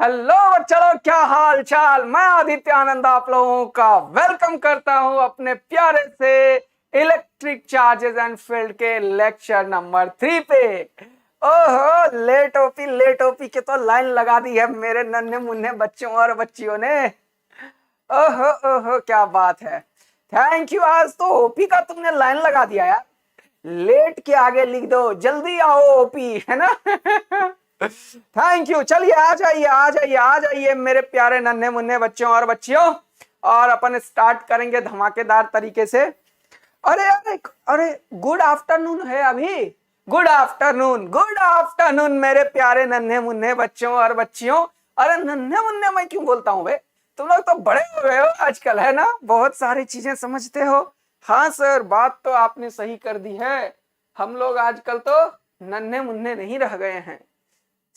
Hello चलो, क्या हाल चाल। मैं आदित्य आनंद आप लोगों का वेलकम करता हूं अपने प्यारे से इलेक्ट्रिक चार्जेस एंड फील्ड के लेक्चर नंबर 3 पे। ओहो, लेट ओपी के तो लाइन लगा दी है मेरे नन्हे मुन्ने बच्चों और बच्चियों ने। ओहो ओहो, क्या बात है। थैंक यू, आज तो ओपी का तुमने लाइन लगा दिया यार। लेट के आगे लिख दो, जल्दी आओ ओपी, है ना। Thank you. चलिए आ जाइए आ जाइए आ जाइए मेरे प्यारे नन्हे मुन्ने बच्चों और बच्चियों, और अपन स्टार्ट करेंगे धमाकेदार तरीके से। अरे अरे अरे, गुड आफ्टरनून है अभी। गुड आफ्टरनून मेरे प्यारे नन्हे मुन्ने बच्चों और बच्चियों। अरे नन्हे मुन्ने मैं क्यों बोलता हूँ भाई, तुम लोग तो बड़े हो गए हो आजकल, है ना, बहुत सारी चीजें समझते हो। हाँ सर, बात तो आपने सही कर दी है। हम लोग आजकल तो नन्हे मुन्ने नहीं रह गए हैं।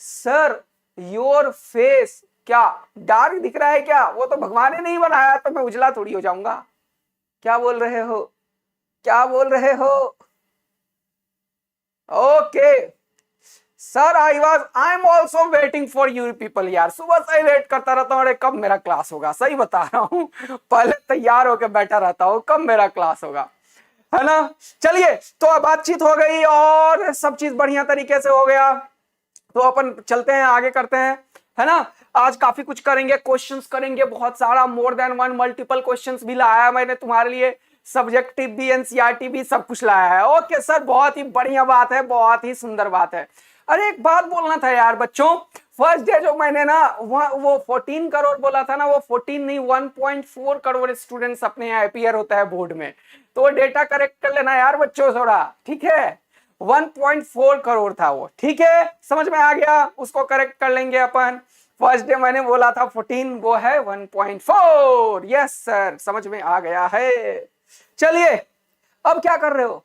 सर, योर फेस क्या डार्क दिख रहा है क्या? वो तो भगवान ने नहीं बनाया, तो मैं उजला थोड़ी हो जाऊंगा। क्या बोल रहे हो, क्या बोल रहे हो? Okay sir, I am also waiting for you people. यार सुबह से वेट करता रहता हूँ, अरे कब मेरा क्लास होगा। सही बता रहा हूँ, पहले तैयार होकर बैठा रहता हूँ कब मेरा क्लास होगा, है ना। चलिए, तो बातचीत हो गई और सब चीज बढ़िया तरीके से हो गया, तो अपन चलते हैं आगे करते हैं, है ना। आज काफी कुछ करेंगे, क्वेश्चंस करेंगे बहुत सारा, more than one multiple questions भी लाया है मैंने तुम्हारे लिए, सब्जेक्टिव भी एनसीईआरटी भी सब कुछ लाया है। ओके सर, बहुत ही बढ़िया बात है, बहुत ही सुंदर बात है। अरे एक बात बोलना था यार बच्चों, फर्स्ट डे जो मैंने ना वो 14 करोड़ बोला था ना, वो 14 नहीं 1.4 करोड़ स्टूडेंट्स अपने यहाँ अपीयर होता है बोर्ड में, तो वो डेटा करेक्ट कर लेना यार बच्चों थोड़ा, ठीक है। 1.4 करोड़ था वो, ठीक है, समझ में आ गया, उसको करेक्ट कर लेंगे अपन। फर्स्ट डे मैंने बोला था 14, वो है 1.4। यस सर, समझ में आ गया है। चलिए, अब क्या कर रहे हो?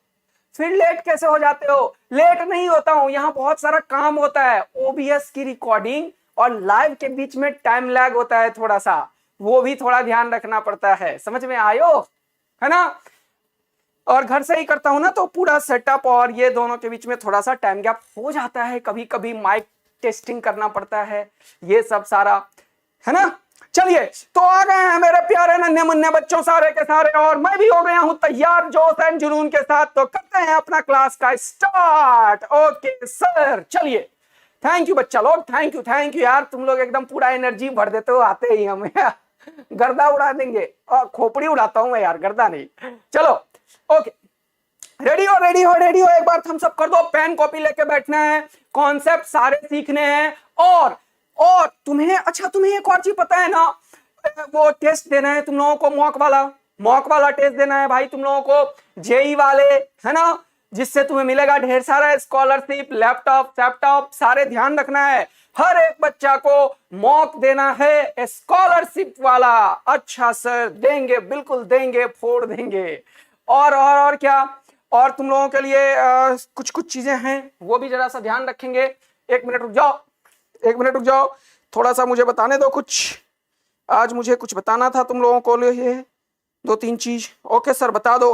फिर लेट कैसे हो जाते हो? लेट नहीं होता हूं, यहाँ बहुत सारा काम होता है, ओबीएस की रिकॉर्डिंग और लाइव के बीच में टाइम लैग होता है थोड़ा सा, वो भी थोड़ा ध्यान रखना पड़ता है, समझ में आयो, है ना। और घर से ही करता हूं ना, तो पूरा सेटअप और ये दोनों के बीच में थोड़ा सा टाइम गैप हो जाता है, कभी कभी माइक टेस्टिंग करना पड़ता है, ये सब सारा, है ना। चलिए, तो आ गए हैं मेरे प्यारे नन्हे मुन्ने बच्चों सारे के सारे, और मैं भी हो गया हूं तैयार जोश एंड जुनून के साथ, तो करते हैं अपना क्लास का स्टार्ट। ओके सर, चलिए। थैंक यू बच्चा लोग, थैंक यू यार, तुम लोग एकदम पूरा एनर्जी भर देते हो आते ही हमें। गर्दा उड़ा देंगे, और खोपड़ी उड़ाता हूं मैं यार, गर्दा नहीं। चलो ओके, रेडी हो, एक बार थम्स अप कर दो, पेन कॉपी लेके बैठना है, कॉन्सेप्ट सारे सीखने हैं। और तुम्हें, अच्छा तुम्हें एक और चीज पता है ना, वो टेस्ट देना है तुम लोगों को, मॉक वाला टेस्ट देना है भाई तुम लोगों को, जेई वाले, है ना, जिससे तुम्हें मिलेगा ढेर सारा स्कॉलरशिप, लैपटॉप सारे, ध्यान रखना है। हर एक बच्चा को मॉक देना है स्कॉलरशिप वाला। अच्छा सर, देंगे, बिल्कुल देंगे, फोड़ देंगे। और क्या, और तुम लोगों के लिए कुछ कुछ चीजें हैं, वो भी जरा सा ध्यान रखेंगे। एक मिनट रुक जाओ, थोड़ा सा मुझे बताने दो कुछ। आज मुझे कुछ बताना था तुम लोगों को लिए, 2-3 चीज। ओके सर, बता दो।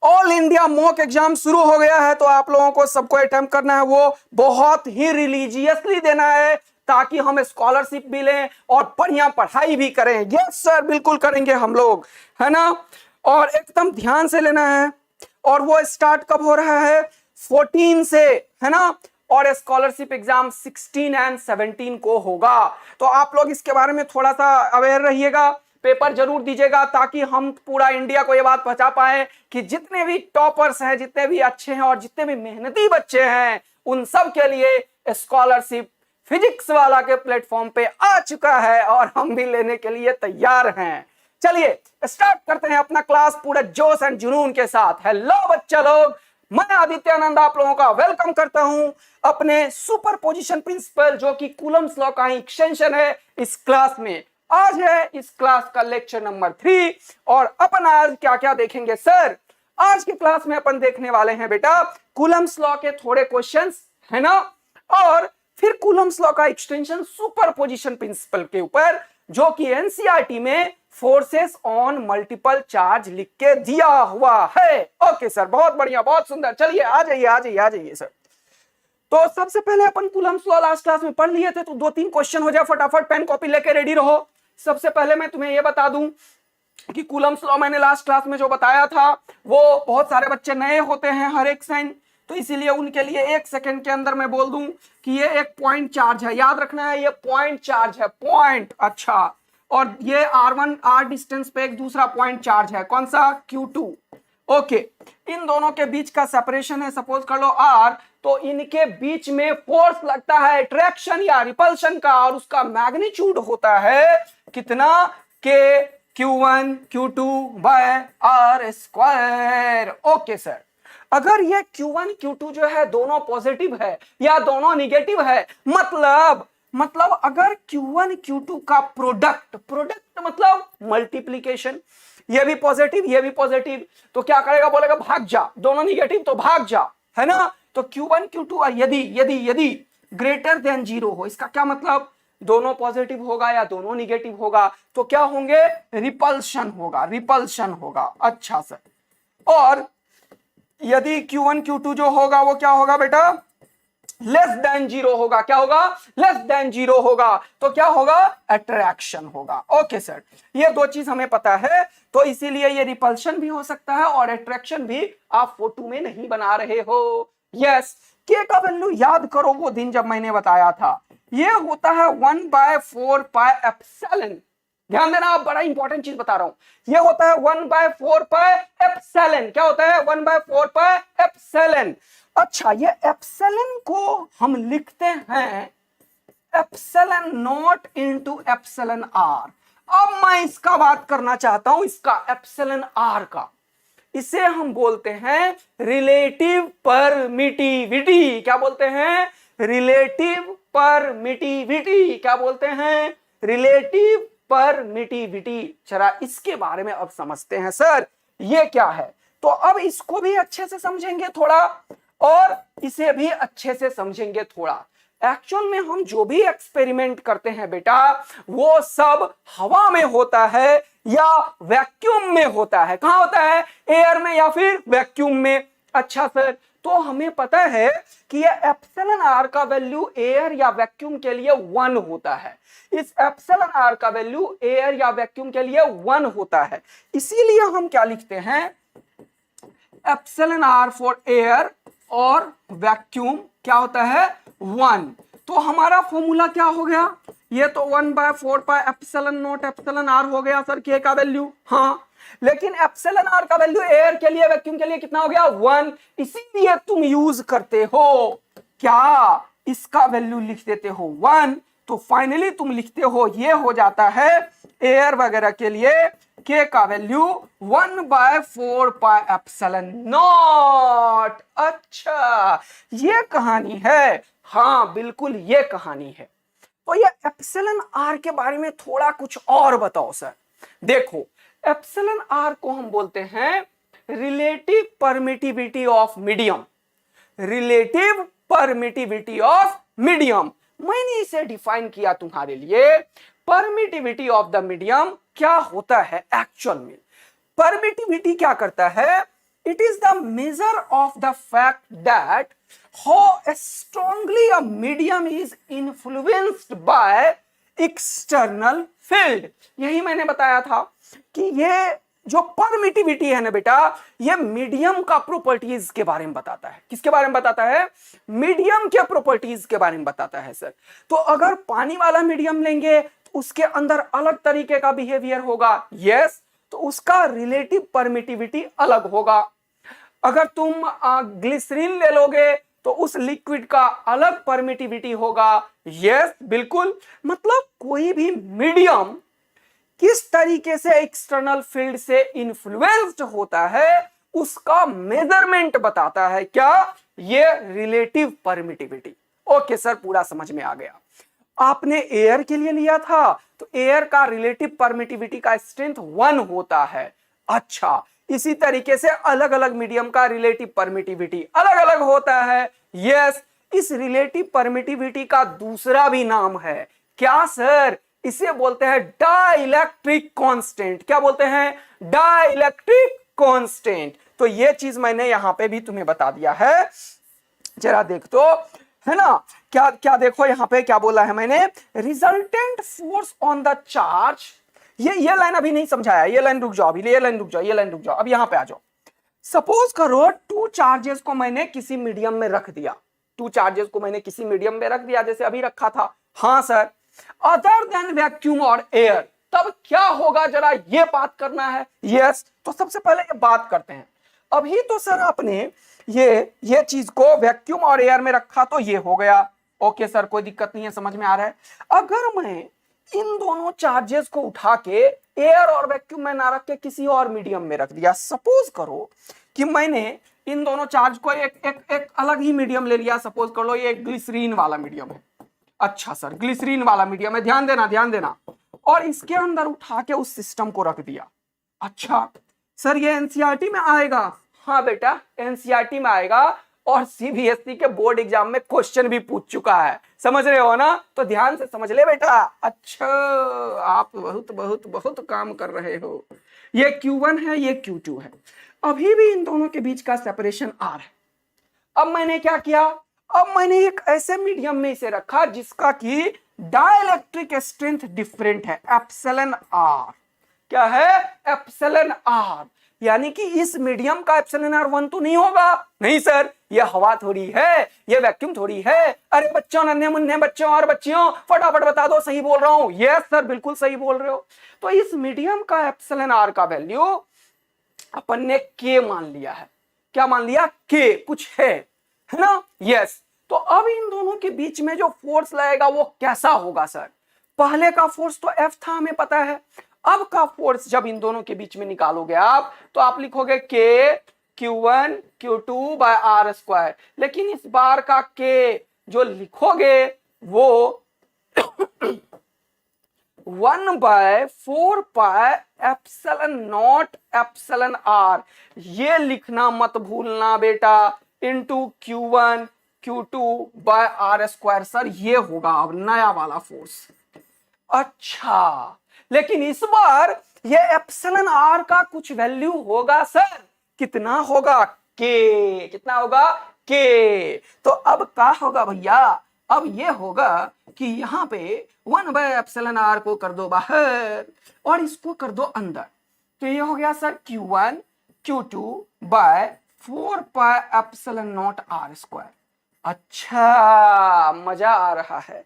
ऑल इंडिया मॉक एग्जाम शुरू हो गया है, तो आप लोगों को सबको अटेम्प्ट करना है, वो बहुत ही रिलीजियसली देना है, ताकि हम स्कॉलरशिप भी लें और बढ़िया पढ़ाई भी करें। यस सर, बिल्कुल करेंगे हम लोग, है ना। और एकदम ध्यान से लेना है, और वो स्टार्ट कब हो रहा है? 14 से, है ना, और स्कॉलरशिप एग्जाम 16 एंड 17 को होगा। तो आप लोग इसके बारे में थोड़ा सा अवेयर रहिएगा, पेपर जरूर दीजिएगा, ताकि हम पूरा इंडिया को ये बात पहुंचा पाए कि जितने भी टॉपर्स हैं, जितने भी अच्छे हैं और जितने भी मेहनती बच्चे हैं, उन सब के लिए स्कॉलरशिप फिजिक्स वाला के प्लेटफॉर्म पे आ चुका है, और हम भी लेने के लिए तैयार हैं। चलिए स्टार्ट करते हैं अपना क्लास पूरा जोश एंड जुनून के साथ। हेलो बच्चा लोग, मैं आदित्य आनंद आप लोगों का वेलकम करता हूं अपने सुपर पोजिशन प्रिंसिपल, जो कि कूलम्स लॉ का एक्सटेंशन है, इस क्लास में। आज है इस क्लास का लेक्चर नंबर 3, और अपन आज क्या क्या देखेंगे सर? आज की क्लास में अपन देखने वाले हैं बेटा कूलम्स लॉ के थोड़े क्वेश्चंस, है ना, और फिर कूलम्स लॉ का एक्सटेंशन सुपर पोजिशन प्रिंसिपल के ऊपर, जो कि एनसीईआरटी में फोर्सेस ऑन मल्टीपल चार्ज लिख के दिया हुआ है। ओके सर, बहुत बढ़िया, बहुत सुंदर। चलिए आ जाइए सर। तो सबसे पहले अपन कूलम्स लॉ लास्ट क्लास में पढ़ लिए थे, तो 2-3 क्वेश्चन हो जाए, फटाफट पेन कॉपी लेके रेडी रहो। सबसे पहले मैं तुम्हें यह बता दूं कि कूलम्स लॉ मैंने लास्ट क्लास में जो बताया था, वो बहुत सारे बच्चे नए होते हैं हर एक साइन, तो इसीलिए उनके लिए 1 सेकंड के अंदर मैं बोल दूं कि ये एक पॉइंट चार्ज है, याद रखना है, ये पॉइंट चार्ज है, पॉइंट। अच्छा, और ये r1 r डिस्टेंस पे एक दूसरा पॉइंट चार्ज है, कौन सा, q2। ओके, इन दोनों के बीच का सेपरेशन है, सपोज कर लो r, तो इनके बीच में फोर्स लगता है अट्रैक्शन या रिपल्शन का, और उसका मैग्नीट्यूड होता है कितना, k q1 q2 by r square. Okay sir, अगर ये q1 q2 जो है दोनों पॉजिटिव है या दोनों निगेटिव है, मतलब अगर q1 q2 का प्रोडक्ट मतलब मल्टीप्लीकेशन, ये भी पॉजिटिव, तो क्या करेगा, बोलेगा भाग जा, दोनों निगेटिव तो भाग जा, है ना। तो q1 q2 यदि ग्रेटर देन 0 हो, इसका क्या मतलब, दोनों पॉजिटिव होगा या दोनों निगेटिव होगा, तो क्या होंगे, रिपल्शन होगा। अच्छा सर, और यदि q1 q2 जो होगा वो क्या होगा बेटा, लेस देन 0 होगा, क्या होगा, लेस देन 0 होगा, तो क्या होगा, अट्रैक्शन होगा। ओके सर, ये दो चीज हमें पता है, तो इसीलिए ये रिपल्शन भी हो सकता है और अट्रैक्शन भी आप फोटो में नहीं बना रहे हो। यस, के का वैल्यू याद करो, वो दिन जब मैंने बताया था, ये होता है 1/4 पाई एप्सिलॉन। ध्यान देना, आप बड़ा इंपॉर्टेंट चीज बता रहा हूं, ये होता है 1/4 पाई एप्सिलॉन। क्या होता है, 1/4 पाई एप्सिलॉन। अच्छा, ये एप्सिलॉन को हम लिखते हैं epsilon nought into epsilon R. अब मैं इसका बात करना चाहता हूं, इसका एप्सिलॉन आर का, इसे हम बोलते हैं रिलेटिव परमिटिविटी। क्या बोलते हैं, रिलेटिव परमिटिविटी। क्या बोलते हैं, रिलेटिव परमिटिविटी। जरा इसके बारे में अब समझते हैं सर, ये क्या है। तो अब इसको भी अच्छे से समझेंगे थोड़ा, और इसे भी अच्छे से समझेंगे थोड़ा। एक्चुअल में हम जो भी एक्सपेरिमेंट करते हैं बेटा, वो सब हवा में होता है या वैक्यूम में होता है। कहां होता है, एयर में या फिर वैक्यूम में। अच्छा सर, तो हमें पता है कि ये एप्सिलॉन आर का वैल्यू एयर या वैक्यूम के लिए 1 होता है। इस एप्सिलॉन आर का वैल्यू एयर या वैक्यूम के लिए 1 होता है, इसीलिए हम क्या लिखते हैं, एप्सिलॉन आर फॉर एयर और वैक्यूम क्या होता है, 1। तो हमारा फॉर्मूला क्या हो गया, ये तो 1/4 pi epsilon nought epsilon R हो गया सर, के का वैल्यू। हाँ, लेकिन एप्सिलॉन आर का वैल्यू एयर के लिए वैक्यूम के लिए कितना हो गया, 1। इसीलिए तुम यूज करते हो क्या, इसका वैल्यू लिख देते हो 1, तो फाइनली तुम लिखते हो, ये हो जाता है एयर वगैरह के लिए के का वैल्यू 1/4 पाई एप्सिलॉन नॉट। अच्छा, ये कहानी है। हाँ बिल्कुल, ये कहानी है। तो ये एप्सिलॉन आर के बारे में थोड़ा कुछ और बताओ सर। देखो, एप्सिलॉन आर को हम बोलते हैं relative permittivity of medium. Relative permittivity of medium, मैंने इसे डिफाइन किया तुम्हारे लिए। परमिटिविटी ऑफ द मीडियम क्या होता है एक्चुअल में, परमिटिविटी क्या करता है, it is the measure of the fact that how strongly a medium is influenced by external field. यही मैंने बताया था कि ये जो परमिटिविटी है ना बेटा, ये मीडियम का प्रॉपर्टीज के बारे में बताता है। किसके बारे में बताता है, मीडियम के प्रॉपर्टीज के बारे में बताता है सर। तो अगर पानी वाला मीडियम लेंगे तो उसके अंदर अलग तरीके का बिहेवियर होगा, यस, तो उसका रिलेटिव परमिटिविटी अलग होगा। अगर तुम ग्लिसरीन ले लोगे तो उस लिक्विड का अलग परमिटिविटी होगा, यस बिल्कुल। मतलब कोई भी मीडियम किस तरीके से एक्सटर्नल फील्ड से इन्फ्लुएंस्ड होता है, उसका मेजरमेंट बताता है क्या, ये रिलेटिव परमिटिविटी। ओके सर, पूरा समझ में आ गया। आपने एयर के लिए लिया था, तो एयर का रिलेटिव परमिटिविटी का स्ट्रेंथ 1 होता है। अच्छा, इसी तरीके से अलग अलग मीडियम का रिलेटिव परमिटिविटी अलग अलग होता है। यस, इस रिलेटिव परमिटिविटी का दूसरा भी नाम है, क्या सर, इसे बोलते हैं डाइलेक्ट्रिक कांस्टेंट। क्या बोलते हैं, डाइलेक्ट्रिक कांस्टेंट। तो ये चीज मैंने यहां पे भी तुम्हें बता दिया है। जरा देख, तो है ना। क्या क्या देखो यहाँ पे क्या बोला है मैंने, resultant force on the charge. ये लाइन अभी नहीं समझाया, ये लाइन रुक जाओ अभी, ये लाइन रुक जाओ, ये लाइन रुक जाओ, अब यहाँ पे आ जाओ। सपोज करो टू चार्जेस को मैंने किसी मीडियम में रख दिया, टू चार्जेस को मैंने किसी मीडियम में रख दिया, जैसे अभी रखा था। हाँ सर, अदर देन वैक्यूम और एयर, तब क्या होगा जरा ये बात करना है। यस, तो सबसे पहले ये बात करते हैं। अभी तो सर आपने ये चीज को वैक्यूम और एयर में रखा तो ये हो गया, ओके सर कोई दिक्कत नहीं है, समझ में आ रहा है। अगर मैं इन दोनों चार्जेस को उठा के एयर और वैक्यूम में ना रख के किसी और मीडियम में रख दिया, सपोज करो कि मैंने इन दोनों चार्ज को एक अलग ही मीडियम ले लिया, सपोज कर लो ये ग्लिसरीन वाला मीडियम है। अच्छा सर, ग्लिसरीन वाला मीडियम है, ध्यान देना ध्यान देना, और इसके अंदर उठा के उस सिस्टम को रख दिया। अच्छा सर ये एनसीईआरटी में आएगा? हाँ बेटा एनसीईआरटी में आएगा, और सीबीएसई के बोर्ड एग्जाम में क्वेश्चन भी पूछ चुका है, समझ रहे हो ना, तो ध्यान से समझ ले बेटा। अच्छा आप बहुत बहुत बहुत काम कर रहे हो। ये Q1 है, ये Q2 है, अभी भी इन दोनों के बीच का सेपरेशन R है। अब मैंने क्या किया, अब मैंने एक ऐसे मीडियम में इसे रखा जिसका की डाइलेक्ट्रिक स्ट्रेंथ डिफरेंट है, एप्सिलॉन R। क्या है? Epsilon R। यानी कि इस मीडियम का एप्सिलॉन R 1 तो नहीं होगा। नहीं सर, ये हवा थोड़ी है, ये वैक्यूम थोड़ी है। अरे बच्चों, नन्हे मुन्ने बच्चों और बच्चियों, फटाफट बता दो सही बोल रहा हूं। यस सर बिल्कुल सही बोल रहे हो। तो इस मीडियम का एप्सिलॉन R का वैल्यू अपन ने K मान लिया है। क्या मान लिया? K कुछ है ना। यस, तो अब इन दोनों के बीच में जो फोर्स लगेगा वो कैसा होगा सर? पहले का फोर्स तो F था, हमें पता है। अब का फोर्स जब इन दोनों के बीच में निकालोगे आप, तो आप लिखोगे K Q1 Q2 by R square. लेकिन इस बार का K जो लिखोगे वो 1 by 4 pi epsilon nought epsilon R, ये लिखना मत भूलना बेटा, into Q1 Q2 by R square. Sir ये होगा अब नया वाला फोर्स। अच्छा, लेकिन इस बार ये एप्सिलॉन R का कुछ वैल्यू होगा सर, कितना होगा? K। कितना होगा? K। तो अब क्या होगा भैया, अब ये होगा कि यहां पे 1 बाय एप्सिलॉन R को कर दो बाहर और इसको कर दो अंदर, तो ये हो गया sir Q1 Q2 by 4 pi epsilon nought R square. अच्छा मजा आ रहा है।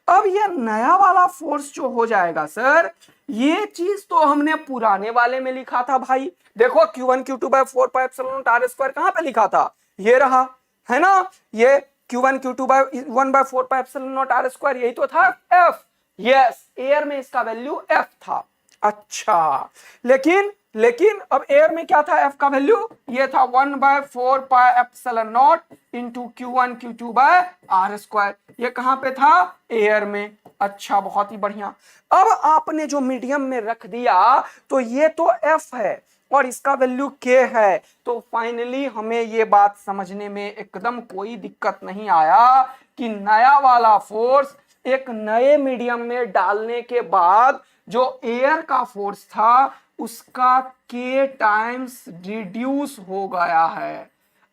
अब ये नया वाला फोर्स जो हो जाएगा सर, ये चीज तो हमने पुराने वाले में लिखा था भाई। देखो Q1 Q2 by 4 pi epsilon nought R square कहां पे लिखा था? ये रहा, है ना। ये Q1 Q2 by 1 by 4 pi epsilon nought R square, यही तो था F। यस, एयर में इसका वैल्यू F था। अच्छा, लेकिन अब एयर में क्या था F का वैल्यू? ये था 1 by 4 pi epsilon nought into Q1 Q2 by R square. ये कहां पे था? एयर में। अच्छा बहुत ही बढ़िया। अब आपने जो मीडियम में रख दिया तो ये तो F है और इसका वैल्यू K है, तो फाइनली हमें ये बात समझने में एकदम कोई दिक्कत नहीं आया कि नया वाला फोर्स एक नए मीडियम में डालने के बाद जो एयर का फोर्स था उसका K टाइम्स रिड्यूस हो गया है।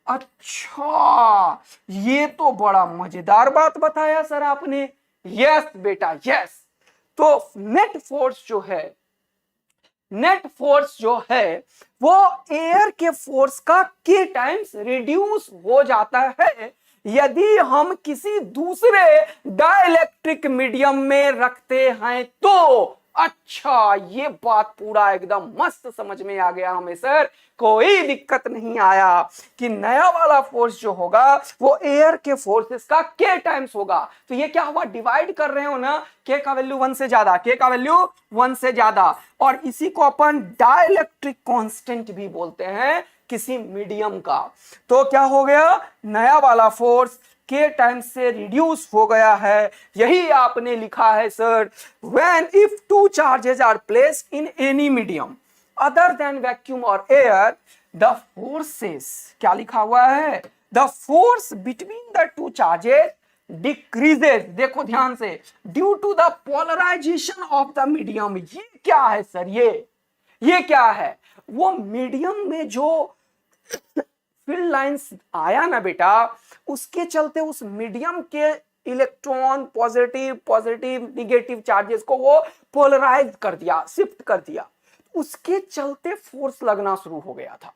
अच्छा, ये तो बड़ा मजेदार बात बताया सर आपने। यस बेटा यस। तो नेट फोर्स जो है वो एयर के फोर्स का K टाइम्स रिड्यूस हो जाता है यदि हम किसी दूसरे डाइलेक्ट्रिक मीडियम में रखते हैं तो। अच्छा, ये बात पूरा एकदम मस्त समझ में आ गया हमें सर, कोई दिक्कत नहीं आया कि नया वाला फोर्स जो होगा वो एयर के फोर्सेस का K टाइम्स होगा। तो ये क्या हुआ, डिवाइड कर रहे हो ना, K का वैल्यू 1 से ज्यादा, K का वैल्यू 1 से ज्यादा, और इसी को अपन डाइलेक्ट्रिक कांस्टेंट भी बोलते हैं किसी मीडियम का। तो क्या हो गया, नया वाला फोर्स K टाइम्स से रिड्यूस हो गया है। यही आपने लिखा है sir, when if two charges are placed in any medium other than vacuum और एयर द फोर्सेस, क्या लिखा हुआ है, the force between the two charges decreases. देखो ध्यान से, due to the polarisation of the medium. ये क्या है सर, ये क्या है, वो मीडियम में जो फील्ड लाइंस आया ना बेटा, उसके चलते उस मीडियम के electron positive positive negative charges को वो पोलराइज कर दिया, शिफ्ट कर दिया, उसके चलते फोर्स लगना शुरू हो गया था।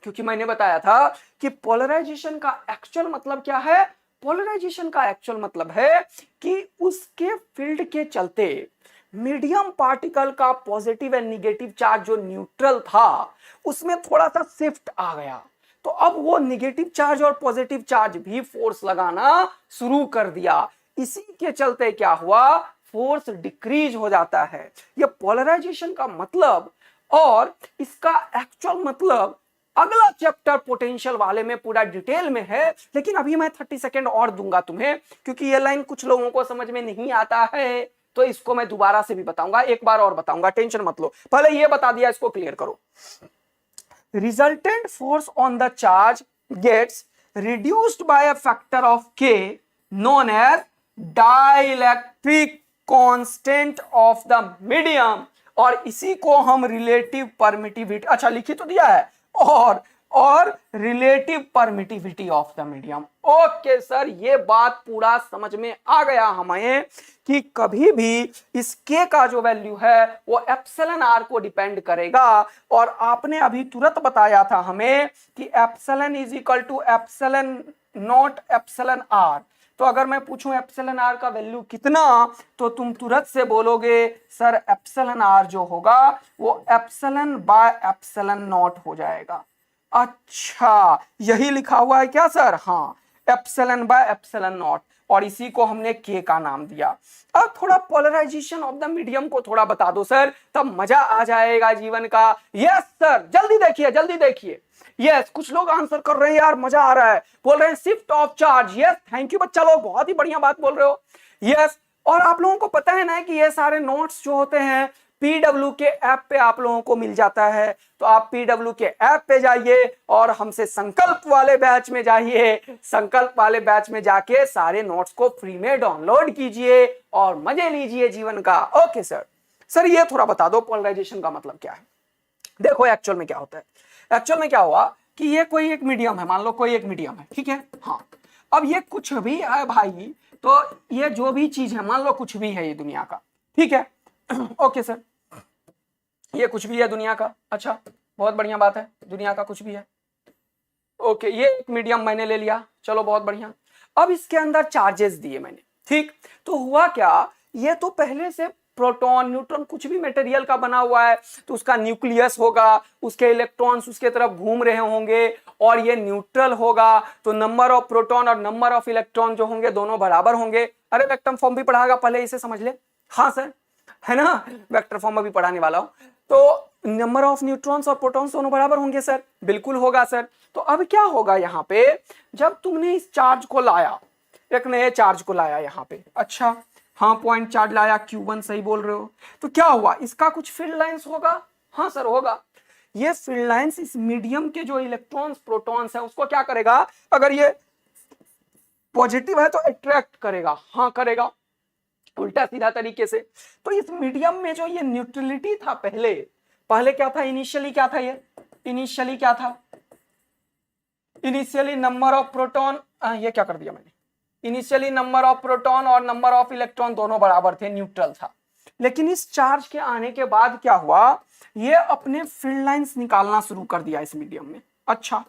क्योंकि मैंने बताया था कि पोलराइजेशन का एक्चुअल मतलब क्या है, पोलराइजेशन का एक्चुअल मतलब है कि उसके फील्ड के चलते मीडियम पार्टिकल का पॉजिटिव एंड निगेटिव चार्ज जो न्यूट्रल था उसमें थोड़ा सा शिफ्ट आ गया, तो अब वो निगेटिव चार्ज और पॉजिटिव चार्ज भी फोर्स लगाना शुरू कर दिया। इसी के चलते क्या हुआ, फोर्स डिक्रीज हो जाता है। ये पोलराइजेशन का मतलब और इसका एक्चुअल मतलब अगला चैप्टर पोटेंशियल वाले में पूरा डिटेल में है, लेकिन अभी मैं 30 सेकेंड और दूंगा तुम्हें, क्योंकि ये लाइन कुछ लोगों को समझ में नहीं आता है, तो इसको मैं दोबारा से भी बताऊंगा, एक बार और बताऊंगा, टेंशन मत लो, पहले ये बता दिया, इसको क्लियर करो। Resultant force on the charge gets reduced by a factor of K known as dielectric constant of the medium, और इसी को हम रिलेटिव परमिटिविटी, अच्छा लिखी तो दिया है, और relative permittivity of the medium. Okay sir, ये बात पूरा समझ में आ गया हमें कि कभी भी इस के का जो वैल्यू है वो एप्सिलन आर को डिपेंड करेगा, और आपने अभी तुरंत बताया था हमें कि epsilon is equal to epsilon nought epsilon R. तो अगर मैं पूछूं एप्सिलन आर का वैल्यू कितना, तो तुम तुरंत से बोलोगे सर एप्सिलन आर जो होगा वो एप्सिलन बाय एप्सिलन नॉट हो जाएगा। अच्छा, यही लिखा हुआ है क्या सर? हाँ, एप्सिलन बाय एप्सिलन नॉट, और इसी को हमने के का नाम दिया। अब थोड़ा पोलराइजेशन ऑफ द मीडियम को थोड़ा बता दो सर, तब मजा आ जाएगा जीवन का। यस सर, जल्दी देखिए जल्दी देखिए। यस, कुछ लोग आंसर कर रहे हैं यार, मजा आ रहा है, बोल रहे हैं shift of charge. Yes, thank you बच्चा लोग, बहुत ही बढ़िया बात बोल रहे हो। यस, और आप लोगों को पता है ना कि ये सारे नोट्स जो होते हैं पीडब्ल्यू के ऐप पे आप लोगों को मिल जाता है, तो आप पीडब्ल्यू के ऐप पे जाइए और हमसे संकल्प वाले बैच में जाइए, संकल्प वाले बैच में जाके सारे नोट्स को फ्री में डाउनलोड कीजिए और मजे लीजिए जीवन का। ओके सर, सर ये थोड़ा बता दो पोलराइजेशन का मतलब क्या है। देखो एक्चुअल में क्या होता है, एक्चुअल में क्या हुआ कि ये कोई एक मीडियम है, मान लो कोई एक मीडियम है, ठीक है। हाँ, अब ये कुछ भी है भाई, तो ये जो भी चीज है, मान लो कुछ भी है ये दुनिया का, ठीक है। ओके सर, ये कुछ भी है दुनिया का, अच्छा बहुत बढ़िया बात है, दुनिया का कुछ भी है। ओके, ये एक मीडियम मैंने ले लिया, चलो बहुत बढ़िया। अब इसके अंदर चार्जेस दिए मैंने, ठीक, तो हुआ क्या, ये तो पहले से प्रोटॉन न्यूट्रॉन कुछ भी मटेरियल का बना हुआ है, तो उसका न्यूक्लियस होगा, उसके इलेक्ट्रॉन्स उसके तरफ घूम रहे होंगे, और ये न्यूट्रल होगा, तो नंबर ऑफ प्रोटॉन और नंबर ऑफ इलेक्ट्रॉन जो होंगे दोनों बराबर होंगे। अरे वेक्टर फॉर्म भी पढ़ाएगा, पहले इसे समझ ले। हाँ सर, है ना, वेक्टर फॉर्म में भी पढ़ाने वाला हूं। तो नंबर ऑफ न्यूट्रॉन्स और प्रोटॉन्स दोनों बराबर होंगे सर, बिल्कुल होगा सर। तो अब क्या होगा यहाँ पे, जब तुमने इस चार्ज को लाया, एक नए चार्ज को लाया यहाँ पे, अच्छा हाँ पॉइंट चार्ज लाया, Q1 सही बोल रहे हो, तो क्या हुआ, इसका कुछ फील्ड लाइंस होगा। हाँ सर होगा। ये फील्ड लाइंस इस मीडियम के जो इलेक्ट्रॉन्स प्रोटॉन्स है उसको क्या करेगा, अगर ये पॉजिटिव है तो अट्रैक्ट करेगा, हाँ करेगा, उल्टा सीधा तरीके से। तो इस मीडियम में जो ये न्यूट्रलिटी था, पहले क्या था, इनिशियली क्या था, ये इनिशियली क्या था, इनिशियली नंबर ऑफ प्रोटॉन, ये क्या कर दिया मैंने, इनिशियली नंबर ऑफ प्रोटॉन और नंबर ऑफ इलेक्ट्रॉन दोनों बराबर थे, न्यूट्रल था। लेकिन इस चार्ज के आने के बाद क्या हुआ, ये अपने फील्ड लाइंस निकालना शुरू कर दिया इस मीडियम में। अच्छा,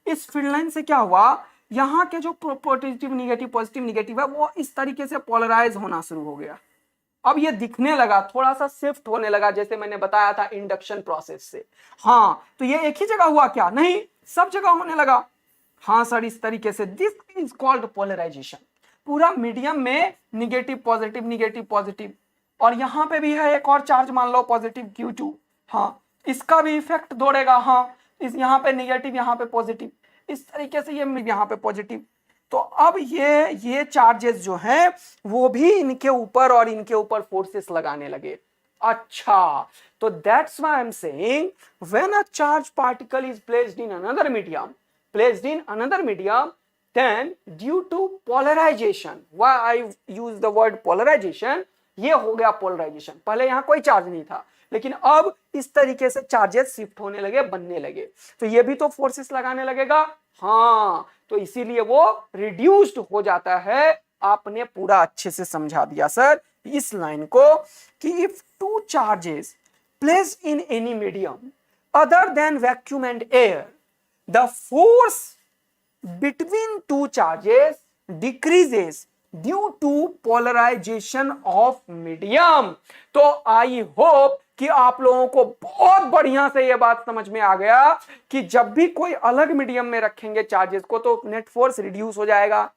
इस फील्ड लाइन से क्या हुआ, यहाँ के जो पॉजिटिव निगेटिव है वो इस तरीके से पोलराइज होना शुरू हो गया। अब ये दिखने लगा, थोड़ा सा शिफ्ट होने लगा, जैसे मैंने बताया था इंडक्शन प्रोसेस से। हाँ, तो ये एक ही जगह हुआ क्या, नहीं, सब जगह होने लगा। हाँ सर, इस तरीके से, दिस इज कॉल्ड पोलराइजेशन। पूरा मीडियम में निगेटिव पॉजिटिव, और यहाँ पे भी है एक और चार्ज, मान लो पॉजिटिव Q2, हाँ इसका भी इफेक्ट दौड़ेगा, हाँ इस यहाँ पे निगेटिव यहाँ पे पॉजिटिव, इस तरीके से ये यहाँ पे पॉजिटिव। तो अब ये चार्जेस जो हैं वो भी इनके ऊपर और इनके ऊपर फोर्सेस लगाने लगे। अच्छा, तो that's why I am saying when a charge particle is placed in another medium, then due to polarization, why I use the word polarization, ये हो गया पोलराइजेशन। पहले यहाँ कोई चार्ज नहीं था, लेकिन अब इस तरीके से चार्जेस शिफ्ट होने लगे, बनने लगे, तो ये भी तो फोर्सेस लगाने लगेगा। हाँ, तो इसीलिए वो रिड्यूस्ड हो जाता है। आपने पूरा अच्छे से समझा दिया सर इस लाइन को कि if two charges placed in any medium other than vacuum and air, the force between two charges decreases due to polarization of medium। तो आई होप कि आप लोगों को बहुत बढ़िया से यह बात समझ में आ गया कि जब भी कोई अलग मीडियम में रखेंगे चार्जेस को तो नेट फोर्स रिड्यूस हो जाएगा।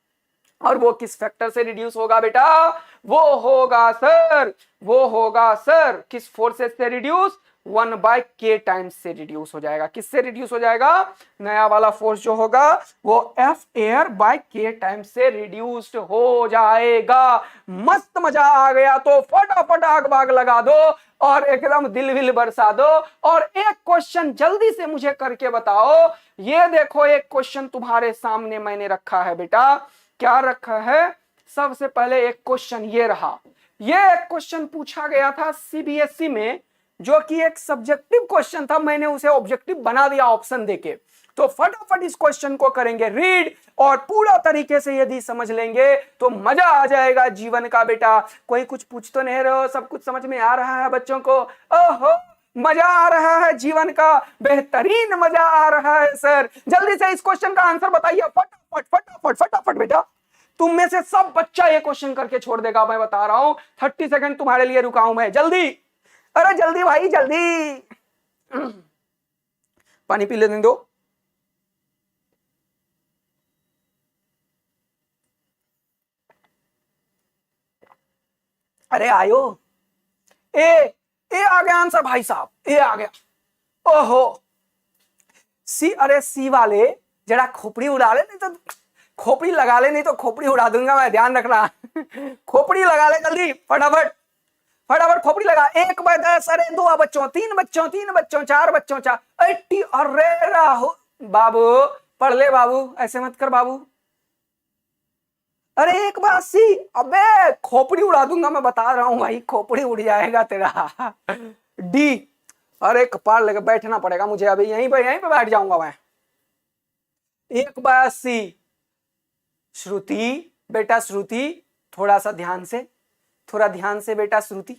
और वो किस फैक्टर से रिड्यूस होगा बेटा? वो होगा सर किस फोर्सेस से रिड्यूस? 1/k टाइम्स से रिड्यूस हो जाएगा। किससे रिड्यूस हो जाएगा? नया वाला फोर्स जो होगा वो F air by K times से रिड्यूस्ड हो जाएगा। मस्त मजा आ गया तो फटाफट आग बाग लगा दो और एकदम दिल विल बरसा दो। और एक क्वेश्चन जल्दी से मुझे करके बताओ। ये देखो एक क्वेश्चन तुम्हारे सामने मैंने रखा है बेटा। क्या रखा है? सबसे पहले एक क्वेश्चन ये रहा। ये एक क्वेश्चन पूछा गया था सीबीएसई में, जो कि एक सब्जेक्टिव क्वेश्चन था। मैंने उसे ऑब्जेक्टिव बना दिया ऑप्शन देके। तो फटाफट इस क्वेश्चन को करेंगे रीड और पूरा तरीके से यदि समझ लेंगे तो मजा आ जाएगा जीवन का बेटा। कोई कुछ पूछ तो नहीं रहे हो? सब कुछ समझ में आ रहा है बच्चों को? ओहो, मजा आ रहा है जीवन का, बेहतरीन मजा आ रहा है सर। जल्दी से इस क्वेश्चन का आंसर बताइए फटाफट फटाफट फटाफट बेटा। तुम में से सब बच्चा ये क्वेश्चन करके छोड़ देगा, मैं बता रहा हूं। 30 सेकंड तुम्हारे लिए रुका हूं मैं, जल्दी, अरे जल्दी भाई जल्दी। पानी पी लेने दो। अरे आयो। ए आ गया आंसर भाई साहब, ए आ गया। ओहो सी, अरे सी वाले जरा खोपड़ी उड़ा ले, नहीं तो खोपड़ी लगा ले, नहीं तो खोपड़ी उड़ा दूंगा मैं, ध्यान रखना। खोपड़ी लगा ले जल्दी, फटाफट फटाफट खोपड़ी लगा। 1/10, अरे 2 बच्चों, 3 बच्चों, 3 बच्चों, 4 बच्चों, 80। अरे राहुल बाबू पढ़ ले बाबू, ऐसे मत कर बाबू। अरे 1/80, अबे खोपड़ी उड़ा दूंगा मैं, बता रहा हूं भाई, खोपड़ी उड़ जाएगा तेरा। डी, अरे कपार लेकर बैठना पड़ेगा मुझे अभी, यहीं पे बैठ जाऊंगा मैं। 1/80। श्रुति बेटा, श्रुति थोड़ा सा ध्यान से, थोड़ा ध्यान से बेटा श्रुति।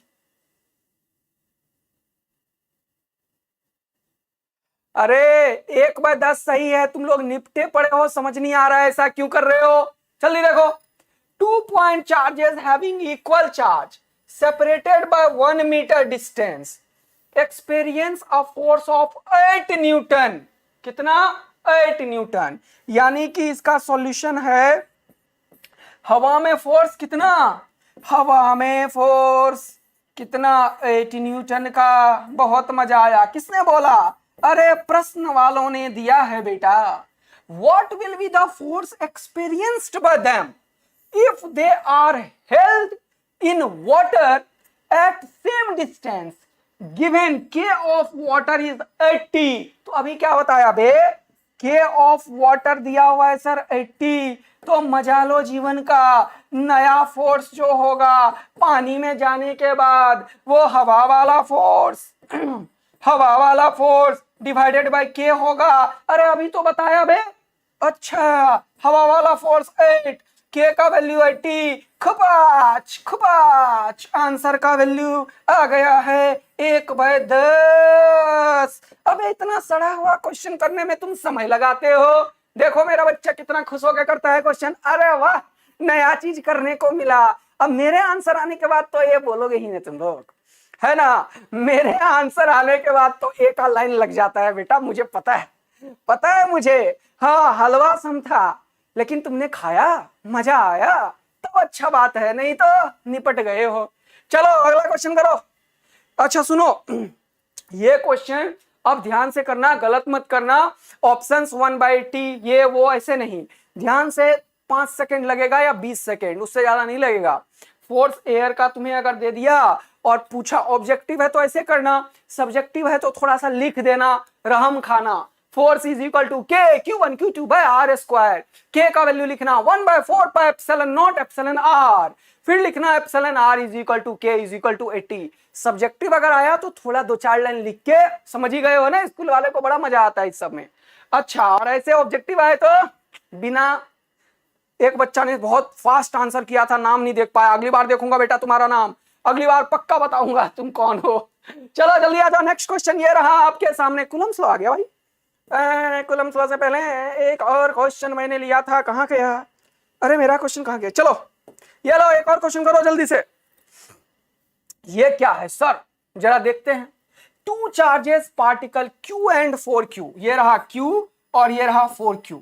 अरे 1/10 सही है, तुम लोग निपटे पड़े हो, समझ नहीं आ रहा है, ऐसा क्यों कर रहे हो? जल्दी देखो। 2 point charges having equal charge separated by 1 meter distance experience a force of 8 Newton. कितना? 8 न्यूटन। यानी कि इसका सॉल्यूशन है हवा में फोर्स कितना? हवा में फोर्स कितना? 8 न्यूटन का। बहुत मजा आया। किसने बोला? अरे प्रश्न वालों ने दिया है बेटा। What will be the force experienced by them if they are held in water at same distance given K of water is 80? तो अभी क्या बताया बे? K of water दिया हुआ है सर 80। तो मजा लो जीवन का। नया फोर्स जो होगा पानी में जाने के बाद, वो हवा वाला फोर्स हवा वाला फोर्स डिवाइडेड बाय K होगा। अरे अभी तो बताया बे। अच्छा, हवा वाला फोर्स 8, K का वैल्यू 80। खपाच खपाच, आंसर का वैल्यू आ गया है 1/10। अबे इतना सड़ा हुआ क्वेश्चन करने में तुम समय लगाते हो। देखो मेरा बच्चा कितना खुश होकर करता है क्वेश्चन। अरे वाह, नया चीज करने को मिला। अब मेरे आंसर आने के बाद तो ये बोलोगे ही नहीं तुम लोग, है ना? मेरे आंसर आने के बाद तो एक लाइन लग जाता है बेटा, मुझे पता है मुझे। हाँ, हलवा सम था, लेकिन तुमने खाया, मजा आया तो अच्छा बात है, नहीं तो निपट गए हो। चलो अगला क्वेश्चन करो। अच्छा सुनो, ये क्वेश्चन अब ध्यान से करना, गलत मत करना। ऑप्शंस 1/t ये वो ऐसे नहीं, ध्यान से। 5 सेकंड लगेगा या 20 सेकंड, उससे ज्यादा नहीं लगेगा। फोर्स एयर का तुम्हें अगर दे दिया और पूछा ऑब्जेक्टिव है तो ऐसे करना, सब्जेक्टिव है तो थोड़ा सा लिख देना, रहम खाना। फोर्स इज इक्वल टू के Q1 Q2 bye R square. के का वैल्यू लिखना 1/4 pi epsilon nought epsilon R, फिर लिखना epsilon R is equal to K is equal to 80। Subjective अगर आया तो थोड़ा 2-4 लाइन लिख के समझ ही गए हो ना, स्कूल वाले को बड़ा मजा आता है इस सब में। अच्छा, और ऐसे ऑब्जेक्टिव आए तो बिना, एक बच्चा ने बहुत फास्ट आंसर किया था, नाम नहीं देख पाया, अगली बार देखूंगा बेटा तुम्हारा नाम, अगली बार पक्का बताऊंगा तुम कौन हो। चलो जल्दी आ जाओ, नेक्स्ट क्वेश्चन ये रहा आपके सामने। कूलम्ब्स लॉ आ गया भाई। कूलम्ब्स लॉ से पहले एक और क्वेश्चन मैंने लिया था, कहाँ गया? अरे मेरा क्वेश्चन कहाँ गया? चलो ये लो, एक और क्वेश्चन करो जल्दी से। ये क्या है सर, जरा देखते हैं। Two charges particle Q and 4Q, ये रहा Q और ये रहा 4Q,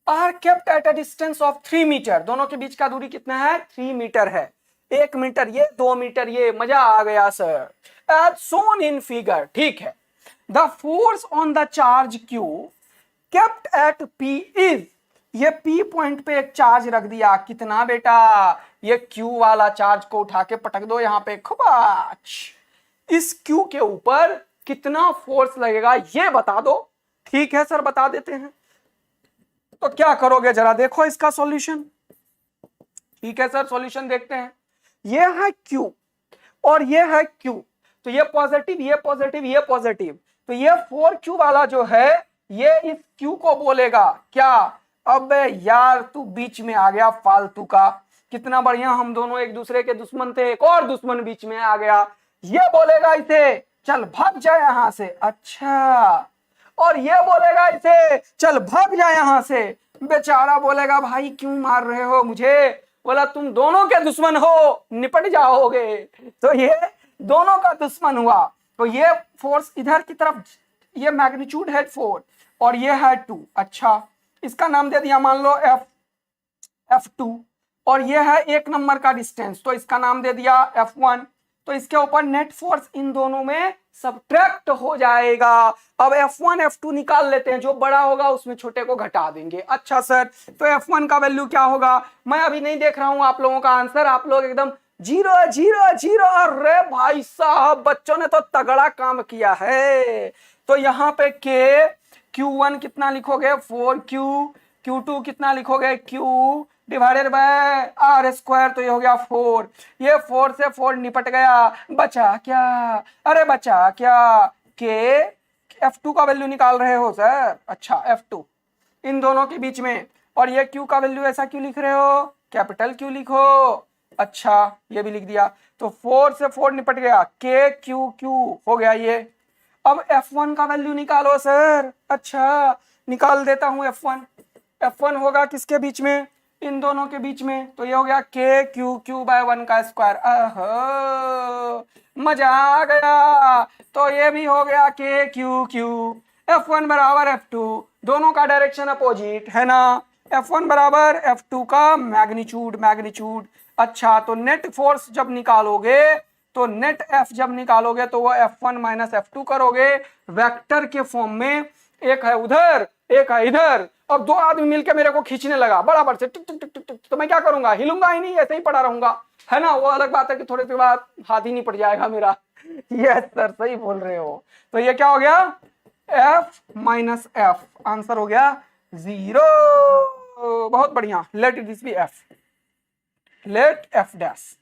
are kept at a distance of 3 metre. दोनों के बीच का दूरी कितना है? 3 मीटर है। 1 मीटर ये, 2 मीटर ये, मजा आ गया sir. As shown in figure, ठीक है। The force on the charge Q kept at P is, ये P पॉइंट पे एक चार्ज रख दिया, कितना बेटा? ये Q वाला चार्ज को उठा के पटक दो यहाँ पे, खबाच। इस Q के ऊपर कितना फोर्स लगेगा ये बता दो। ठीक है सर, बता देते हैं। तो क्या करोगे जरा देखो इसका सॉल्यूशन। ठीक है सर, सॉल्यूशन देखते हैं। ये है Q और ये है Q, तो ये पॉजिटिव, ये पॉजिटिव, ये पॉजिटिव, तो ये 4Q वाला जो है ये इस Q को बोलेगा क्या? अब यार तू बीच में आ गया फालतू का, कितना बढ़िया, हम दोनों एक दूसरे के दुश्मन थे, एक और दुश्मन बीच में आ गया। ये बोलेगा इसे चल भाग जा यहां से, अच्छा, और ये बोलेगा इसे चल भाग जा यहां से। बेचारा बोलेगा भाई क्यों मार रहे हो मुझे? बोला तुम दोनों के दुश्मन हो, निपट जाओगे। तो ये दोनों का दुश्मन हुआ, तो ये फोर्स इधर की तरफ, ये मैग्नीट्यूड है 4 और ये है 2। अच्छा, इसका नाम दे दिया मान लो F2, और ये है 1 नंबर का डिस्टेंस, तो इसका नाम दे दिया F1। तो इसके ऊपर नेट फोर्स इन दोनों में सब्ट्रैक्ट हो जाएगा। अब F1 F2 निकाल लेते हैं, जो बड़ा होगा उसमें छोटे को घटा देंगे। अच्छा सर, तो F1 का वैल्यू क्या होगा? मैं अभी नहीं देख रहा हूं आप लोगों का आंसर, आप लोग एकदम 0 0 0। अरे भाई साहब, बच्चों ने तो तगड़ा काम किया है। तो यहाँ पे के Q1 कितना लिखोगे? 4Q, Q2 कितना लिखोगे? Q divided by R square, तो ये हो गया 4। ये 4 से 4 निपट गया, बचा क्या? अरे बचा क्या? के F2 का वैल्यू निकाल रहे हो सर? अच्छा, F2 इन दोनों के बीच में, और ये Q का वैल्यू ऐसा क्यों लिख रहे हो? कैपिटल Q लिखो। अच्छा, ये भी लिख दिया, तो 4 से 4 निपट गया, के Q Q हो गया ये। अब F1 का वैल्यू निकालो सर। अच्छा, निकाल देता हूं F1। F1 होगा किसके बीच में? इन दोनों के बीच में, तो ये हो गया के Q Q बाय 1 का स्क्वायर। मजा आ गया। तो ये भी हो गया के Q Q। F1 बराबर F2, दोनों का डायरेक्शन अपोजिट है ना। F1 बराबर F2 का मैग्नीट्यूड। अच्छा, तो नेट फोर्स जब निकालोगे, तो नेट F जब निकालोगे तो वो F1 माइनस F2 करोगे वेक्टर के फॉर्म में। एक है उधर, एक है इधर। अब 2 आदमी मिलकर मेरे को खींचने लगा बराबर से, टिक टिक टिक टिक टिक, तो मैं क्या करूंगा? हिलूंगा ही नहीं, ऐसे ही पड़ा रहूंगा, है ना। वो अलग बात है कि थोड़ी देर बाद हाथ ही नहीं पड़ जाएगा मेरा। यस सर, सही बोल रहे हो। तो ये क्या हो गया? F माइनस F, आंसर हो गया 0। बहुत बढ़िया, let this be F, let F dash,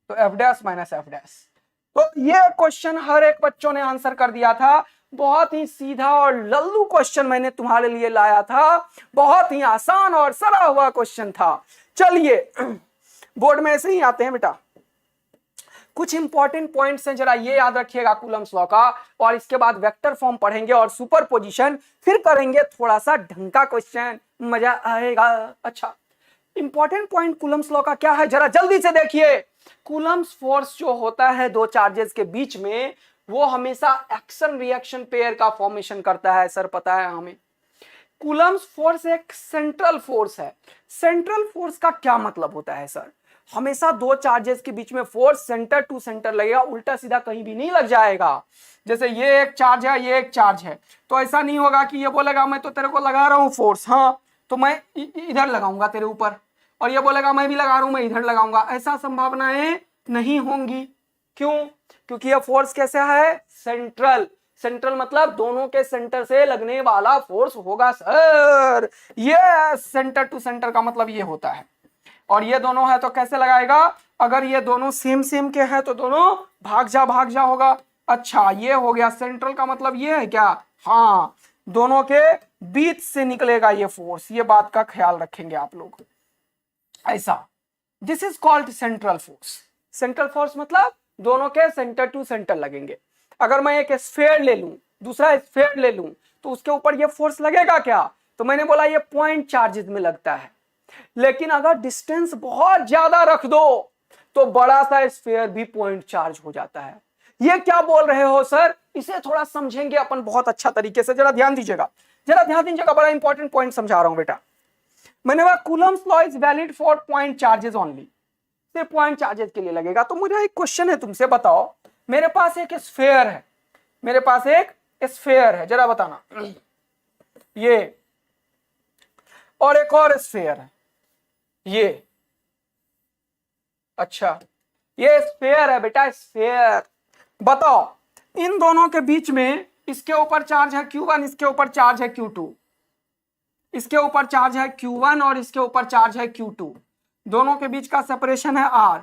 तो F dash minus F dash. तो ये क्वेश्चन हर एक बच्चों ने आंसर कर दिया था। बहुत ही सीधा और लल्लू क्वेश्चन मैंने तुम्हारे लिए लाया था, बहुत ही आसान और सरा हुआ क्वेश्चन था। चलिए बोर्ड में ऐसे ही आते हैं बेटा। कुछ इंपॉर्टेंट पॉइंट्स हैं, जरा ये याद रखिएगा कूलम्ब्स लॉ का, और इसके बाद वेक्टर फॉर्म पढ़ेंगे और सुपरपोजिशन, फिर करेंगे थोड़ा सा ढंग का क्वेश्चन, मजा आएगा। अच्छा, इंपॉर्टेंट पॉइंट कूलम्ब्स लॉ का क्या है, जरा जल्दी से देखिए। कूलम्ब्स फोर्स जो होता है दो चार्जेस के बीच में, वो हमेशा एक्शन रिएक्शन पेयर का फॉर्मेशन करता है। सर पता है हमें। कूलम्ब्स फोर्स एक सेंट्रल फोर्स है। सेंट्रल फोर्स का क्या मतलब होता है सर? हमेशा दो चार्जेस के बीच में फोर्स सेंटर टू सेंटर लगेगा, उल्टा सीधा कहीं भी नहीं लग जाएगा। जैसे ये एक चार्ज है, ये एक चार्ज है, तो ऐसा नहीं होगा कि ये बोलेगा मैं तो तेरे को लगा रहा हूं फोर्स, हाँ तो मैं इधर लगाऊंगा तेरे ऊपर, और ये बोलेगा मैं भी लगा रहा हूं, मैं इधर लगाऊंगा। ऐसा संभावनाएं नहीं होंगी। क्यों? क्योंकि ये फोर्स कैसा है? सेंट्रल। सेंट्रल मतलब दोनों के सेंटर से लगने वाला फोर्स होगा सर। ये सेंटर टू सेंटर का मतलब ये होता है। और ये दोनों है तो कैसे लगाएगा, अगर ये दोनों सेम सेम के हैं तो दोनों भाग जा होगा। अच्छा ये हो गया सेंट्रल का मतलब ये है क्या, हाँ दोनों के बीच से निकलेगा ये फोर्स, ये बात का ख्याल रखेंगे आप लोग ऐसा। This is called central force. Central force मतलब दोनों के सेंटर टू सेंटर लगेंगे। अगर मैं एक स्फीयर ले लूं, दूसरा स्फीयर ले लूं, तो उसके ऊपर ये फोर्स लगेगा क्या, तो मैंने बोला ये पॉइंट चार्जेस में लगता है। लेकिन अगर डिस्टेंस बहुत ज्यादा रख दो तो बड़ा सा स्फीयर भी पॉइंट चार्ज हो जाता है। ये क्या बोल रहे हो सर, इसे थोड़ा समझेंगे अपन बहुत अच्छा तरीके से, जरा ध्यान दीजिएगा, जरा ध्यान दीजिएगा, बड़ा इंपॉर्टेंट पॉइंट समझा रहा हूं बेटा। मैंने कहा Coulomb's law is valid for point charges only, सिर्फ पॉइंट चार्जेस के लिए लगेगा। तो मुझे एक क्वेश्चन है तुमसे, बताओ मेरे पास एक स्फीयर है, मेरे पास एक स्फीयर है, जरा बताना, ये और एक और स्फीयर है ये, अच्छा ये स्फीयर है बेटा, स्फीयर। बताओ इन दोनों के बीच में, इसके ऊपर चार्ज है Q1, इसके ऊपर चार्ज है Q2, इसके ऊपर चार्ज है Q1 और इसके ऊपर चार्ज है Q2, दोनों के बीच का सेपरेशन है R।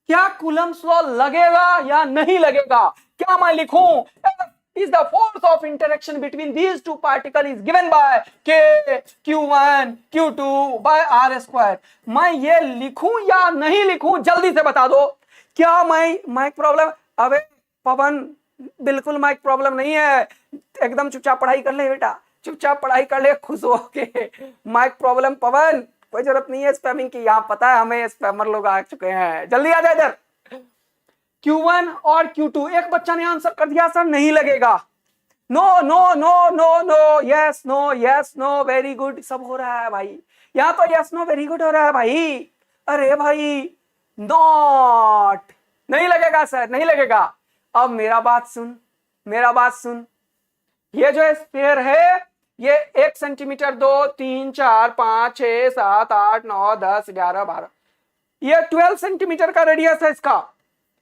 क्या कूलम्स लॉ लगेगा या नहीं लगेगा? क्या मैं लिखूं is the force of interaction between these two particles is given by K Q1 Q2 by R square। मैं ये लिखूं या नहीं लिखूं, जल्दी से बता दो। क्या मैं माइक प्रॉब्लम, अबे पवन बिल्कुल माइक प्रॉब्लम नहीं है, एकदम चुपचाप पढ़ाई कर ले बेटा, चुपचाप पढ़ाई कर ले खुश हो के। माइक प्रॉब्लम पवन, कोई जरूरत नहीं है स्पैमिंग की, यहाँ पता है हमें स्पैमर लोग आ चुके हैं, जल्दी आ जाए इधर। Q1 और Q2, एक बच्चा ने आंसर कर दिया सर नहीं लगेगा। No no no no no, yes no very good, सब हो रहा है भाई, यहाँ तो यस नो वेरी गुड हो रहा है भाई। अरे भाई नॉट, नहीं लगेगा सर, नहीं लगेगा। अब मेरा बात सुन, मेरा बात सुन, ये जो स्फीयर है ये 1 सेंटीमीटर, 2 3 4 5 6 7 8 9 10 11 12, ये 12 सेंटीमीटर का रेडियस है, इसका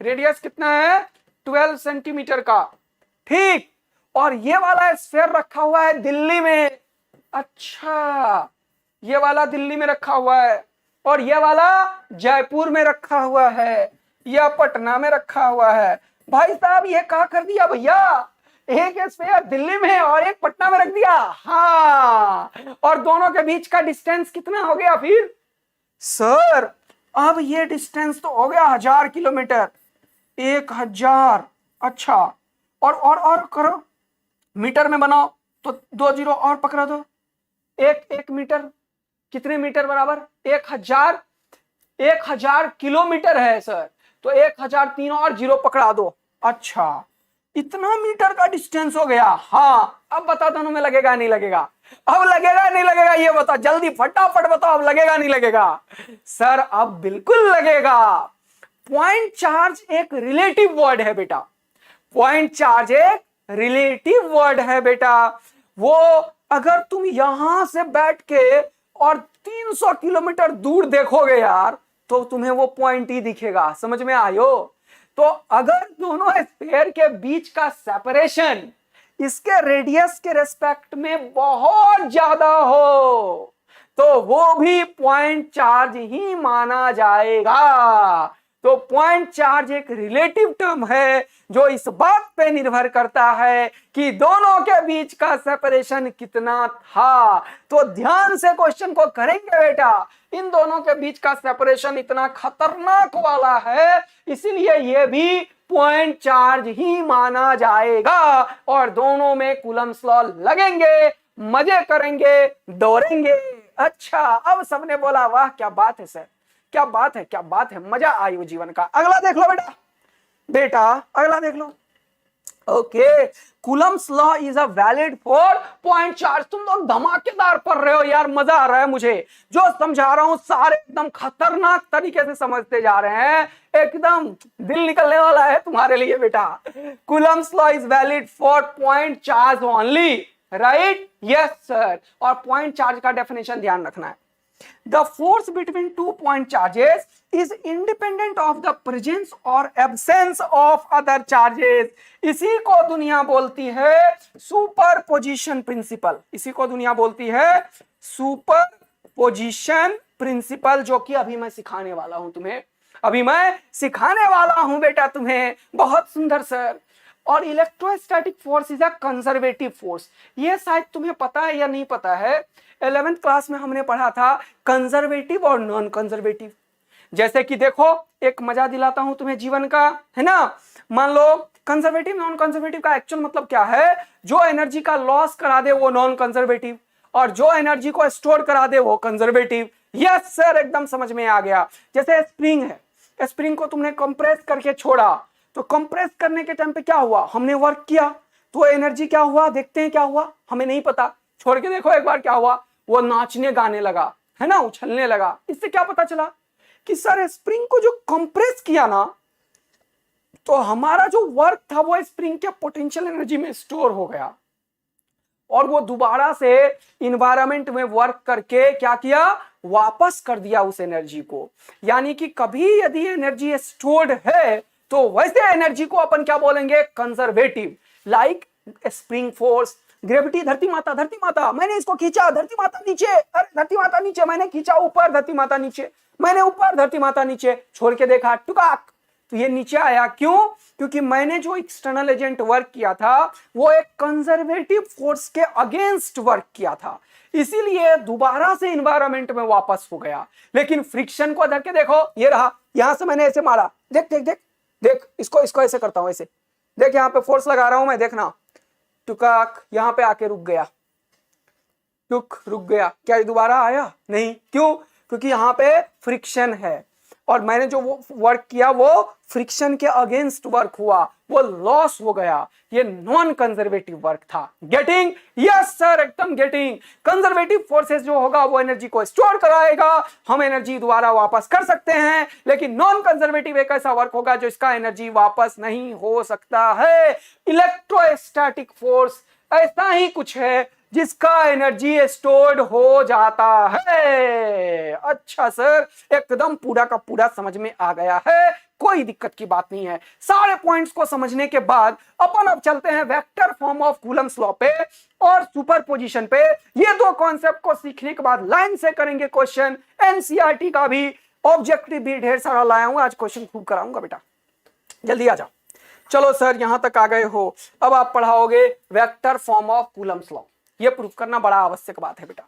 रेडियस कितना है 12 सेंटीमीटर का, ठीक। और ये वाला स्फीयर रखा हुआ है दिल्ली में, अच्छा ये वाला दिल्ली में रखा हुआ है और ये वाला जयपुर में रखा हुआ है, या पटना में रखा हुआ है। भाई साहब ये क्या कर दिया भैया, एक स्फीयर दिल्ली में और एक पटना में रख दिया, हाँ, और दोनों के बीच का डिस्टेंस कितना हो गया फिर सर? अब ये डिस्टेंस तो हो गया 1000 किलोमीटर, 1000, अच्छा और करो, मीटर में बनाओ तो 2 जीरो और पकड़ा दो, एक मीटर कितने मीटर बराबर 1000, 1000 किलोमीटर है सर, तो 1000 तीन और जीरो पकड़ा दो, अच्छा इतना मीटर का डिस्टेंस हो गया। हाँ अब बता दोनों में लगेगा नहीं लगेगा, अब लगेगा नहीं लगेगा, ये बता जल्दी फटाफट बताओ, अब लगेगा नहीं लगेगा? सर अब बिल्कुल लगेगा। पॉइंट चार्ज एक रिलेटिव वर्ड है बेटा, पॉइंट चार्ज एक रिलेटिव वर्ड है बेटा। वो अगर तुम यहां से बैठ के और 300 किलोमीटर दूर देखोगे यार तो तुम्हें वो पॉइंट ही दिखेगा, समझ में आयो? तो अगर दोनों स्फीयर के बीच का सेपरेशन इसके रेडियस के रेस्पेक्ट में बहुत ज्यादा हो तो वो भी पॉइंट चार्ज ही माना जाएगा। तो पॉइंट चार्ज एक रिलेटिव टर्म है जो इस बात पे निर्भर करता है कि दोनों के बीच का सेपरेशन कितना था। तो ध्यान से क्वेश्चन को करेंगे बेटा, इन दोनों के बीच का सेपरेशन इतना खतरनाक वाला है, इसलिए ये भी पॉइंट चार्ज ही माना जाएगा और दोनों में कूलम्स लॉ लगेंगे, मजे करेंगे, दौड़ेंगे। अच्छा अब सबने बोला वाह क्या बात है सर, क्या बात है, क्या बात है, मजा आयु जीवन का। अगला देख लो बेटा, बेटा अगला देख लो। Okay, Coulomb's law is a valid for point charge. तुम लोग धमाकेदार पढ़ रहे हो यार, मजा आ रहा है मुझे, जो समझा रहा हूं सारे एकदम खतरनाक तरीके से समझते जा रहे हैं, एकदम दिल निकलने वाला है तुम्हारे लिए बेटा। Coulomb's law is valid for point charge only, right? Yes sir. और पॉइंट चार्ज का डेफिनेशन ध्यान रखना है, the force between 2 point charges is independent of the presence और एब्सेंस ऑफ अदर चार्जेस। इसी को दुनिया बोलती है सुपरपोजिशन प्रिंसिपल। इसी को दुनिया बोलती है सुपरपोजिशन प्रिंसिपल, जो कि अभी मैं सिखाने वाला हूं तुम्हें। अभी मैं सिखाने वाला हूं बेटा तुम्हें। बहुत सुंदर सर। और electrostatic force is a conservative force. ये शायद तुम्हें पता है या नहीं पता है, 11th क्लास में हमने पढ़ा था कंजर्वेटिव और नॉन कंजर्वेटिव। जैसे कि देखो, एक मजा दिलाता हूं तुम्हें जीवन का, है ना। मान लो कंजर्वेटिव नॉन कंजर्वेटिव का एक्चुअल मतलब क्या है। जो एनर्जी का लॉस करा दे वो नॉन कंजर्वेटिव, और जो एनर्जी को स्टोर करा दे वो कंजर्वेटिव। यस सर, एकदम समझ में आ गया। जैसे स्प्रिंग है, स्प्रिंग को तुमने कंप्रेस करके छोड़ा, तो कंप्रेस करने के टाइम पे क्या हुआ, हमने वर्क किया, तो एनर्जी क्या हुआ, देखते हैं क्या हुआ, हमें नहीं पता, छोड़ के देखो एक बार क्या हुआ, वो नाचने गाने लगा, है ना, उछलने लगा। इससे क्या पता चला कि सर स्प्रिंग को जो कंप्रेस किया ना, तो हमारा जो वर्क था वो स्प्रिंग के पोटेंशियल एनर्जी में स्टोर हो गया, और वो दोबारा से इन्वायरमेंट में वर्क करके क्या किया, वापस कर दिया उस एनर्जी को। यानी कि कभी यदि एनर्जी स्टोर्ड है तो वैसे एनर्जी को अपन क्या बोलेंगे, conservative. Like spring force, gravity, धरती माता, मैंने इसको खींचा, धरती माता नीचे, अरे धरती माता नीचे, मैंने खींचा ऊपर, धरती माता नीचे, मैंने ऊपर, धरती माता नीचे, छोड़ के देखा टुकाक, तो ये नीचे आया। क्यों? क्योंकि मैंने जो एक्सटर्नल एजेंट वर्क किया था वो एक कंजर्वेटिव फोर्स के अगेंस्ट वर्क किया था, इसीलिए दोबारा से एनवायरनमेंट में वापस हो गया। लेकिन फ्रिक्शन को धर के देखो, ये रहा, यहां से मैंने ऐसे मारा, देख देख देख देख, इसको ऐसे करता हूं, ऐसे देख, यहां पे फोर्स लगा रहा हूं मैं, देखना, टुकाक, यहां पे आके रुक गया, रुक गया। क्या ये दोबारा आया? नहीं। क्यों? क्योंकि यहां पे फ्रिक्शन है, और मैंने जो वो वर्क किया वो फ्रिक्शन के अगेंस्ट वर्क हुआ, वो लॉस हो गया। ये नॉन कंजर्वेटिव वर्क था। गेटिंग? यस सर, एकदम गेटिंग। कंजर्वेटिव फोर्सेस जो होगा वो एनर्जी को स्टोर कराएगा, हम एनर्जी दोबारा वापस कर सकते हैं। लेकिन नॉन कंजर्वेटिव एक ऐसा वर्क होगा जो इसका एनर्जी वापस नहीं हो सकता है। इलेक्ट्रोस्टैटिक फोर्स ऐसा ही कुछ है जिसका एनर्जी स्टोर्ड हो जाता है। अच्छा सर, एकदम पूरा का पूरा समझ में आ गया है, कोई दिक्कत की बात नहीं है। सारे पॉइंट्स को समझने के बाद अपन अब चलते हैं vector form of Coulomb's law पे और सुपरपोजिशन पे। ये दो कॉन्सेप्ट को सीखने के बाद लाइन से करेंगे क्वेश्चन। एनसीईआरटी का भी ऑब्जेक्टिव भी ढेर सारा लाया हूं, आज क्वेश्चन खूब कराऊंगा बेटा, जल्दी आ जाओ। चलो सर, यहां तक आ गए हो, अब आप पढ़ाओगे vector form of Coulomb's law. ये प्रूफ करना बड़ा आवश्यक बात है बेटा।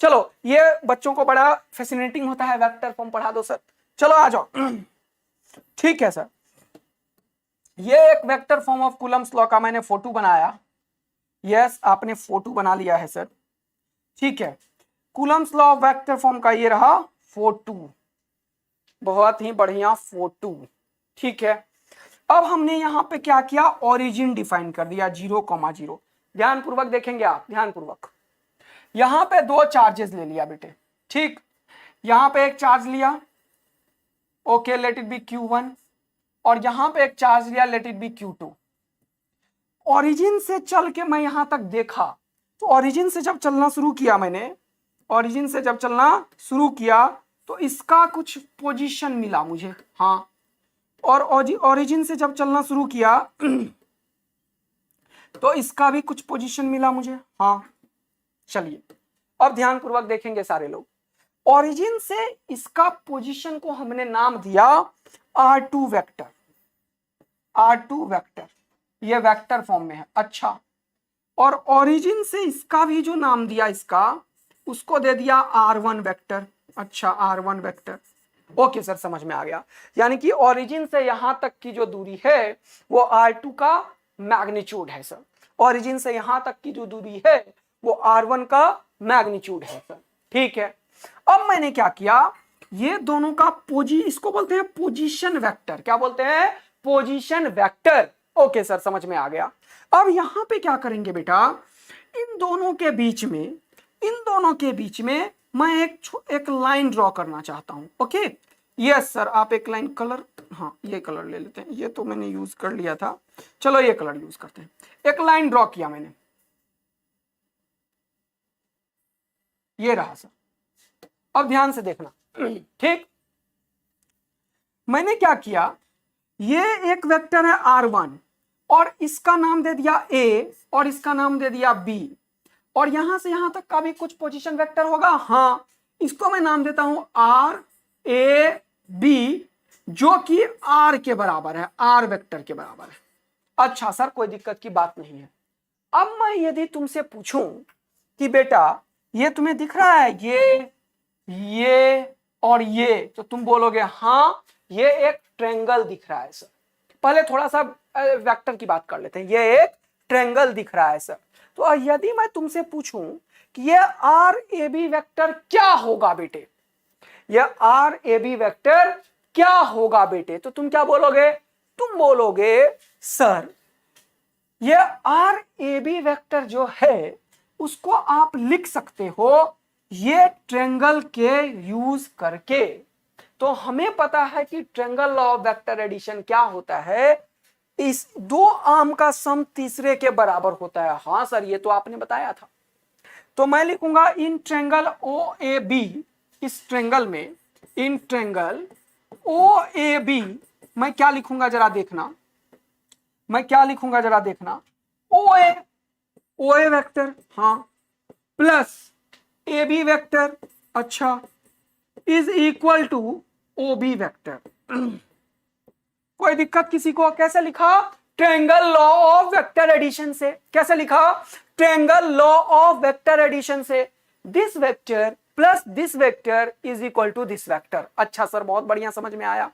चलो, ये बच्चों को बड़ा फैसिनेटिंग होता है, वेक्टर फॉर्म पढ़ा दो सर। चलो आ जाओ। ठीक है सर, ये एक vector form of Coulomb's law का मैंने फोटो बनाया। यस, आपने फोटो बना लिया है सर। ठीक है, Coulomb's law of vector form का ये रहा फोटो, बहुत ही बढ़िया फोटो। ठीक है, अब हमने यहां पे क्या किया, ओरिजिन डिफाइन कर दिया 0,0। ध्यान पूर्वक देखेंगे आप, ध्यान पूर्वक। यहां पे दो चार्जेस ले लिया बेटे, ठीक, यहां पे एक चार्ज लिया, okay, let it be Q1, और यहां पे एक चार्ज लिया, let it be Q2। Origin से चल के मैं यहां तक देखा, तो ओरिजिन से जब चलना शुरू किया मैंने, ओरिजिन से जब चलना शुरू किया तो इसका कुछ पोजीशन मिला मुझे, हाँ, और ओरिजिन से जब चलना शुरू किया तो इसका भी कुछ पोजीशन मिला मुझे, हाँ। चलिए अब ध्यान पूर्वक देखेंगे सारे लोग। ओरिजिन से इसका पोजीशन को हमने नाम दिया R2 वेक्टर, R2 वेक्टर, ये वेक्टर फॉर्म में है। अच्छा, और ओरिजिन से इसका भी जो नाम दिया इसका, उसको दे दिया R1 वेक्टर। अच्छा, R1 वेक्टर, ओके सर, समझ में आ गया। यानी कि ओरिजिन से यहां तक की जो दूरी है वो R2 का मैग्नीट्यूड है सर। ओरिजिन से यहां तक की जो दूरी है वो R1 का मैग्नीट्यूड है सर। ठीक है, अब मैंने क्या किया, ये दोनों का इसको बोलते हैं पोजीशन वेक्टर। क्या बोलते हैं? Position vector. ओके सर, समझ में आ गया। अब यहां पे क्या करेंगे बेटा, इन दोनों के बीच में मैं एक लाइन ड्रॉ करना चाहता हूं। ओके, यस सर, आप एक लाइन कलर, हाँ ये कलर ले लेते हैं, ये तो मैंने यूज कर लिया था, चलो ये कलर यूज करते हैं। एक लाइन ड्रॉ किया मैंने, ये रहा सर। अब ध्यान से देखना, ठीक। मैंने क्या किया, ये एक वेक्टर है R1 और इसका नाम दे दिया A और इसका नाम दे दिया B, और यहां से यहां तक का भी कुछ पोजीशन वेक्टर होगा, हाँ, इसको मैं नाम देता हूं RAB, जो कि R के बराबर है, R वेक्टर के बराबर है। अच्छा सर, कोई दिक्कत की बात नहीं है। अब मैं यदि तुमसे पूछूं कि बेटा ये तुम्हें दिख रहा है, ये और ये, तो तुम बोलोगे हाँ ये एक ट्रायंगल दिख रहा है सर। पहले थोड़ा सा वेक्टर की बात कर लेते हैं, ये एक ट्रायंगल दिख रहा है सर। तो यदि मैं तुमसे पूछूं कि ये RAB वेक्टर क्या होगा बेटे, ये RAB वेक्टर क्या होगा बेटे, तो तुम क्या बोलोगे, तुम बोलोगे सर ये RAB वेक्टर जो है उसको आप लिख सकते हो ये ट्रायंगल के यूज करके। तो हमें पता है कि triangle law of vector addition क्या होता है, इस दो आर्म का सम तीसरे के बराबर होता है। हाँ सर, ये तो आपने बताया था। तो मैं लिखूंगा इन ट्रायंगल OAB, इस ट्रायंगल में, इन ट्रायंगल OAB मैं क्या लिखूंगा जरा देखना, मैं क्या लिखूंगा जरा देखना, OA वेक्टर, हाँ, प्लस AB वेक्टर, अच्छा, is equal to OB vector. कोई दिक्कत किसी को? कैसे लिखा, triangle law of vector addition से। कैसे लिखा, triangle law of vector addition से, this vector plus this vector is equal to this vector. अच्छा सर, बहुत बढ़िया, समझ में आया।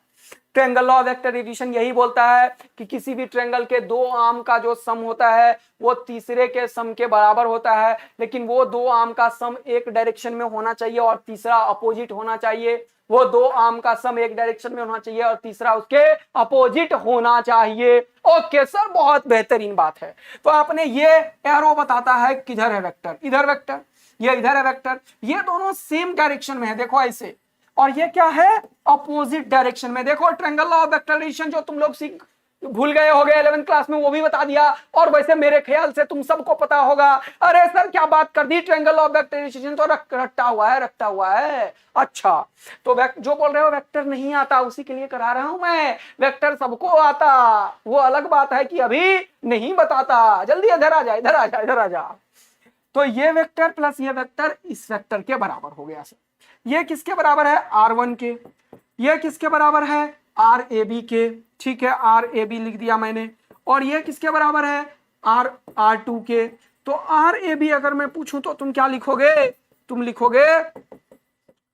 Triangle law of vector addition यही बोलता है कि किसी भी ट्रायंगल के दो आर्म का जो सम होता है वो तीसरे के सम के बराबर होता है, लेकिन वो दो आर्म का सम एक डायरेक्शन में होना चाहिए और तीसरा अपोजिट होना चाहिए। वो दो आर्म का सम एक डायरेक्शन में होना चाहिए और तीसरा उसके अपोजिट होना चाहिए। ओके सर, बहुत बेहतरीन बात है। तो आपने ये एरो बताता है किधर है वेक्टर, इधर वेक्टर, ये इधर है वेक्टर, ये दोनों सेम डायरेक्शन में है, देखो ऐसे, और ये क्या है, अपोजिट डायरेक्शन में। देखो triangle law of vector addition जो तुम लोग सीख भूल गए होगे 11th क्लास में, वो भी बता दिया, और वैसे मेरे ख्याल से तुम सबको पता होगा। अरे सर क्या बात कर दी, triangle law of vector addition तो रट्टा हुआ है, रट्टा हुआ है। अच्छा, तो जो बोल रहे हो वेक्टर नहीं आता, उसी के लिए करा रहा हूं मैं। वेक्टर सबको आता, वो अलग बात है कि अभी नहीं बताता। जल्दी इधर आ जा, इधर आ जा, इधर आ जा। तो ये वेक्टर प्लस ये वेक्टर इस वेक्टर के बराबर हो गया सर। ये किसके बराबर है, R1 के। ये किसके बराबर है, RAB के। ठीक है, RAB लिख दिया मैंने। और ये किसके बराबर है, R2 के। तो RAB अगर मैं पूछूं तो तुम क्या लिखोगे, तुम लिखोगे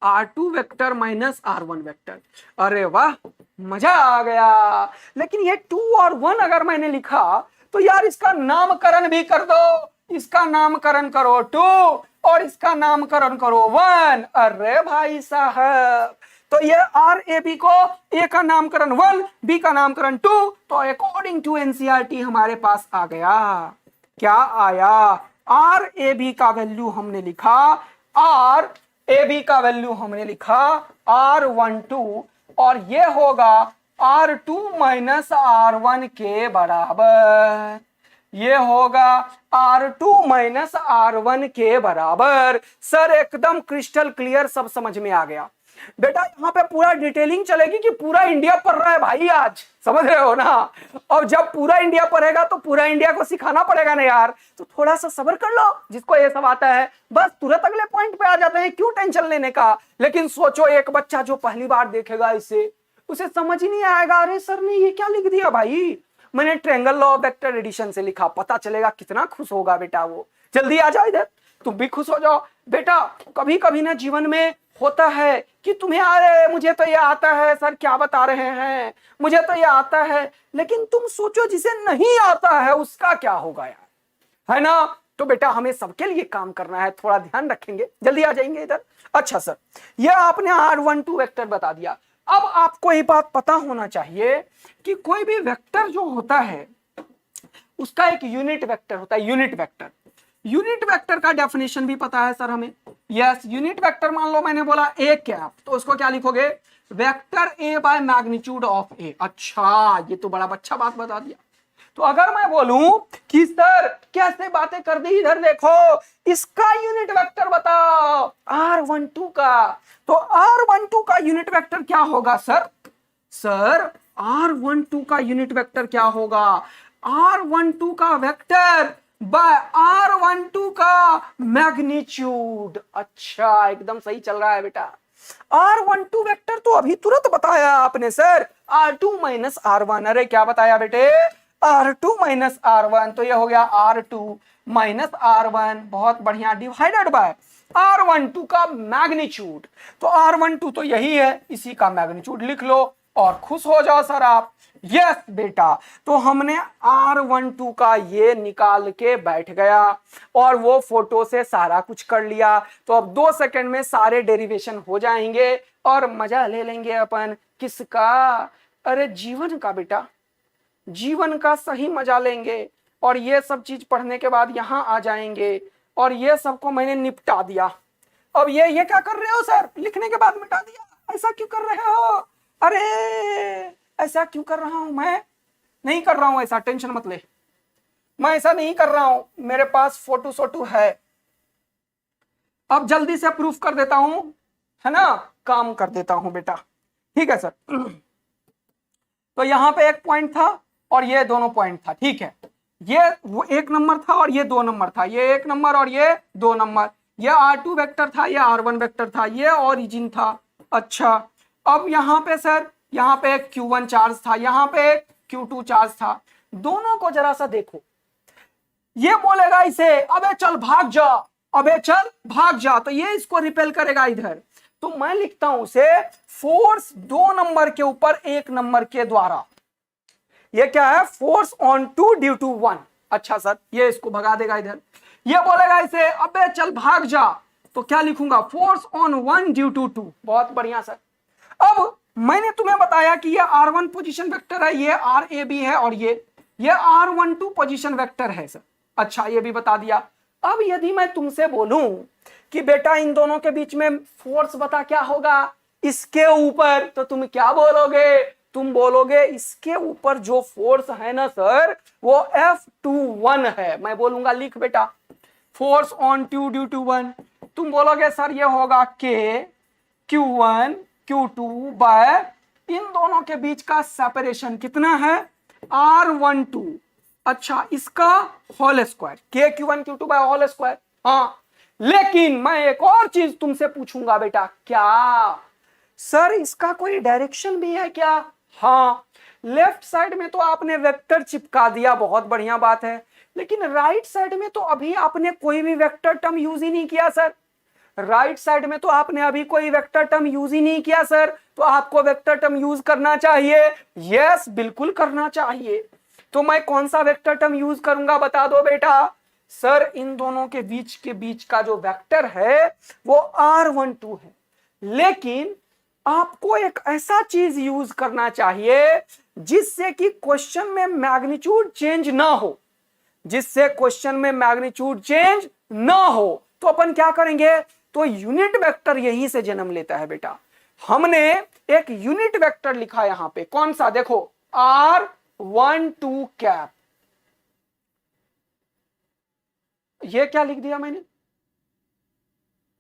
R2 vector minus R1 vector. अरे वाह, मजा आ गया। लेकिन ये 2 और 1 अगर मैंने लिखा तो यार इसका नामकरण भी कर दो, इसका नामकरण करो 2 और इसका नामकरण करो 1। अरे भाई साहब, तो ये RAB को A का नामकरण 1, B का नामकरण 2, तो अकॉर्डिंग टू NCERT हमारे पास आ गया, क्या आया, RAB का वैल्यू हमने लिखा, RAB का वैल्यू हमने लिखा R12, और ये होगा R2 माइनस R1 के बराबर। ये होगा R2 माइनस R1 के बराबर। सर एकदम क्रिस्टल क्लियर, सब समझ में आ गया। बेटा यहाँ पे पूरा डिटेलिंग चलेगी कि पूरा इंडिया पढ़ रहा है भाई आज, समझ रहे हो ना। और जब पूरा इंडिया पढ़ेगा तो पूरा इंडिया को सिखाना पड़ेगा ना यार, तो थोड़ा सा सब्र कर लो। जिसको ये सब आता है बस तुरंत अगले पॉइंट पे आ जाते हैं, क्यों टेंशन लेने का। लेकिन सोचो एक बच्चा जो पहली बार देखेगा इसे, उसे समझ ही नहीं आएगा, अरे सर ने ये क्या लिख दिया भाई, मैंने triangle law of vector addition से लिखा। पता चलेगा कितना खुश होगा बेटा वो। जल्दी आ जाओ इधर, तुम भी खुश हो जाओ। बेटा कभी कभी ना जीवन में होता है कि तुम्हें अरे मुझे तो ये आता है सर, क्या बता रहे हैं, मुझे तो ये आता है, लेकिन तुम सोचो जिसे नहीं आता है उसका क्या होगा यार, है ना। तो बेटा हमें सबके लिए काम करना है, थोड़ा ध्यान रखेंगे। जल्दी आ जाएंगे इधर। अच्छा सर, ये आपने R12 वेक्टर बता दिया। अब आपको ये बात पता होना चाहिए कि कोई भी वेक्टर जो होता है उसका एक यूनिट वेक्टर होता है, यूनिट वेक्टर। यूनिट वेक्टर का डेफिनेशन भी पता है सर हमें। यस, यूनिट वेक्टर मान लो मैंने बोला ए कैप, तो उसको क्या लिखोगे, vector A by magnitude of A. अच्छा, ये तो बड़ा अच्छा बात बता दिया। तो अगर मैं बोलूं कि सर कैसे बातें कर दी, इधर देखो, इसका यूनिट वेक्टर बताओ, r12 का। तो r12 का यूनिट वेक्टर क्या होगा सर? सर r12 का यूनिट वेक्टर क्या होगा? r12 का वेक्टर बाय r12 का मैग्नीट्यूड। अच्छा, एकदम सही चल रहा है बेटा। r12 वेक्टर तो अभी तुरंत बताया आपने सर, r2 माइनस r1। अरे क्या बताया बेटे? r2 माइनस r1, तो ये हो गया r2 माइनस r1, बहुत बढ़िया, डिवाइडेड बाय r12 का मैग्नीट्यूड। तो r12 तो यही है, इसी का मैग्नीट्यूड लिख लो और खुश हो जाओ सर आप। यस बेटा, तो हमने r12 का ये निकाल के बैठ गया और वो फोटो से सारा कुछ कर लिया। तो अब 2 सेकंड में सारे डेरिवेशन हो जाएंगे और मजा ले लेंगे अपन। किसका? अरे जीवन का बेटा, जीवन का सही मजा लेंगे। और ये सब चीज पढ़ने के बाद यहाँ आ जाएंगे और ये सबको मैंने निपटा दिया। अब ये क्या कर रहे हो सर? लिखने के बाद मिटा दिया, ऐसा क्यों कर रहे हो? अरे ऐसा क्यों कर रहा हूं? मैं नहीं कर रहा हूं ऐसा, टेंशन मत ले, मैं ऐसा नहीं कर रहा हूं, मेरे पास फोटो सोटो है। अब जल्दी से प्रूफ कर देता हूं, है ना, काम कर देता हूं बेटा। ठीक है सर। तो यहां पे एक पॉइंट था और ये दोनों पॉइंट था, ठीक है। ये वो 1 नंबर था और ये 2 नंबर था, ये 1 नंबर और ये 2 नंबर, ये r2 वेक्टर था, ये r1 वेक्टर था, ये ओरिजिन था। अच्छा, अब यहाँ पे सर, यहाँ पे एक q1 चार्ज था, यहाँ पे एक q2 चार्ज था। दोनों को जरा सा देखो, ये बोलेगा इसे अबे चल भाग जा, अबे चल भाग जा, तो ये इसको रिपेल करेगा इधर। तो मैं लिखता हूं उसे फोर्स 2 नंबर के ऊपर 1 नंबर के द्वारा। ये क्या है? Force on 2 due to 1। अच्छा सर, ये इसको भगा देगा इधर। ये बोलेगा इसे अबे चल भाग जा, तो क्या लिखूंगा? Force on 1 due to 2। बहुत बढ़िया सर। अब मैंने तुम्हें बताया कि ये r1 पोजीशन वेक्टर है, ये rab है और ये r12 पोजीशन वेक्टर है सर। अच्छा, ये भी बता दिया। अब यदि मैं तुमसे बोलूं कि बेटा इन दोनों के बीच में फोर्स बता क्या होगा इसके ऊपर, तो तुम क्या बोलोगे? तुम बोलोगे इसके ऊपर जो फोर्स है ना सर, वो F21 है। मैं बोलूंगा लिख बेटा, फोर्स ऑन 2 ड्यू टू 1। तुम बोलोगे सर ये होगा K Q1 Q2 बाय इन दोनों के बीच का सेपरेशन कितना है? R12। अच्छा, इसका whole square, K Q1 Q2 by whole square. हाँ, लेकिन मैं एक और चीज तुमसे पूछूंगा बेटा। क्या सर इसका कोई डायरेक्शन भी है क्या? हाँ, लेफ्ट साइड में तो आपने वेक्टर चिपका दिया, बहुत बढ़िया बात है, लेकिन राइट साइड में तो अभी आपने कोई भी वेक्टर टर्म यूज ही नहीं किया सर। राइट साइड में तो आपने अभी कोई वेक्टर टर्म यूज ही नहीं किया सर। तो आपको वेक्टर टर्म यूज करना चाहिए। यस, बिल्कुल करना चाहिए। तो मैं कौन सा वेक्टर टर्म यूज करूंगा बता दो बेटा। सर इन दोनों के बीच का जो वेक्टर है वो r12 है, लेकिन आपको एक ऐसा चीज यूज करना चाहिए जिससे कि क्वेश्चन में मैग्नीट्यूड चेंज ना हो, जिससे क्वेश्चन में मैग्नीट्यूड चेंज ना हो। तो अपन क्या करेंगे? तो यूनिट वेक्टर यहीं से जन्म लेता है बेटा। हमने एक यूनिट वेक्टर लिखा यहां पे, कौन सा? देखो r12 कैप। ये क्या लिख दिया मैंने?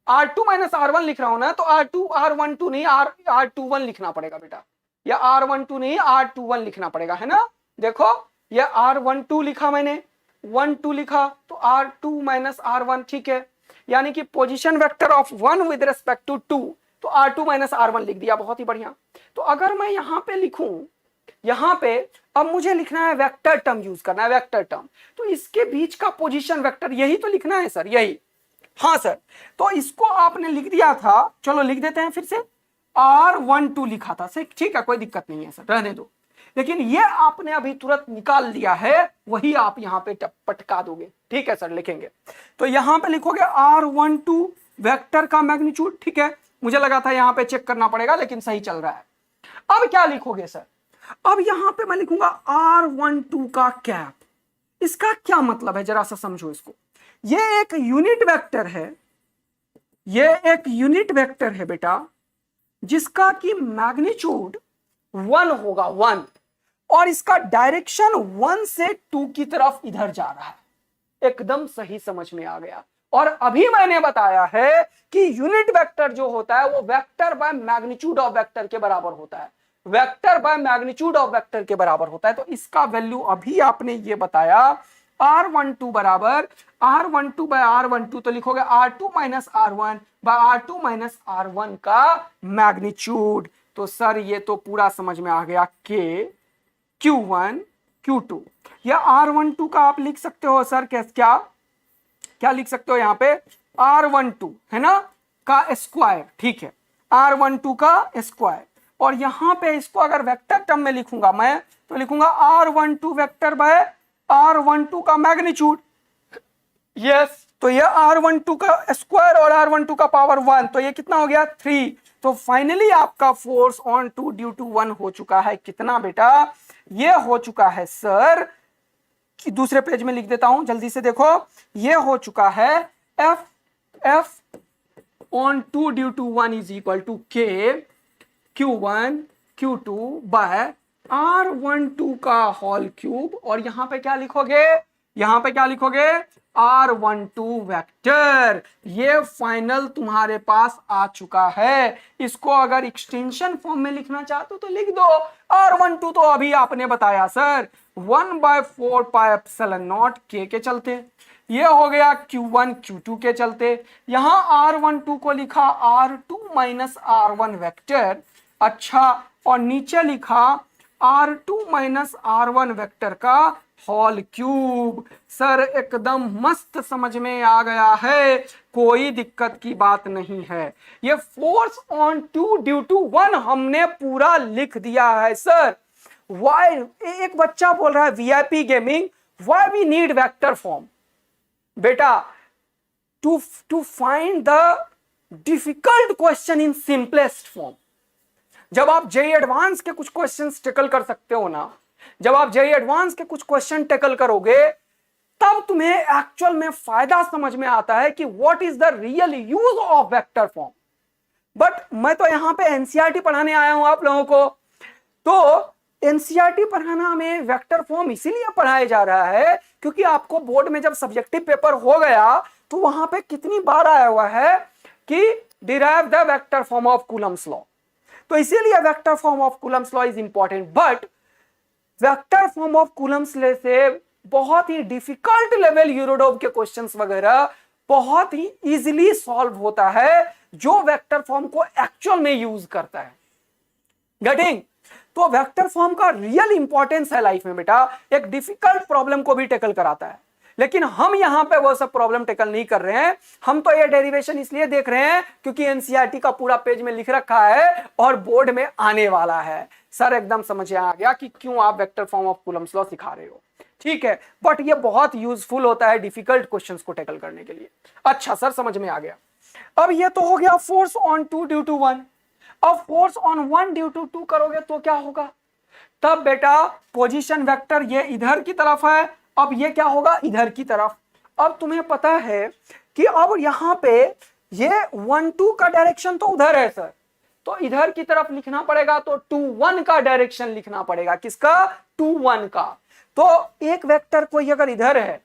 R2 माइनस R1 लिख रहा हूं ना, तो R12 नहीं R21 लिखना पड़ेगा बेटा। या R12 नहीं R21 लिखना पड़ेगा, है ना। देखो ये R12 लिखा मैंने, 12 लिखा, तो R2 माइनस R1, ठीक है। यानी कि position vector of 1 with respect to 2, तो R2 माइनस R1 लिख दिया, बहुत ही बढ़िया। तो अगर मैं यहां पे लिखूं, यहां पे अब मुझे लिखना है वेक्टर टर्म यूज करना है, वेक्टर टर्म। तो इसके बीच का पोजीशन वेक्टर यही तो लिखना है सर, यही। हाँ सर, तो इसको आपने लिख दिया था, चलो लिख देते हैं फिर से। R12 लिखा था सर, ठीक है, कोई दिक्कत नहीं है सर, रहने दो। लेकिन ये आपने अभी तुरंत निकाल दिया है, वही आप यहां पे पटका दोगे, ठीक है सर, लिखेंगे। तो यहां पे लिखोगे R12 वेक्टर का मैग्नीट्यूड, ठीक है। मुझे लगा था यहां पे चेक करना पड़ेगा, लेकिन सही चल रहा है। अब क्या लिखोगे सर? अब यहां पे मैं लिखूंगा R12 का कैप। इसका क्या मतलब है, जरा सा समझो इसको। ये एक यूनिट वेक्टर है, ये एक यूनिट वेक्टर है बेटा, जिसका कि मैग्नीट्यूड 1 होगा, 1, और इसका डायरेक्शन 1 से 2 की तरफ इधर जा रहा है। एकदम सही समझ में आ गया। और अभी मैंने बताया है कि यूनिट वेक्टर जो होता है वो vector by magnitude of vector के बराबर होता है, vector by magnitude of vector के बराबर होता है। तो इसका वैल्यू अभी आपने ये बताया R12 बराबर R12 बाय R12, तो लिखोगे R2 minus R1 bye R2 minus R1 का मैग्नीट्यूड। तो सर ये तो पूरा समझ में आ गया K Q1 Q2, या R12 का आप लिख सकते हो सर क्या क्या लिख सकते हो यहाँ पे R12 है ना का स्क्वायर, ठीक है, R12 का स्क्वायर। और यहां पे इसको अगर वेक्टर टर्म में लिखूंगा मैं तो लिखूंगा R12 वेक्टर बाय R12 का मैग्नीट्यूड। यस, तो ये R12 का स्क्वायर और R12 का पावर 1, तो ये कितना हो गया 3। तो फाइनली आपका फोर्स ऑन 2 ड्यू टू 1 हो चुका है कितना बेटा, ये हो चुका है सर कि दूसरे पेज में लिख देता हूं जल्दी से देखो, ये हो चुका है F on 2 due to 1 is equal to K Q1 Q2 by R12 का होल क्यूब। और यहां पे क्या लिखोगे, यहां पे क्या लिखोगे R12 वेक्टर। ये फाइनल तुम्हारे पास आ चुका है। इसको अगर एक्सटेंशन फॉर्म में लिखना चाहते हो तो लिख दो R12, तो अभी आपने बताया sir 1/4 pi epsilon not K के चलते, ये हो गया Q1 Q2 के चलते। यहां R12 को लिखा R2 माइनस R1 वेक्टर, अच्छा, और नीचे लिखा R2 माइनस R1 वेक्टर का होल क्यूब। सर एकदम मस्त समझ में आ गया है, कोई दिक्कत की बात नहीं है। ये फोर्स ऑन 2 ड्यू टू 1 हमने पूरा लिख दिया है सर। वाई, एक बच्चा बोल रहा है VIP gaming, why we need vector form बेटा, to find the difficult question in simplest form. जब आप जेई एडवांस के कुछ क्वेश्चंस टैकल कर सकते हो ना, जब आप जेई एडवांस के कुछ क्वेश्चन टैकल करोगे तब तुम्हें एक्चुअल में फायदा समझ में आता है कि what is the real use of vector form. But मैं तो यहां पे एनसीईआरटी पढ़ाने आया हूं आप लोगों को, तो एनसीईआरटी पढ़ाना में वेक्टर फॉर्म इसीलिए पढ़ाया जा रहा है क्योंकि आपको बोर्ड में जब सब्जेक्टिव पेपर हो गया तो वहां पे कितनी बार आया हुआ है कि derive the vector form of Coulomb's law. तो इसीलिए vector form of Coulomb's law is important. But vector form of Coulomb's law से बहुत ही डिफिकल्ट लेवल यूरोडोव के क्वेश्चंस वगैरह बहुत ही इजीली सॉल्व होता है जो वेक्टर फॉर्म को एक्चुअल में यूज करता है। गेटिंग? तो वेक्टर फॉर्म का रियल इंपॉर्टेंस है लाइफ में बेटा, एक डिफिकल्ट प्रॉब्लम को भी टैकल कराता है। लेकिन हम यहां पे वो सब प्रॉब्लम टैकल नहीं कर रहे हैं, हम तो ये डेरिवेशन इसलिए देख रहे हैं क्योंकि एनसीईआरटी का पूरा पेज में लिख रखा है और बोर्ड में आने वाला है। सर एकदम समझ आ गया कि क्यों आप vector form of Coulomb's law सिखा रहे हो, ठीक है, बट ये बहुत यूजफुल होता है डिफिकल्ट क्वेश्चंस को टैकल करने के लिए। अच्छा सर समझ में आ गया। अब ये तो हो गया फोर्स ऑन 2 ड्यू टू 1। अब फोर्स ऑन 1 ड्यू टू 2 करोगे तो क्या होगा, तब बेटा पोजीशन वेक्टर ये इधर की तरफ है, अब ये क्या होगा इधर की तरफ। अब तुम्हें पता है कि अब यहां पे ये 1 2 का डायरेक्शन तो उधर है सर, तो इधर की तरफ लिखना पड़ेगा, तो 2 1 का डायरेक्शन लिखना पड़ेगा। किसका? 2 1 का। तो एक वेक्टर कोई अगर इधर है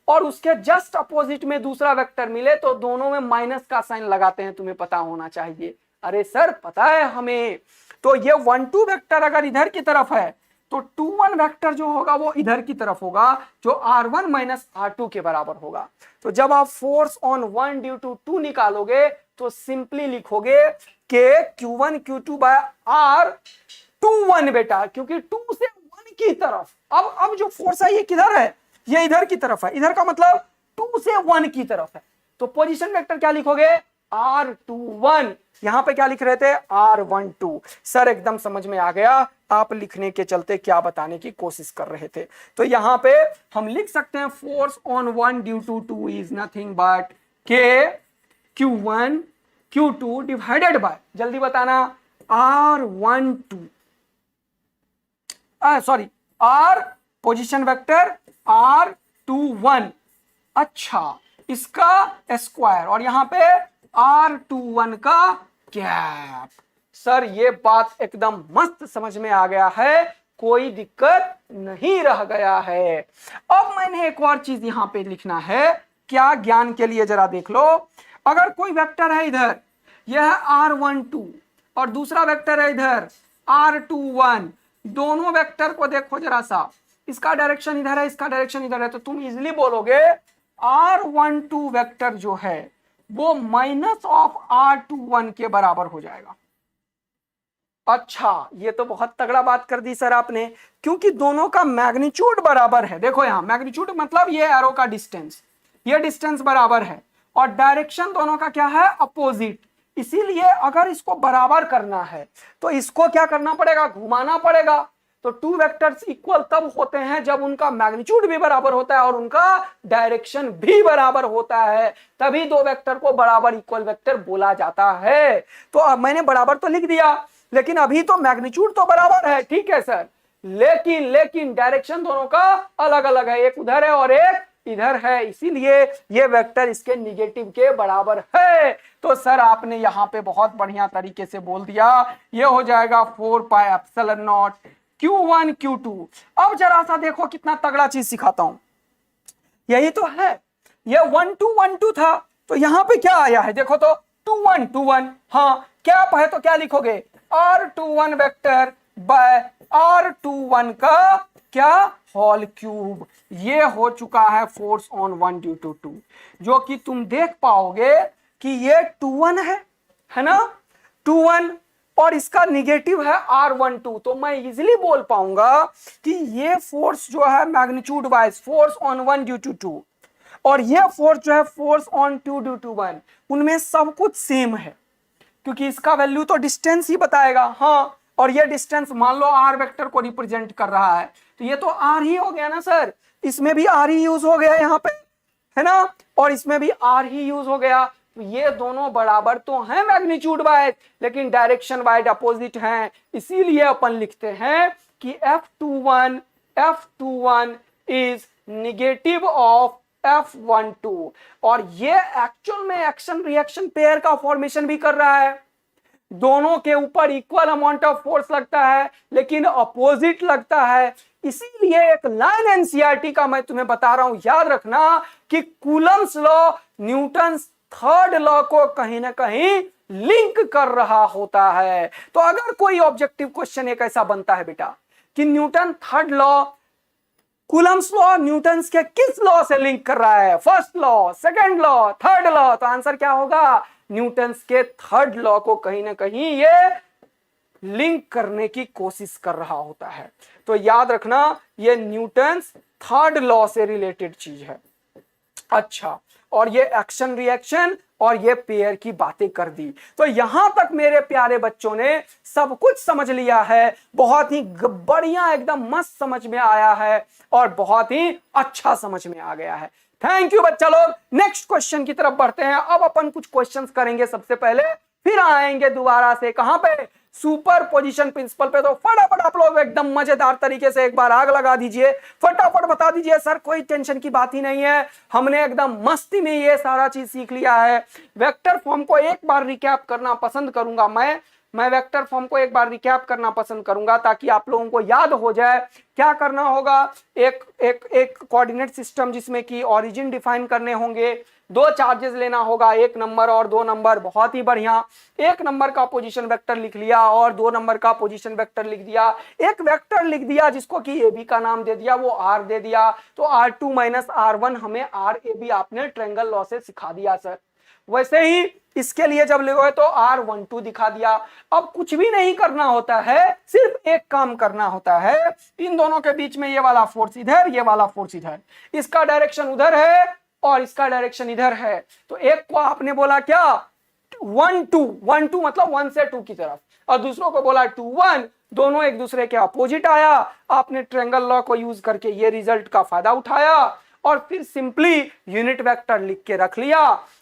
और उसके जस्ट अपोजिट में दूसरा वेक्टर मिले तो दोनों में माइनस का साइन लगाते हैं, तुम्हें पता होना चाहिए। अरे सर पता है हमें। तो ये 1 2 वेक्टर अगर इधर की तरफ है तो 2 1 वेक्टर जो होगा वो इधर की तरफ होगा, जो R1 माइनस R2 के बराबर होगा। तो जब आप फोर्स ऑन 1 ड्यू टू 2 निकालोगे तो सिंपली लिखोगे K Q1 Q2 bye R21 बेटा, क्योंकि 2 से 1 की तरफ। अब जो फोर्स है ये किधर है, ये इधर की तरफ है, इधर का मतलब 2 से 1 की तरफ है। तो पोजीशन वेक्टर क्या लिखोगे R21, यहां पे क्या लिख रहे थे R12। सर एकदम समझ में आ गया आप लिखने के चलते क्या बताने की कोशिश कर रहे थे। तो यहां पे हम लिख सकते हैं force on 1 due to 2 is nothing but K Q1 Q2 divided by, जल्दी बताना, R12 sorry R position vector R21, अच्छा इसका स्क्वायर, और यहां पे R21 का कैप। सर ये बात एकदम मस्त समझ में आ गया है, कोई दिक्कत नहीं रह गया है। अब मैंने एक और चीज यहां पे लिखना है, क्या ज्ञान के लिए जरा देख लो, अगर कोई वेक्टर है इधर, यह है r12 और दूसरा वेक्टर है इधर r21, दोनों वेक्टर को देखो जरा सा, इसका डायरेक्शन इधर है, इसका डायरेक्शन इधर है, तो तुम इजिली बोलोगे r12 वेक्टर जो है वो माइनस ऑफ r21 के बराबर हो जाएगा। अच्छा, ये तो बहुत तगड़ा बात कर दी सर आपने, क्योंकि दोनों का मैग्नीट्यूड बराबर है। देखो यहां मैग्नीट्यूड मतलब ये एरो का डिस्टेंस, ये डिस्टेंस बराबर है और डायरेक्शन दोनों का क्या है, अपोजिट। इसीलिए अगर इसको बराबर करना है तो इसको क्या करना पड़ेगा, घुमाना पड़ेगा। तो टू वेक्टर्स इक्वल तब होते हैं जब उनका मैग्नीट्यूड भी बराबर होता है और उनका डायरेक्शन भी बराबर होता है, तभी दो वेक्टर को बराबर इक्वल वेक्टर बोला जाता है। तो अब मैंने बराबर तो लिख दिया, लेकिन अभी तो मैग्नीट्यूड तो बराबर है, ठीक है सर, लेकिन डायरेक्शन दोनों का अलग अलग है, एक उधर है और एक इधर है, इसीलिए ये वेक्टर इसके निगेटिव के बराबर है। तो सर आपने यहाँ पे बहुत बढ़िया तरीके से बोल दिया, ये हो जाएगा 4πε0 Q1 Q2। अब जरा सा देखो कितना तगड़ा चीज सिखाता हूं, यही तो है, ये 1 2 1 2 था, तो यहाँ पे क्या आया है देखो तो 2 1 2 1, हाँ कैप है तो क्या लिखोगे, r21 वेक्टर बाय r21 का क्या होल क्यूब। ये हो चुका है फोर्स ऑन 1 ड्यू टू 2, जो कि तुम देख पाओगे कि ये 21 है ना, 21 और इसका निगेटिव है r12, तो मैं इजिली बोल पाऊंगा कि ये फोर्स जो है magnitude wise force on 1 due to 2 और ये फोर्स जो है फोर्स ऑन 2 ड्यू टू 1, उनमें सब कुछ सेम है, क्योंकि इसका वैल्यू तो डिस्टेंस ही बताएगा। हाँ, और ये डिस्टेंस मान लो r वेक्टर को रिप्रेजेंट कर रहा है, तो ये तो r ही हो गया ना सर, इसमें भी r ही यूज हो गया यहाँ पे, है ना, और इसमें भी r ही यूज हो गया। तो ये दोनों बराबर तो हैं मैग्नीट्यूड वाइज, लेकिन डायरेक्शन वाइज अपोजिट हैं, इसीलिए अपन लिखते हैं कि F21 is negative of F12, और ये एक्चुअल में एक्शन रिएक्शन पेयर का फॉर्मेशन भी कर रहा है, दोनों के ऊपर इक्वल अमाउंट ऑफ फोर्स लगता है लेकिन अपोजिट लगता है। इसीलिए एक लाइन एनसीईआरटी का मैं तुम्हें बता रहा हूं, याद रखना कि Coulomb's law Newton third law को कहीं ना कहीं लिंक कर रहा होता है। तो अगर कोई ऑब्जेक्टिव क्वेश्चन एक ऐसा बनता है बेटा कि Newton third law Coulomb's law Newton के किस लॉ से लिंक कर रहा है, first law, second law, third law, तो आंसर क्या होगा, न्यूटन के थर्ड लॉ को कहीं ना कहीं ये लिंक करने की कोशिश कर रहा होता है। तो याद रखना ये न्यूटन थर्ड लॉ से रिलेटेड चीज है। अच्छा, और ये एक्शन रिएक्शन और ये पेयर की बातें कर दी। तो यहां तक मेरे प्यारे बच्चों ने सब कुछ समझ लिया है, बहुत ही बढ़िया एकदम मस्त समझ में आया है और बहुत ही अच्छा समझ में आ गया है। थैंक यू बच्चा लोग। नेक्स्ट क्वेश्चन की तरफ बढ़ते हैं। अब अपन कुछ क्वेश्चंस करेंगे सबसे पहले, फिर आएंगे दोबारा से कहां पे, सुपर पोजिशन प्रिंसिपल पे। तो फटाफट आप लोग एकदम मजेदार तरीके से एक बार आग लगा दीजिए, फटाफट बता दीजिए सर, कोई टेंशन की बात ही नहीं है, हमने एकदम मस्ती में ये सारा चीज सीख लिया है। वेक्टर फॉर्म को एक बार रिकैप करना पसंद करूंगा मैं वेक्टर फॉर्म को एक बार रिकैप करना पसंद करूंगा ताकि आप लोगों को याद हो जाए क्या करना होगा। एक कोऑर्डिनेट सिस्टम जिसमें कि ओरिजिन डिफाइन करने होंगे, दो चार्जेस लेना होगा, एक नंबर और दो नंबर, बहुत ही बढ़िया। एक नंबर का पोजीशन वेक्टर लिख लिया और दो नंबर का पोजीशन वेक्टर लिख दिया, एक वेक्टर लिख दिया जिसको कि ए बी का नाम दे दिया, वो आर दे दिया, तो R2 माइनस R1 हमें आर ए बी आपने ट्रायंगल लॉ से सिखा दिया सर। वैसे ही इसके लिए जब लिखोगे तो R12 दिखा दिया। अब कुछ भी नहीं करना होता है, सिर्फ एक काम करना होता है, इन दोनों के बीच में ये वाला फोर्स इधर, ये वाला फोर्स इधर, इसका डायरेक्शन उधर है और इसका डायरेक्शन इधर है, तो एक को आपने बोला क्या 1 2 1 2 मतलब 1 से 2 की तरफ, और दूसरों को बोला 2 1, दोनों एक दूसरे के अपोजिट आया। आपने ट्रायंगल लॉ को यूज करके ये रिजल्ट का फायदा उठाया और फिर सिंपली यूनिट वेक्टर लिख के रख लिया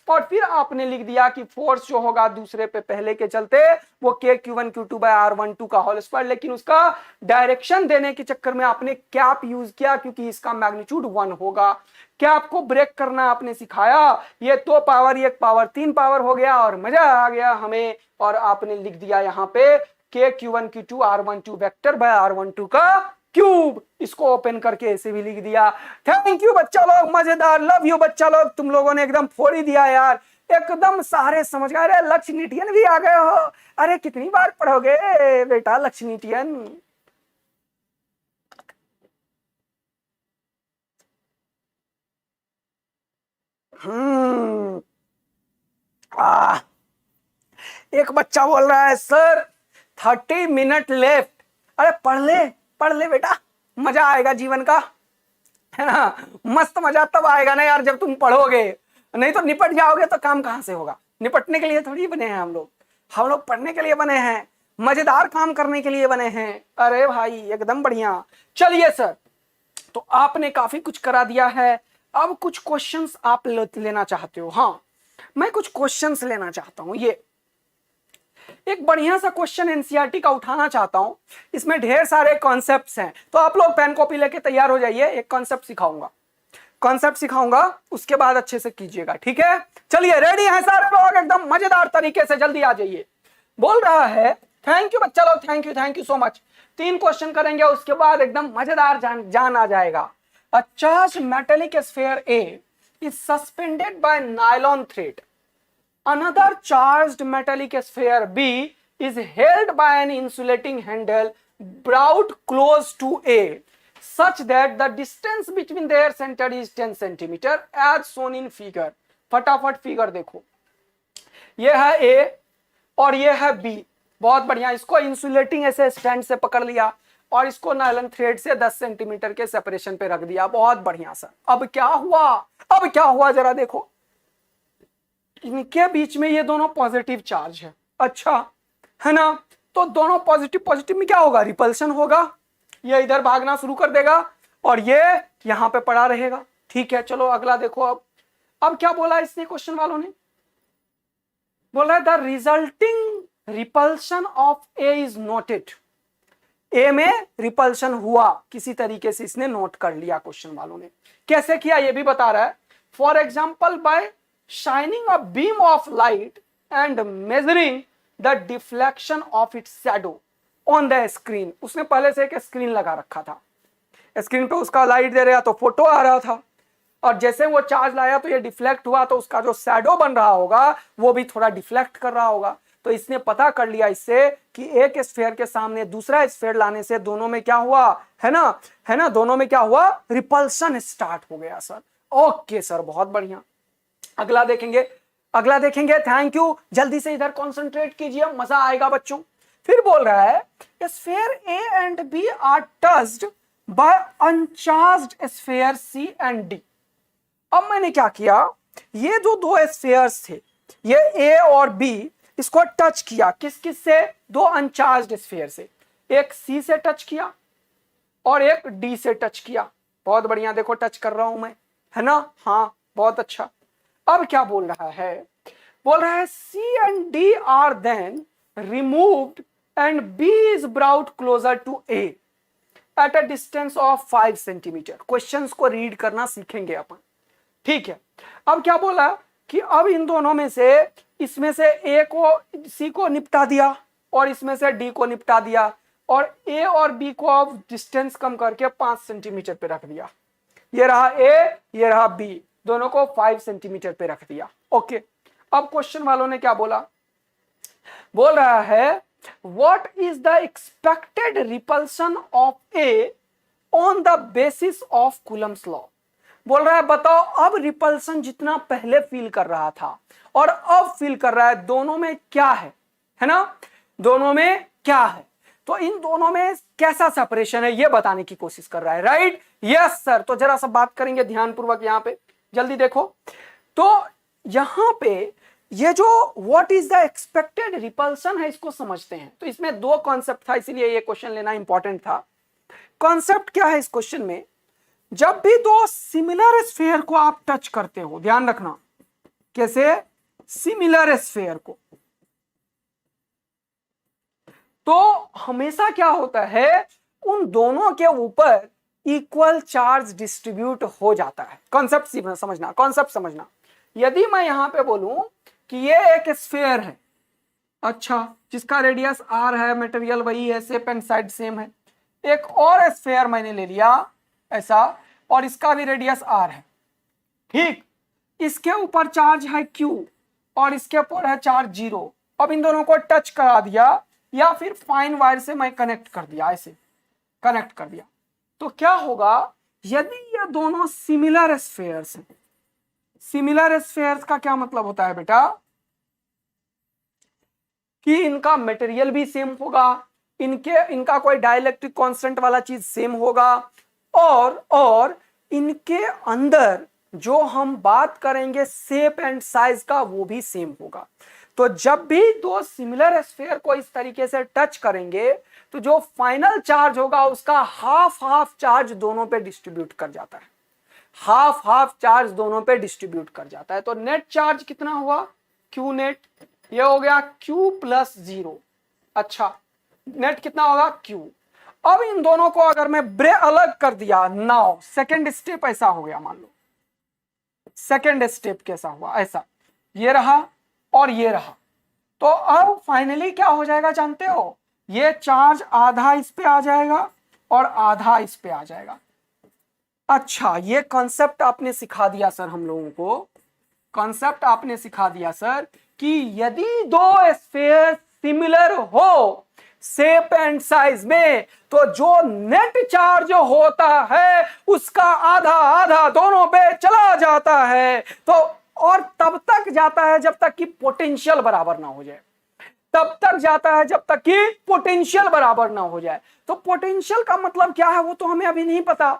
और फिर आपने लिख दिया कि फोर्स जो होगा दूसरे पे पहले के चलते वो Q1 Q2 बाय R12 का होल स्क्वायर, लेकिन उसका डायरेक्शन देने के चक्कर में आपने कैप यूज किया क्योंकि इसका मैग्नीट्यूड 1 होगा। कैप को ब्रेक करना आपने सिखाया, ये 2 पावर 1 पावर 3 पावर हो गया और मजा आ गया हमें, और आपने लिख दिया यहाँ पे Q1 Q2 R12 vector by R12 का क्यूब, इसको ओपन करके ऐसे भी लिख दिया। थैंक यू बच्चा लोग, मजेदार, लव यू बच्चा लोग, तुम लोगों ने एकदम फोड़ ही दिया यार, एकदम सारे समझ गए। अरे लक्ष्मीटियन भी आ गए हो, अरे कितनी बार पढ़ोगे बेटा लक्ष्मीटियन। एक बच्चा बोल रहा है सर 30 मिनट लेफ्ट। अरे पढ़ ले बेटा, मजा आएगा जीवन का, है ना। मस्त मजा तब आएगा ना यार जब तुम पढ़ोगे, नहीं तो निपट जाओगे तो काम कहां से होगा। निपटने के लिए थोड़ी बने हैं हम लोग पढ़ने के लिए बने हैं, मजेदार काम करने के लिए बने हैं। अरे भाई एकदम बढ़िया। चलिए सर, तो आपने काफी कुछ करा दिया है, अब कुछ क्वेश्चंस आप लेना चाहते हो। हाँ, मैं कुछ क्वेश्चंस लेना चाहता हूं। ये एक बढ़िया सा क्वेश्चन एनसीईआरटी का उठाना चाहता हूं, इसमें ढेर सारे कॉन्सेप्ट्स हैं, तो आप लोग पेन कॉपी लेके तैयार हो जाइए। एक कॉन्सेप्ट सिखाऊंगा, उसके बाद अच्छे से कीजिएगा, ठीक है। चलिए रेडी हैं सारे लोग, एकदम मजेदार तरीके से, जल्दी आ जाइए। बोल रहा है, थैंक यू बच्चा लोग, thank you so much. 3 question करेंगे, उसके बाद एकदम मजेदार जान आ जाएगा। A charge metallic sphere A is suspended bye nylon thread, another charged metallic sphere B is held by an insulating handle brought close to A such that the distance between their center is 10 centimeter as shown in figure। फटाफट figure देखो, ये है A और ये है B। बहुत बढ़िया, इसको इंसुलेटिंग ऐसे स्टैंड से पकड़ लिया और इसको नायलॉन थ्रेड से 10 सेंटीमीटर के सेपरेशन पे रख दिया। बहुत बढ़िया सर। अब क्या हुआ जरा देखो, इनके बीच में ये दोनों पॉजिटिव चार्ज है, अच्छा है ना। तो दोनों पॉजिटिव में क्या होगा, रिपल्शन होगा। ये इधर भागना शुरू कर देगा और ये यहां पे पड़ा रहेगा, ठीक है। चलो अगला देखो। अब क्या बोला इसने क्वेश्चन वालों ने, बोला the resulting repulsion of A is noted. A में रिपल्शन हुआ किसी तरीके से, इसने नोट कर लिया क्वेश्चन वालों ने। कैसे किया ये भी बता रहा है। For example bye shining a beam of light and measuring the deflection of its shadow on the screen। उसने पहले से एक स्क्रीन लगा रखा था, स्क्रीन पे उसका लाइट दे रहा तो फोटो आ रहा था, और जैसे वो चार्ज लाया तो ये डिफ्लेक्ट हुआ, तो उसका जो शैडो बन रहा होगा वो भी थोड़ा डिफ्लेक्ट कर रहा होगा। तो इसने पता कर लिया इससे कि एक स्फीयर के सामने दूसरा स्फीयर लाने से दोनों में क्या हुआ, है ना, दोनों में क्या हुआ, रिपल्शन स्टार्ट हो गया सर। ओके सर, बहुत बढ़िया। अगला देखेंगे। थैंक यू, जल्दी से इधर कंसंट्रेट कीजिए, मजा आएगा बच्चों। फिर बोल रहा है sphere A and B are touched by uncharged sphere C and D. अब मैंने क्या किया, ये जो दो स्फीयर्स थे, ये ए और बी, इसको टच किया किस से, दो अनचार्ज्ड स्फीयर से। एक सी से टच किया और एक डी से टच किया। बहुत बढ़िया, देखो टच कर रहा हूं मैं, है ना। हाँ बहुत अच्छा। अब क्या बोल रहा है, C and D are then removed and B is brought closer to A at a distance of 5 centimetre. Questions को रीड करना सीखेंगे अपन, ठीक है। अब क्या बोला कि अब इन दोनों में से, इसमें से A को, C को निपटा दिया और इसमें से D को निपटा दिया, और A और B को अब डिस्टेंस कम करके 5 सेंटीमीटर पे रख दिया। ये रहा A, ये रहा B, दोनों को 5 सेंटीमीटर पे रख दिया। ओके, अब क्वेश्चन वालों ने क्या बोला, बोल रहा है what is the expected repulsion of A on the basis of Coulomb's law. बोल रहा है बताओ अब रिपल्शन जितना पहले फील कर रहा था और अब फील कर रहा है, दोनों में क्या है ना, दोनों में क्या है, तो इन दोनों में कैसा सेपरेशन है ये बताने की कोशिश कर रहा है, राइट। Yes sir. तो जरा सा बात करेंगे ध्यानपूर्वक, यहां पे जल्दी देखो। तो यहां पे ये जो what is the expected repulsion है, इसको समझते हैं। तो इसमें 2 कॉन्सेप्ट था, इसीलिए ये क्वेश्चन लेना इंपॉर्टेंट था। कॉन्सेप्ट क्या है इस क्वेश्चन में, जब भी 2 सिमिलर स्फीयर को आप टच करते हो, ध्यान रखना कैसे, सिमिलर स्फीयर को, तो हमेशा क्या होता है, उन दोनों के ऊपर इक्वल चार्ज डिस्ट्रीब्यूट हो जाता है। कॉन्सेप्ट समझना। यदि मैं यहां पे बोलूं कि ये एक स्फीयर है, अच्छा, जिसका रेडियस r है, मटेरियल वही है, शेप एंड साइड सेम है, एक और स्फीयर मैंने ले लिया ऐसा, और इसका भी रेडियस r है, ठीक। इसके ऊपर चार्ज है q और इसके ऊपर है चार्ज 0। अब इन दोनों को टच करा दिया या फिर फाइन वायर से मैं कनेक्ट कर दिया, ऐसे कनेक्ट कर दिया, तो क्या होगा, यदि ये दोनों सिमिलर स्फीयर्स हैं। सिमिलर स्फीयर्स का क्या मतलब होता है बेटा, कि इनका मटेरियल भी सेम होगा, इनका कोई डाइलेक्ट्रिक कांस्टेंट वाला चीज सेम होगा, और इनके अंदर जो हम बात करेंगे शेप एंड साइज का वो भी सेम होगा। तो जब भी दो सिमिलर स्फीयर को इस तरीके से टच करेंगे तो जो फाइनल चार्ज होगा उसका हाफ हाफ चार्ज दोनों पे डिस्ट्रीब्यूट कर जाता है, हाफ हाफ चार्ज दोनों पे डिस्ट्रीब्यूट कर जाता है। तो नेट चार्ज कितना हुआ, क्यू नेट, ये हो गया क्यू प्लस 0। अच्छा, नेट कितना होगा, क्यू। अब इन दोनों को अगर मैं अलग कर दिया, नाउ सेकेंड स्टेप ऐसा हो गया, मान लो सेकेंड स्टेप कैसा हुआ, ऐसा, ये रहा और ये रहा। तो अब फाइनली क्या हो जाएगा जानते हो, ये चार्ज आधा इस पे आ जाएगा और आधा इस पे आ जाएगा। अच्छा, ये कॉन्सेप्ट आपने सिखा दिया सर हम लोगों को, कॉन्सेप्ट आपने सिखा दिया सर कि यदि दो स्फीयर सिमिलर हो शेप एंड साइज में तो जो नेट चार्ज होता है उसका आधा आधा दोनों पे चला जाता है। तो और तब तक जाता है जब तक कि पोटेंशियल बराबर ना हो जाए, तब तक जाता है जब तक कि पोटेंशियल बराबर ना हो जाए। तो पोटेंशियल का मतलब क्या है वो तो हमें अभी नहीं पता,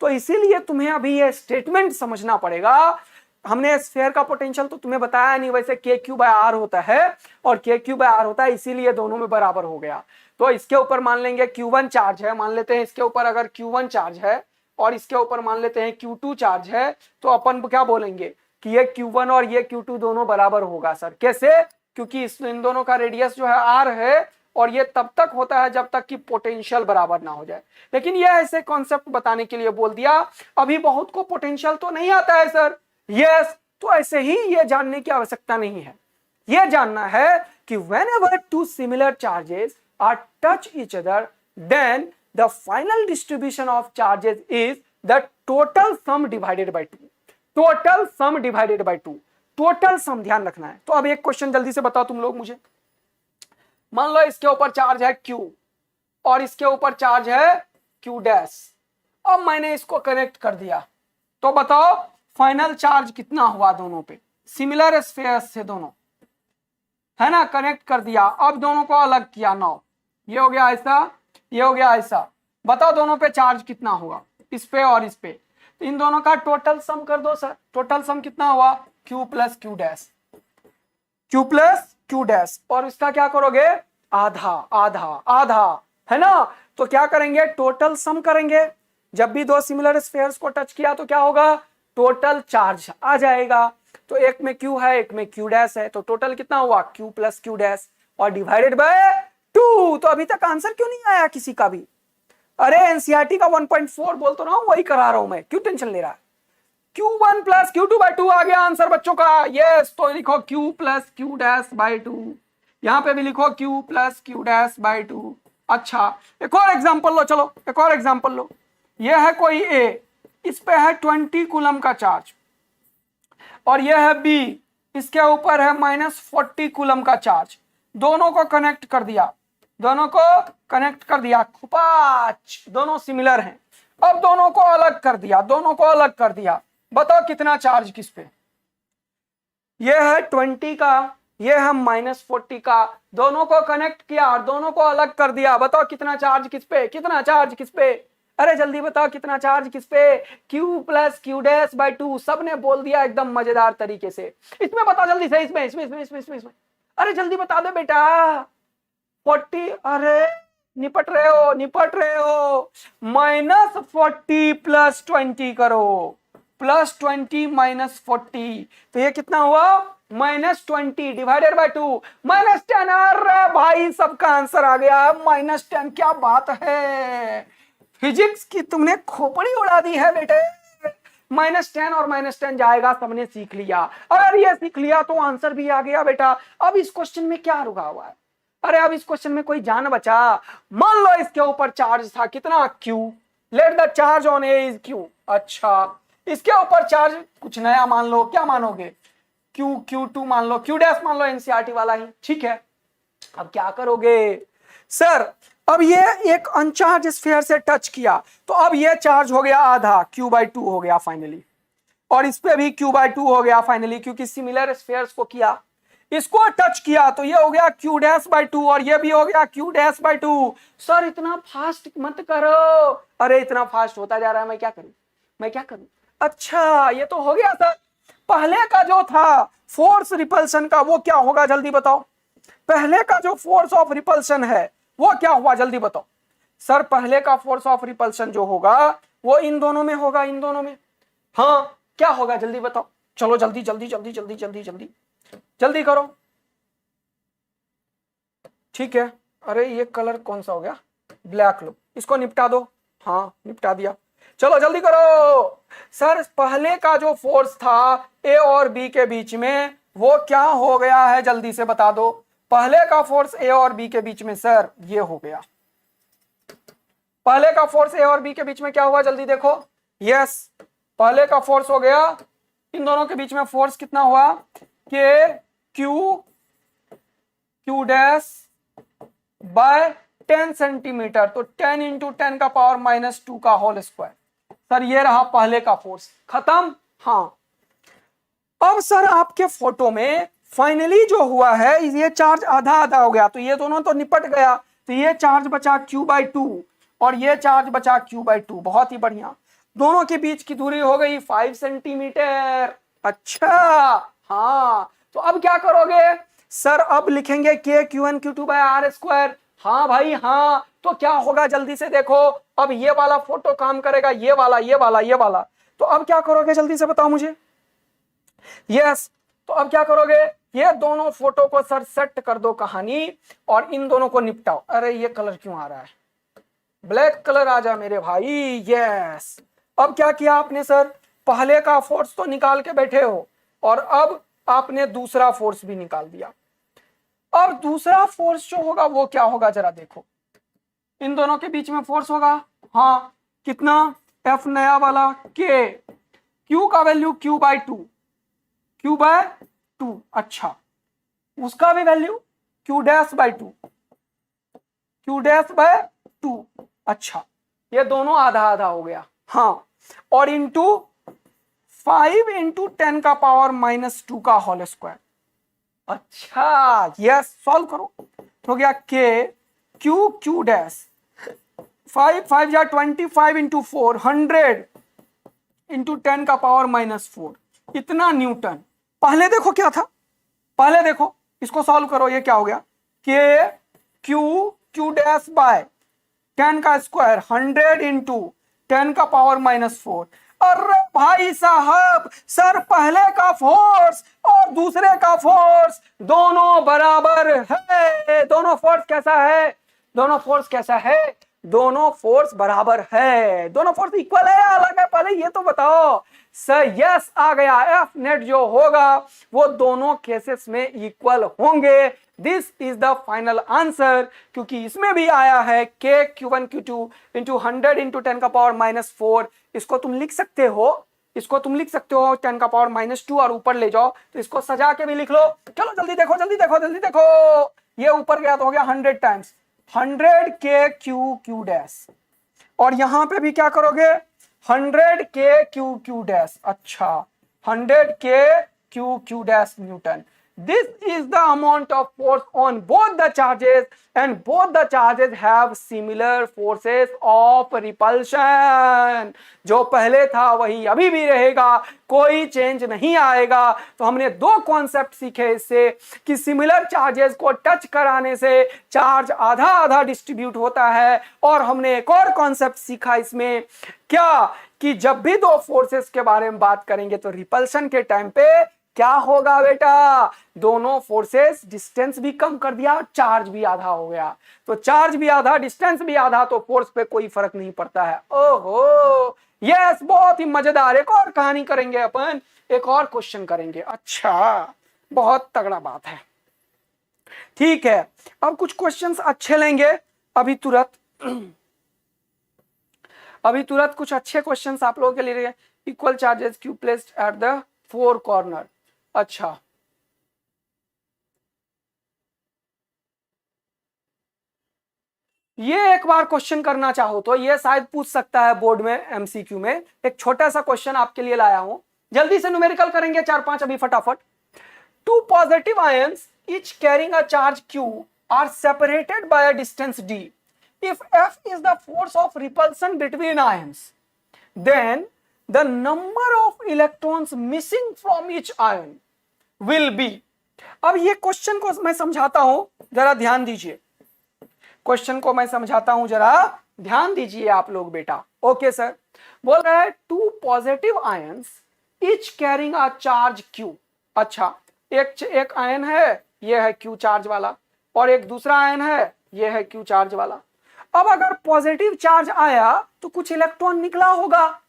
तो इसीलिए तुम्हें अभी ये स्टेटमेंट समझना पड़ेगा। हमने स्फीयर का पोटेंशियल तो तुम्हें बताया नहीं, वैसे के क्यू बाय आर होता है और के क्यू बाय आर होता है, इसीलिए दोनों में बराबर हो गया। तो इसके ऊपर मान लेंगे Q1 चार्ज है, मान लेते हैं इसके ऊपर अगर Q1 चार्ज है और इसके ऊपर मान लेते हैं Q2 चार्ज है, तो अपन क्या बोलेंगे कि ये Q1 और ये Q2 दोनों बराबर होगा सर। कैसे, क्योंकि इन दोनों का रेडियस जो है r है और ये तब तक होता है जब तक कि पोटेंशियल बराबर ना हो जाए। लेकिन ये ऐसे कॉन्सेप्ट बताने के लिए बोल दिया, अभी बहुत को पोटेंशियल तो नहीं आता है सर, यस, तो ऐसे ही ये जानने की आवश्यकता नहीं है। ये जानना है कि whenever two similar charges are touch each other, then the final distribution of charges is the total sum divided by 2. total sum divided by 2, total sum ध्यान रखना है। तो अब एक क्वेश्चन जल्दी से बताओ तुम लोग मुझे, मान लो इसके ऊपर चार्ज है Q और इसके ऊपर चार्ज है Q डैश। अब मैंने इसको कनेक्ट कर दिया, तो बताओ फाइनल चार्ज कितना हुआ दोनों पे, सिमिलर स्फीयर्स से दोनों, है ना, कनेक्ट कर दिया। अब दोनों को अलग किया, नाउ ये हो गया ऐसा, ये हो गया ऐसा, बताओ दोनों पे चार्ज कितना होगा, इस पे और इस पे। तो इन दोनों का टोटल सम कर दो सर, टोटल सम कितना हुआ, Q plus Q dash, Q plus Q dash, और इसका क्या करोगे, आधा आधा आधा, है ना। तो क्या करेंगे, टोटल सम करेंगे। जब भी दो सिमिलर स्फीयर्स को टच किया तो क्या होगा, टोटल चार्ज आ जाएगा। तो एक में Q है एक में Q डैश है, तो टोटल कितना हुआ, Q प्लस Q डैश और डिवाइडेड बाय 2। तो अभी तक आंसर क्यों नहीं आया किसी का भी, अरे एनसीईआरटी का 1.4 बोल तो रहा हूं, वही करा रहा हूं मैं, क्यों टेंशन ले रहा है। Q1 प्लस Q2 बाय 2 आ गया आंसर बच्चों का, यस। तो लिखो Q plus Q dash by 2, यहां पे भी लिखो Q plus Q dash by 2। अच्छा, एक और एग्जांपल लो, चलो एक और एग्जांपल लो। ये है कोई A, इस पे है 20 कूलम का चार्ज, और ये है B, इसके ऊपर है -40 कूलम का चार्ज। दोनों को कनेक्ट कर दिया, दोनों को कनेक्ट कर दिया, खुपाच, दोनों सिमिलर हैं। अब दोनों को अलग कर दिया, दोनों को अलग कर दिया, बताओ कितना चार्ज किस पे, ये है 20 का, ये है -40 का। दोनों को कनेक्ट किया और दोनों को अलग कर दिया, बताओ कितना चार्ज किस पे, कितना चार्ज किस पे, अरे जल्दी बताओ कितना चार्ज किस पे, Q plus Q dash by 2। सबने बोल दिया एकदम मजेदार तरीके से। इसमें बताओ जल्दी से, इसमें अरे जल्दी बता दो बेटा, 40, अरे निपट रहे हो, -40 प्लस 20 करो, +20 -40, तो ये कितना हुआ, -20 डिवाइडेड बाय 2, -10। अरे भाई सबका आंसर आ गया, -10। क्या बात है, फिजिक्स की तुमने खोपड़ी उड़ा दी है बेटे। -10 और -10 जाएगा, सबने सीख लिया। अगर ये सीख लिया तो आंसर भी आ गया बेटा। अब इस क्वेश्चन में क्या रुका हुआ है, अरे अब इस क्वेश्चन में कोई जान बचा। मान लो इसके ऊपर चार्ज था कितना Q, let the charge on A is Q। अच्छा इसके ऊपर चार्ज कुछ नया मान लो, क्या मानोगे? Q2 मान लो, Q डैश मान लो, एनसीईआरटी वाला ही, ठीक है। अब क्या करोगे सर, अब ये एक अनचार्ज स्फीयर से टच किया तो अब ये चार्ज हो गया आधा, Q/2 हो गया फाइनली, और इस पे भी Q/2 हो गया फाइनली, क्योंकि सिमिलर स्फीयर्स को किया, इसको टच किया तो ये हो गया Q'/2 और ये भी हो गया Q'/2। सर इतना फास्ट मत करो, अरे इतना फास्ट होता जा रहा है, मैं क्या करूं, मैं क्या करूं। अच्छा ये तो हो गया सर। पहले का जो था फोर्स रिपल्शन का वो क्या होगा जल्दी बताओ, पहले का जो फोर्स ऑफ रिपल्शन है वो क्या हुआ जल्दी बताओ। सर पहले का फोर्स ऑफ रिपल्शन जो होगा वो इन दोनों में होगा, इन दोनों में। हाँ क्या होगा जल्दी बताओ, चलो जल्दी जल्दी जल्दी जल्दी जल्दी जल्दी जल्दी करो, ठीक है। अरे ये कलर कौन सा हो गया, ब्लैक लो, इसको निपटा दो। हाँ निपटा दिया, चलो जल्दी करो। सर पहले का जो फोर्स था ए और बी के बीच में वो क्या हो गया है जल्दी से बता दो। पहले का फोर्स ए और बी के बीच में सर ये हो गया, पहले का फोर्स ए और बी के बीच में क्या हुआ जल्दी देखो। यस पहले का फोर्स हो गया, इन दोनों के बीच में फोर्स कितना हुआ, के क्यू डैश बाय 10 सेंटीमीटर, तो 10 इंटू 10 का पावर -2 का होल स्क्वायर। सर ये रहा पहले का फोर्स, खत्म। हाँ अब सर आपके फोटो में फाइनली जो हुआ है ये चार्ज आधा आधा हो गया, तो ये दोनों तो निपट गया, तो ये चार्ज बचा Q/2 और ये चार्ज बचा Q/2, बहुत ही बढ़िया। दोनों के बीच की दूरी हो गई 5 सेंटीमीटर। अच्छा हाँ तो अब क्या करोगे सर, अब लिखेंगे K/Q1Q2/r²। हाँ भाई हाँ, तो क्या होगा जल्दी से देखो, अब ये वाला फोटो काम करेगा, ये वाला ये वाला ये वाला, तो अब क्या करोगे जल्दी से बताओ मुझे। यस तो अब क्या करोगे, ये दोनों फोटो को सर सेट कर दो कहानी और इन दोनों को निपटाओ। अरे ये कलर क्यों आ रहा है, ब्लैक कलर आ जा मेरे भाई। यस अब क्या किया आपने सर, पहले का फोर्स तो निकाल के बैठे हो और अब आपने दूसरा फोर्स भी निकाल दिया। अब दूसरा फोर्स जो होगा वो क्या होगा जरा देखो, इन दोनों के बीच में फोर्स होगा, हाँ कितना, F नया वाला K, Q का वैल्यू Q/2, अच्छा उसका भी वैल्यू Q'/2, Q'/2, अच्छा ये दोनों आधा आधा हो गया। हाँ और इंटू 5 इंटू 10 का पावर -2 का होल स्क्वायर। अच्छा यस सॉल्व करो, हो गया Q डैश 5 5 जा 25 इंटू 4 100 इंटू 10 का पावर -4, इतना न्यूटन। पहले देखो क्या था, पहले देखो इसको सॉल्व करो, ये क्या हो गया, Q डैश बाय 10 का स्क्वायर 100 इंटू 10 का पावर -4। अरे भाई साहब सर पहले का फोर्स और दूसरे का फोर्स दोनों बराबर है, दोनों फोर्स कैसा है, दोनों फोर्स कैसा है, दोनों फोर्स बराबर है, दोनों फोर्स इक्वल है अलग है, पहले ये तो बताओ। सर यस आ गया, एफ नेट जो होगा वो दोनों केसेस में इक्वल होंगे। This is the final answer, क्योंकि इसमें भी आया है K/Q1Q2 इंटू 100 इंटू 10 का पावर -4। इसको तुम लिख सकते हो, इसको तुम लिख सकते हो 10 का पावर -2 और ऊपर ले जाओ तो इसको सजा के भी लिख लो। चलो जल्दी देखो जल्दी देखो जल्दी देखो, ये ऊपर गया तो हो गया 100 टाइम्स 100 K/Q डैश, और यहां पे भी क्या करोगे 100 K/Q डैश, अच्छा 100 K/Q dash Newton. This is the amount of force on both the charges and both the charges have similar forces of repulsion। जो पहले था वही अभी भी रहेगा, कोई चेंज नहीं आएगा। तो हमने दो कॉन्सेप्ट सीखे इससे कि सिमिलर चार्जेस को टच कराने से चार्ज आधा आधा डिस्ट्रीब्यूट होता है, और हमने एक और कॉन्सेप्ट सीखा इसमें क्या, कि जब भी दो फोर्सेस के बारे में बात करेंगे तो रिपल्शन के टाइम पे क्या होगा बेटा, दोनों फोर्सेस डिस्टेंस भी कम कर दिया और चार्ज भी आधा हो गया। तो चार्ज भी आधा डिस्टेंस भी आधा, तो फोर्स पे कोई फर्क नहीं पड़ता है। ओहो यस बहुत ही मजेदार, एक और कहानी करेंगे अपन, एक और क्वेश्चन करेंगे। अच्छा बहुत तगड़ा बात है। ठीक है, अब कुछ क्वेश्चंस अच्छे लेंगे अभी तुरंत। अभी तुरंत कुछ अच्छे क्वेश्चंस आप लोगों के लिए। Equal charges Q placed at the four corner. अच्छा, ये एक बार क्वेश्चन करना चाहो तो ये शायद पूछ सकता है बोर्ड में एमसीक्यू में। एक छोटा सा क्वेश्चन आपके लिए लाया हूं, जल्दी से न्यूमेरिकल करेंगे 4-5 अभी फटाफट। Two positive ions each carrying a charge q are separated by a distance d. If F is the force of repulsion between ions, then the number of electrons missing from each ion will be. अब ये question को मैं समझाता हूं, जरा ध्यान दीजिए। Question को मैं समझाता हूं, जरा ध्यान दीजिए आप लोग बेटा। ओके सर, बोल रहा है two positive ions each carrying a charge q। अच्छा, एक आयन है, ये है क्यू चार्ज वाला, और एक दूसरा आयन है, ये है क्यू चार्ज वाला। अब अगर पॉजिटिव चार्ज आया तो कुछ इलेक्ट्रॉन निकला होगा।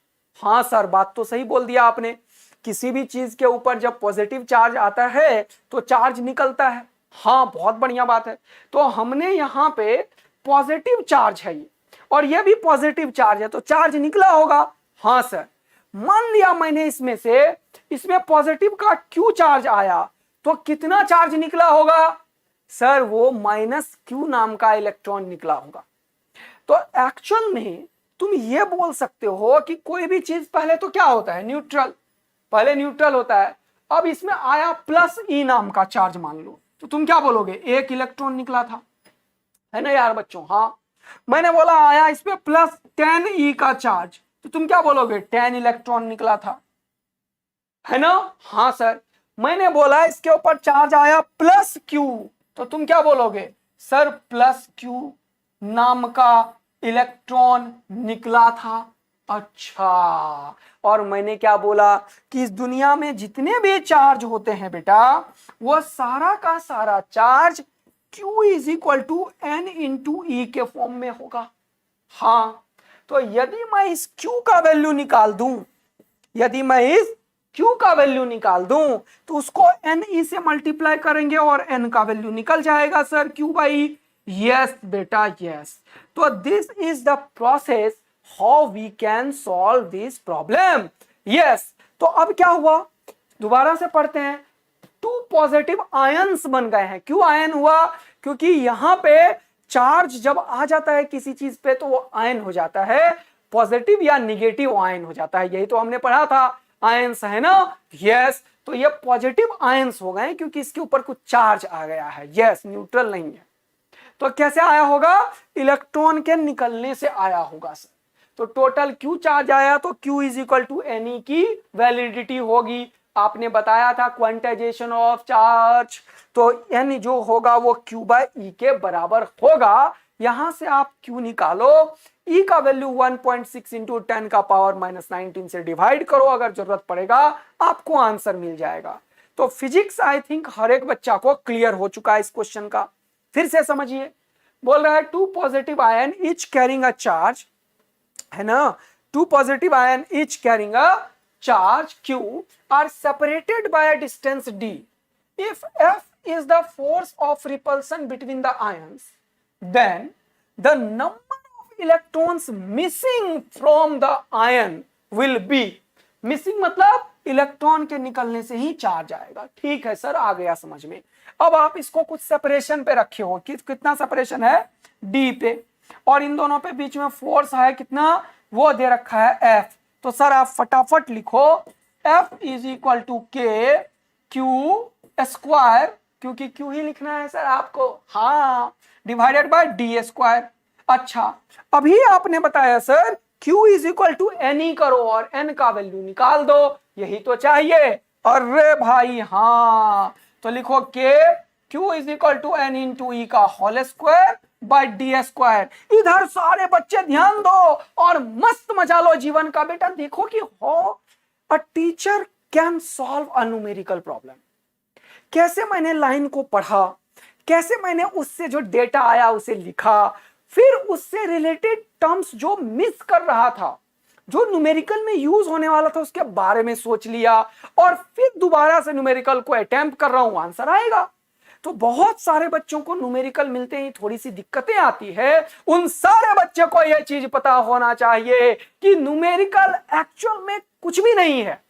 हाँ सर, बात तो सही बोल दिया आपने। किसी भी चीज के ऊपर जब पॉजिटिव चार्ज आता है तो चार्ज निकलता है। हाँ, बहुत बढ़िया बात है। तो हमने यहाँ पे पॉजिटिव चार्ज है ये, और ये भी पॉजिटिव चार्ज है, तो चार्ज निकला होगा। हाँ सर, मान लिया मैंने इसमें पॉजिटिव का क्यू चार्ज आया तो कितना चार्ज निकला होगा सर? वो -q नाम का इलेक्ट्रॉन निकला होगा। तो एक्चुअल में तुम ये बोल सकते हो कि कोई भी चीज पहले तो क्या होता है? न्यूट्रल, पहले न्यूट्रल होता है। अब इसमें आया +e नाम का चार्ज मान लो, तो तुम क्या बोलोगे? एक इलेक्ट्रॉन निकला था, है ना यार बच्चों? हाँ, मैंने बोला आया इसमें +10e का चार्ज, तो तुम क्या बोलोगे? 10 इलेक्ट्रॉन निकला था, है ना? हाँ सर, मैंने बोला इसके ऊपर चार्ज आया +q, तो तुम क्या बोलोगे? सर +q नाम का इलेक्ट्रॉन निकला था। अच्छा, और मैंने क्या बोला कि इस दुनिया में जितने भी चार्ज होते हैं बेटा, वो सारा का सारा चार्ज q = n × e के फॉर्म में होगा। हाँ, तो यदि मैं इस q का वैल्यू निकाल दूं, तो उसको ne से मल्टीप्लाई करेंगे और n का वैल्यू निकल जाएगा सर q/e। यस बेटा, यस। तो this is the process how we can solve this problem. Yes, तो अब क्या हुआ, दोबारा से पढ़ते हैं। टू पॉजिटिव आयंस बन गए हैं। क्यों आयन हुआ? क्योंकि यहां पे चार्ज जब आ जाता है किसी चीज पे तो वो आयन हो जाता है, पॉजिटिव या निगेटिव आयन हो जाता है। यही तो हमने पढ़ा था, आयंस, है ना? यस, तो ये पॉजिटिव आयंस हो गए क्योंकि इसके ऊपर कुछ चार्ज आ गया है। यस, न्यूट्रल नहीं है। तो कैसे आया होगा? इलेक्ट्रॉन के निकलने से आया होगा सर। तो टोटल क्यू चार्ज आया तो Q = Ne की वैलिडिटी होगी। आपने बताया था क्वांटाइजेशन ऑफ चार्ज, तो N जो होगा वो Q/E के बराबर होगा। यहां से आप Q निकालो, E का वैल्यू 1.6 × 10⁻⁻19 से डिवाइड करो, अगर जरूरत पड़ेगा आपको आंसर मिल जाएगा। तो फिजिक्स आई थिंक हर एक बच्चा को क्लियर हो चुका है इस क्वेश्चन का। फिर से समझिए, बोल रहा है two positive ion each carrying a charge, है ना? Two positive ion each carrying a charge Q are separated by a distance d. If F is the force of repulsion between the ions, then the number of electrons missing from the ion will be. Missing मतलब electron के निकलने से ही charge आएगा। ठीक है sir, आ गया समझ में। अब आप इसको कुछ सेपरेशन पे रखे हो, कितना सेपरेशन है? D पे, और इन दोनों पे बीच में फोर्स है कितना? वो दे रखा है F। तो सर आप फटाफट लिखो F = K Q², क्योंकि Q ही लिखना है सर आपको, हाँ, /d²। अच्छा, अभी आपने बताया सर Q = Ne करो और N का वैल्यू निकाल दो, यही तो चाहिए। अरे भाई हाँ, तो लिखो K Q = N × E का (² इधर सारे बच्चे ध्यान दो और मस्त मजा लो जीवन का। बेटा देखो कि how a teacher can solve a numerical problem. कैसे मैंने लाइन को पढ़ा, कैसे मैंने उससे जो डेटा आया उसे लिखा, फिर उससे रिलेटेड टर्म्स जो मिस कर रहा था, जो न्यूमेरिकल में यूज होने वाला था, उसके बारे में सोच लिया, और फिर दोबारा से न्यूमेरिकल को अटेम्प्ट कर रहा हूं, आंसर आएगा। तो बहुत सारे बच्चों को न्यूमेरिकल मिलते ही थोड़ी सी दिक्कतें आती है। उन सारे बच्चों को यह चीज पता होना चाहिए कि न्यूमेरिकल एक्चुअल में कुछ भी नहीं है।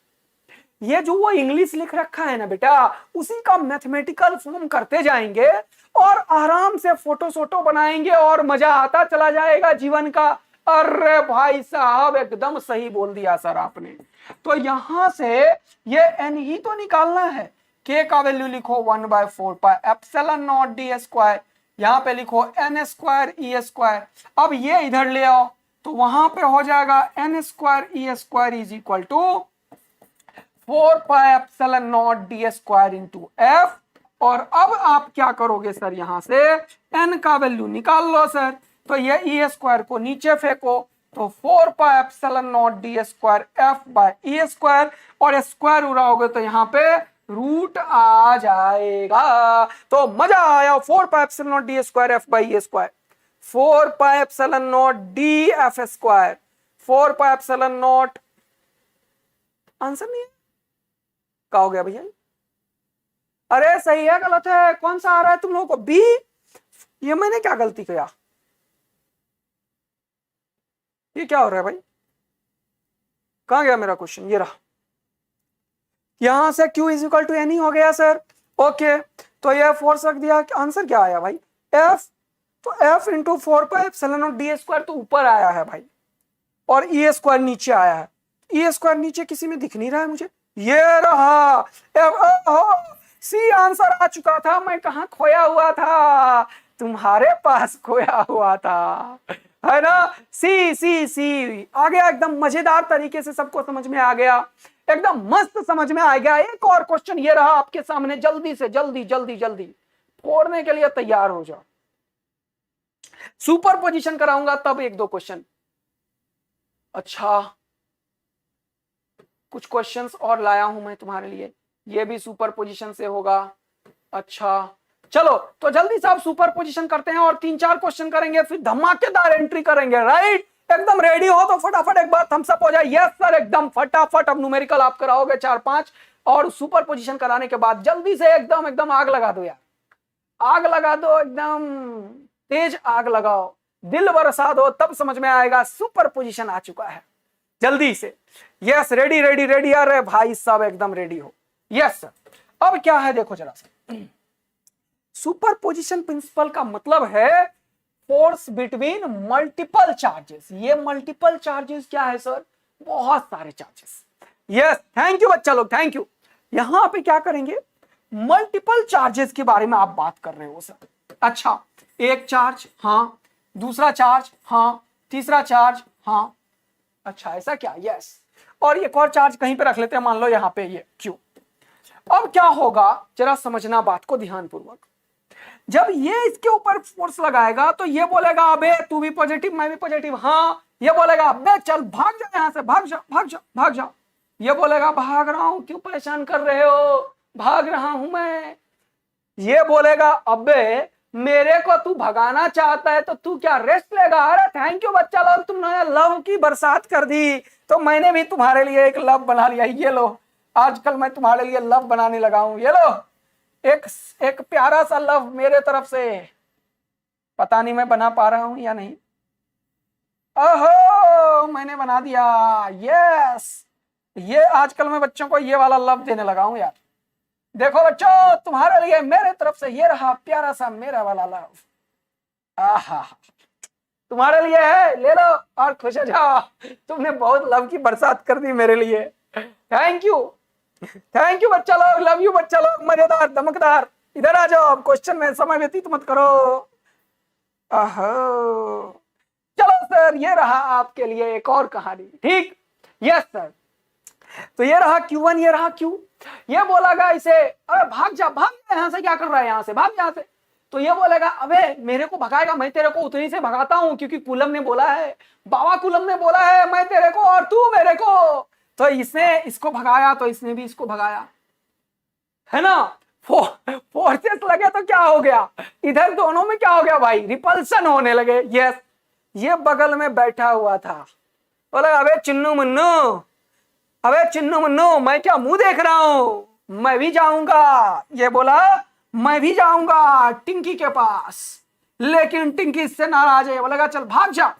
ये जो वो इंग्लिश लिख रखा है ना बेटा, उसी का मैथमेटिकल फॉर्म करते जाएंगे और आराम से फोटो सोटो बनाएंगे और मजा आता चला जाएगा जीवन का। अरे भाई साहब एकदम सही बोल दिया सर आपने। तो यहां से ये एन ही तो निकालना है। के का वैल्यू लिखो 1/4πε0d²। यहां पे लिखो n² e²। अब ये इधर ले आओ तो वहां पे हो जाएगा n² e² is equal to 4πε0d² into f। और अब आप क्या करोगे सर, यहां से n का वैल्यू निकाल लो सर। तो ये e² को नीचे फेंको तो 4πε0d² f/e²। और स्क्वायर उड़ाओगे तो यहाँ पे रूट आ जाएगा। तो मजा आया। 4πε0d² f/e², 4πε0d f², 4πε0। Answer नहीं है, क्या हो गया भैया? अरे सही है गलत है, कौन सा आ रहा है तुम लोगों को? बी। ये मैंने क्या गलती किया? ये क्या हो रहा है भाई? कहां गया मेरा क्वेश्चन? ये रहा। यहां से Q is equal to N ही हो गया सर। ओके, तो ये फोर्स रख दिया। आंसर क्या आया भाई? F। तो F इंटू 4πε0d² तो ऊपर आया है भाई, और e² नीचे आया है। e² नीचे किसी में दिख नहीं रहा है मुझे। ये रहा सी आंसर आ चुका था। मैं कहां खोया हुआ था? तुम्हारे पास खोया हुआ था, है ना? सी सी सी आ गया एकदम मजेदार तरीके से, सबको समझ में आ गया, एकदम मस्त समझ में आ गया। एक और क्वेश्चन ये रहा आपके सामने, जल्दी से जल्दी जल्दी जल्दी फोड़ने के लिए तैयार हो जाओ। सुपर पोजीशन कराऊंगा तब एक दो क्वेश्चन। अच्छा, कुछ क्वेश्चंस और लाया हूं मैं तुम्हारे लिए, ये भी सुपर पोजीशन से होगा। अच्छा चलो, तो जल्दी से आप सुपर पोजीशन करते हैं और 3-4 क्वेश्चन करेंगे, फिर धमाकेदार एंट्री करेंगे। राइट, एकदम रेडी हो तो फटाफट एक बार थम्स अप हो जाए। यस सर, एकदम फटाफट। अब न्यूमेरिकल आप कराओगे 4-5 और सुपर पोजीशन कराने के बाद जल्दी से एकदम एकदम आग लगा दो यार, आग लगा दो, एकदम तेज आग लगाओ, दिल बरसा दो, तब समझ में आएगा सुपर पोजीशन आ चुका है। जल्दी से। Yes, ready ready ready. अरे भाई साहब एकदम रेडी हो। Yes sir. अब क्या है देखो जरा सा, सुपर पोजिशन प्रिंसिपल का मतलब है फोर्स बिटवीन मल्टीपल चार्जेस। ये मल्टीपल चार्जेस क्या है सर? बहुत सारे चार्जेस। यस, थैंक यू बच्चा लोग, थैंक यू। यहां पे क्या करेंगे, मल्टीपल चार्जेस के बारे में आप बात कर रहे हो सर। अच्छा, एक चार्ज, हाँ, दूसरा चार्ज, हाँ, तीसरा चार्ज, हाँ। अच्छा ऐसा क्या? यस। और एक और चार्ज कहीं पे रख लेते हैं, मान लो यहाँ पे ये Q। अब क्या होगा जरा समझना बात को ध्यानपूर्वक। जब ये इसके ऊपर फोर्स लगाएगा तो ये बोलेगा अबे तू भी पॉजिटिव मैं भी पॉजिटिव, हाँ। ये बोलेगा अबे चल भाग जा यहाँ से, भाग जा भाग जा भाग जा। ये बोलेगा भाग रहा हूं, क्यों परेशान कर रहे हो, भाग रहा हूं मैं। ये बोलेगा अबे मेरे को तू भगाना चाहता है तो तू क्या रेस्ट लेगा? अरे थैंक यू बच्चा लोग, तुमने लव की बरसात कर दी, तो मैंने भी तुम्हारे लिए एक लव बना लिया। ये लो, आजकल मैं तुम्हारे लिए लव बनाने लगा हूं। ये लो, एक प्यारा सा लव मेरे तरफ से। पता नहीं मैं बना पा रहा हूं या नहीं। ओहो, मैंने बना दिया। यस, ये आजकल मैं बच्चों को ये वाला लव देने लगा हूं यार। देखो बच्चों, तुम्हारे लिए मेरे तरफ से ये रहा प्यारा सा मेरा वाला लव। आहा, तुम्हारे लिए है, ले लो और खुश हो जाओ। तुमने बहुत लव की बरसात कर दी मेरे लिए। थैंक यू, थैंक यू बच्चा लोग, लव यू बच्चा लोग, मजेदार धमकदार। इधर आ जाओ, क्वेश्चन में समय व्यतीत मत करो। चलो सर, ये रहा आपके लिए एक और कहानी। ठीक, यस सर। तो ये रहा Q1, ये रहा Q। ये बोलेगा इसे अरे भाग जा भाग जा, यहाँ से क्या कर रहा है, यहाँ से भाग, यहाँ से। तो ये बोलेगा अबे मेरे को भगाएगा, मैं तेरे को उतनी से भगाता हूं, क्योंकि कूलम ने बोला है, बाबा कूलम ने बोला है मैं तेरे को और तू मेरे को। तो इसने इसको भगाया तो इसने भी इसको भगाया, है ना। फोर्सेस लगे तो क्या हो गया, इधर दोनों में क्या हो गया भाई, रिपल्सन होने लगे। यस, ये बगल में बैठा हुआ था, बोला अबे चिन्नू मुन्नू, अबे चिन्नू मुन्नू मैं क्या मुंह देख रहा हूं, मैं भी जाऊंगा। ये बोला मैं भी जाऊंगा टिंकी के पास, लेकिन टिंकी इससे नाराज है, बोलेगा चल भाग जा।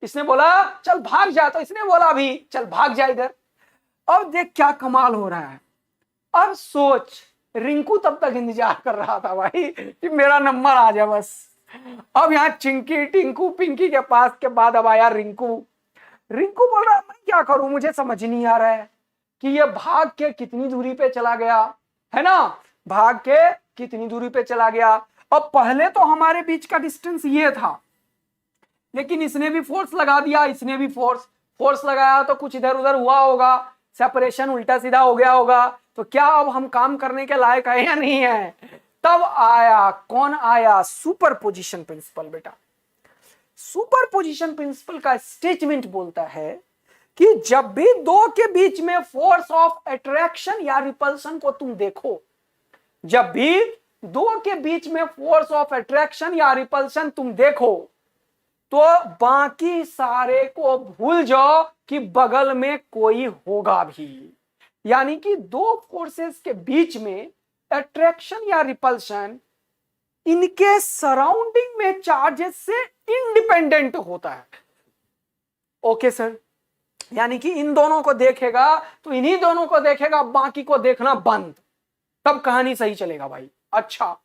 इसने बोला चल भाग जा, तो इसने बोला भी चल भाग जा इधर। अब देख क्या कमाल हो रहा है। अब सोच, रिंकू तब तक इंतजार कर रहा था भाई कि मेरा नंबर आ जाए बस। अब यहाँ चिंकी टिंकू पिंकी के पास के बाद अब आया रिंकू। रिंकू बोल रहा है मैं क्या करूं, मुझे समझ नहीं आ रहा है कि ये भाग के कितनी दूरी पे चला गया, है ना, भाग के कितनी दूरी पे चला गया। अब पहले तो हमारे बीच का डिस्टेंस ये था, लेकिन इसने भी फोर्स लगा दिया, इसने भी फोर्स लगाया, तो कुछ इधर उधर हुआ होगा, सेपरेशन उल्टा सीधा हो गया होगा। तो क्या अब हम काम करने के लायक है या नहीं है? तब आया, कौन आया? Superposition principle. बेटा सुपरपोजिशन प्रिंसिपल का स्टेटमेंट बोलता है कि जब भी दो के बीच में फोर्स ऑफ अट्रैक्शन या रिपल्शन को तुम देखो, जब भी दो के बीच में फोर्स ऑफ अट्रैक्शन या रिपल्शन तुम देखो, तो बाकी सारे को भूल जाओ कि बगल में कोई होगा भी। यानी कि दो फोर्सेस के बीच में अट्रैक्शन या रिपल्शन इनके सराउंडिंग में चार्जेस से इंडिपेंडेंट होता है। ओके सर, यानी कि इन दोनों को देखेगा तो इन्हीं दोनों को देखेगा, बाकी को देखना बंद, तब कहानी सही चलेगा भाई। अच्छा,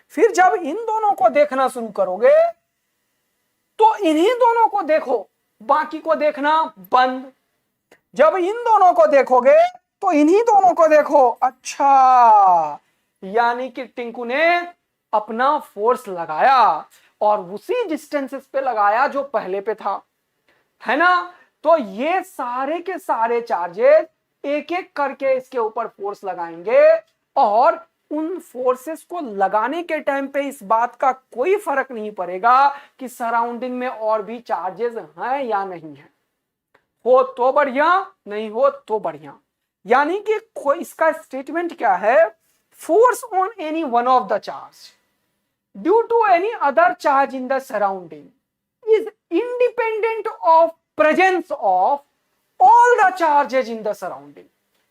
फिर जब इन दोनों को देखना शुरू करोगे तो इन्हीं दोनों को देखो, बाकी को देखना बंद। जब इन दोनों को देखोगे तो इन्हीं दोनों को देखो। अच्छा, यानी कि टिंकू ने अपना फोर्स लगाया और उसी डिस्टेंसेस पे लगाया जो पहले पे था, है ना। तो ये सारे के सारे चार्जेस एक एक करके इसके ऊपर फोर्स लगाएंगे, और उन फोर्सेस को लगाने के टाइम पे इस बात का कोई फर्क नहीं पड़ेगा कि सराउंडिंग में और भी चार्जेस हैं या नहीं है। हो तो बढ़िया, नहीं हो तो बढ़िया। यानी कि कोई, इसका स्टेटमेंट क्या है? Force on any one of the charge due to any other charge in the surrounding is independent of presence of all the charges in the surrounding.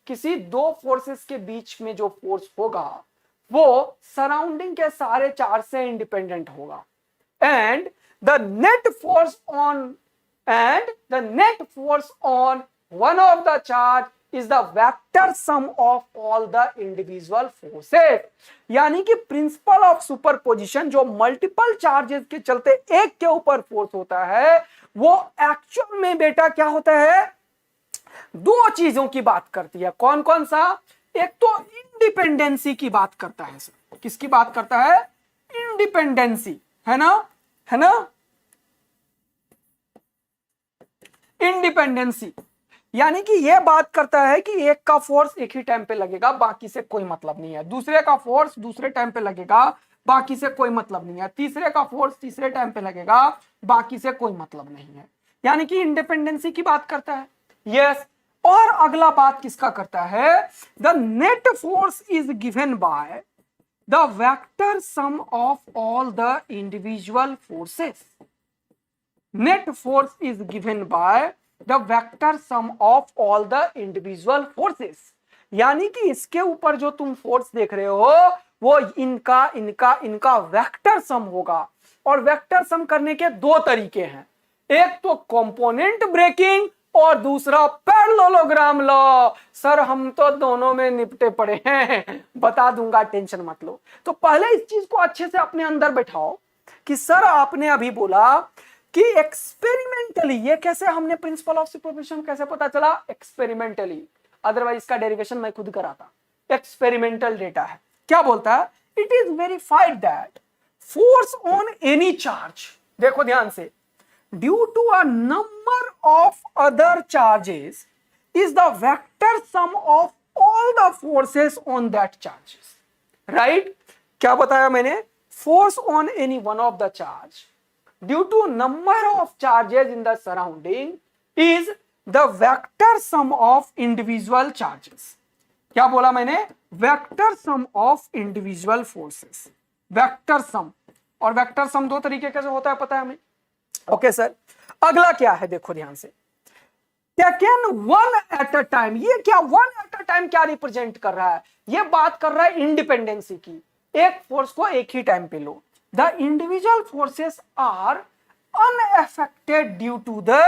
किसी दो फोर्सेस के बीच में जो फोर्स होगा वो सराउंडिंग के सारे चार्ज से इंडिपेंडेंट होगा। And the net force on one of the charge is the vector sum of all the individual forces। यानी कि प्रिंसिपल ऑफ सुपरपोजिशन, जो मल्टीपल चार्जेस के चलते एक के ऊपर फोर्स होता है, वो एक्चुअल में बेटा क्या होता है? दो चीजों की बात करती है। कौन कौन सा? एक तो इंडिपेंडेंसी की बात करता है। किसकी बात करता है? इंडिपेंडेंसी, है ना, है ना, इंडिपेंडेंसी। यानी कि यह बात करता है कि एक का फोर्स एक ही टाइम पे लगेगा, बाकी से कोई मतलब नहीं है। दूसरे का फोर्स दूसरे टाइम पे लगेगा, बाकी से कोई मतलब नहीं है। तीसरे का फोर्स तीसरे टाइम पे लगेगा, बाकी से कोई मतलब नहीं है। यानी कि इंडिपेंडेंसी की बात करता है। यस। और अगला बात किसका करता है? The net force is given by the vector sum of all the individual forces. Net force is given by the vector sum of all the individual forces. यानी कि इसके ऊपर जो तुम फोर्स देख रहे हो वो इनका इनका इनका वेक्टर सम होगा। और वेक्टर सम करने के दो तरीके हैं, एक तो कंपोनेंट ब्रेकिंग और दूसरा पैरेललोग्राम लॉ। सर हम तो दोनों में निपटे पड़े हैं, बता दूंगा, टेंशन मत लो। तो पहले इस चीज को अच्छे से अपने अंदर बैठाओ कि सर आपने अभी बोला कि एक्सपेरिमेंटली, ये कैसे हमने प्रिंसिपल ऑफ सुपरपोजिशन कैसे पता चला? एक्सपेरिमेंटली, अदरवाइज इसका डेरिवेशन मैं खुद कराता। एक्सपेरिमेंटल डेटा है। क्या बोलता है? It is verified that force on any charge, देखो ध्यान से, due to a number of other charges is the vector sum of all the forces on that charges. Right? क्या बताया मैंने? Force on any one of the charge due to number of charges in the surrounding is the vector sum of individual charges। क्या बोला मैंने? Vector sum of individual forces, vector sum. और vector sum दो तरीके कैसे होता है पता है हमें? Okay sir. अगला क्या है देखो ध्यान से, taken one at a time. ये क्या वन एट अ टाइम क्या रिप्रेजेंट कर रहा है? ये बात कर रहा है इंडिपेंडेंसी की। एक फोर्स को एक ही टाइम पे लो। The individual forces are unaffected due to the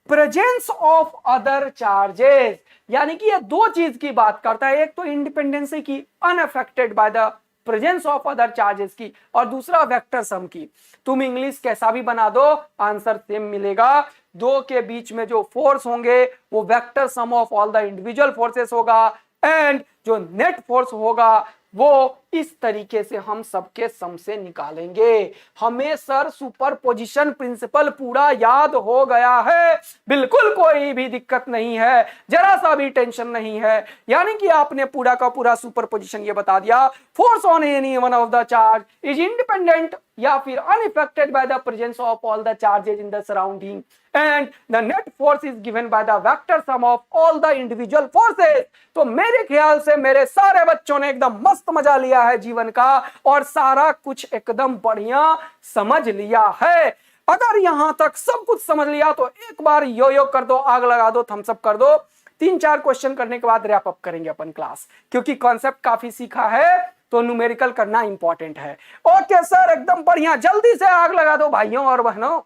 presence of other charges. यानी कि ये दो चीज की बात करता है, एक तो इंडिपेंडेंसी की, unaffected by the presence of other charges की, और दूसरा वेक्टर सम की। तुम इंग्लिश कैसा भी बना दो, आंसर सेम मिलेगा। दो के बीच में जो फोर्स होंगे वो vector sum of all the individual forces होगा, एंड जो नेट फोर्स होगा वो इस तरीके से हम सबके सम से निकालेंगे। हमें सर सुपरपोजिशन प्रिंसिपल पूरा याद हो गया है, बिल्कुल कोई भी दिक्कत नहीं है, जरा सा भी टेंशन नहीं है। यानी कि आपने पूरा का पूरा सुपरपोजिशन ये बता दिया, force on any one of the charge is independent या फिर unaffected by the presence of all the charges in the surrounding, and the net force is given by the vector sum of all the individual forces. तो मेरे ख्याल से मेरे सारे बच्चों ने एकदम मस्त मजा लिया है जीवन का, और सारा कुछ एकदम बढ़िया समझ लिया है। अगर यहां तक सब कुछ समझ लिया तो एक बार यो यो कर दो, आग लगा दो, थम्स अप कर दो। 3-4 क्वेश्चन करने के बाद रैप अप करेंगे अपन क्लास, क्योंकि कॉन्सेप्ट काफी सीखा है तो न्यूमेरिकल करना इंपॉर्टेंट है। ओके सर, एकदम बढ़िया, जल्दी से आग लगा दो भाइयों और बहनों।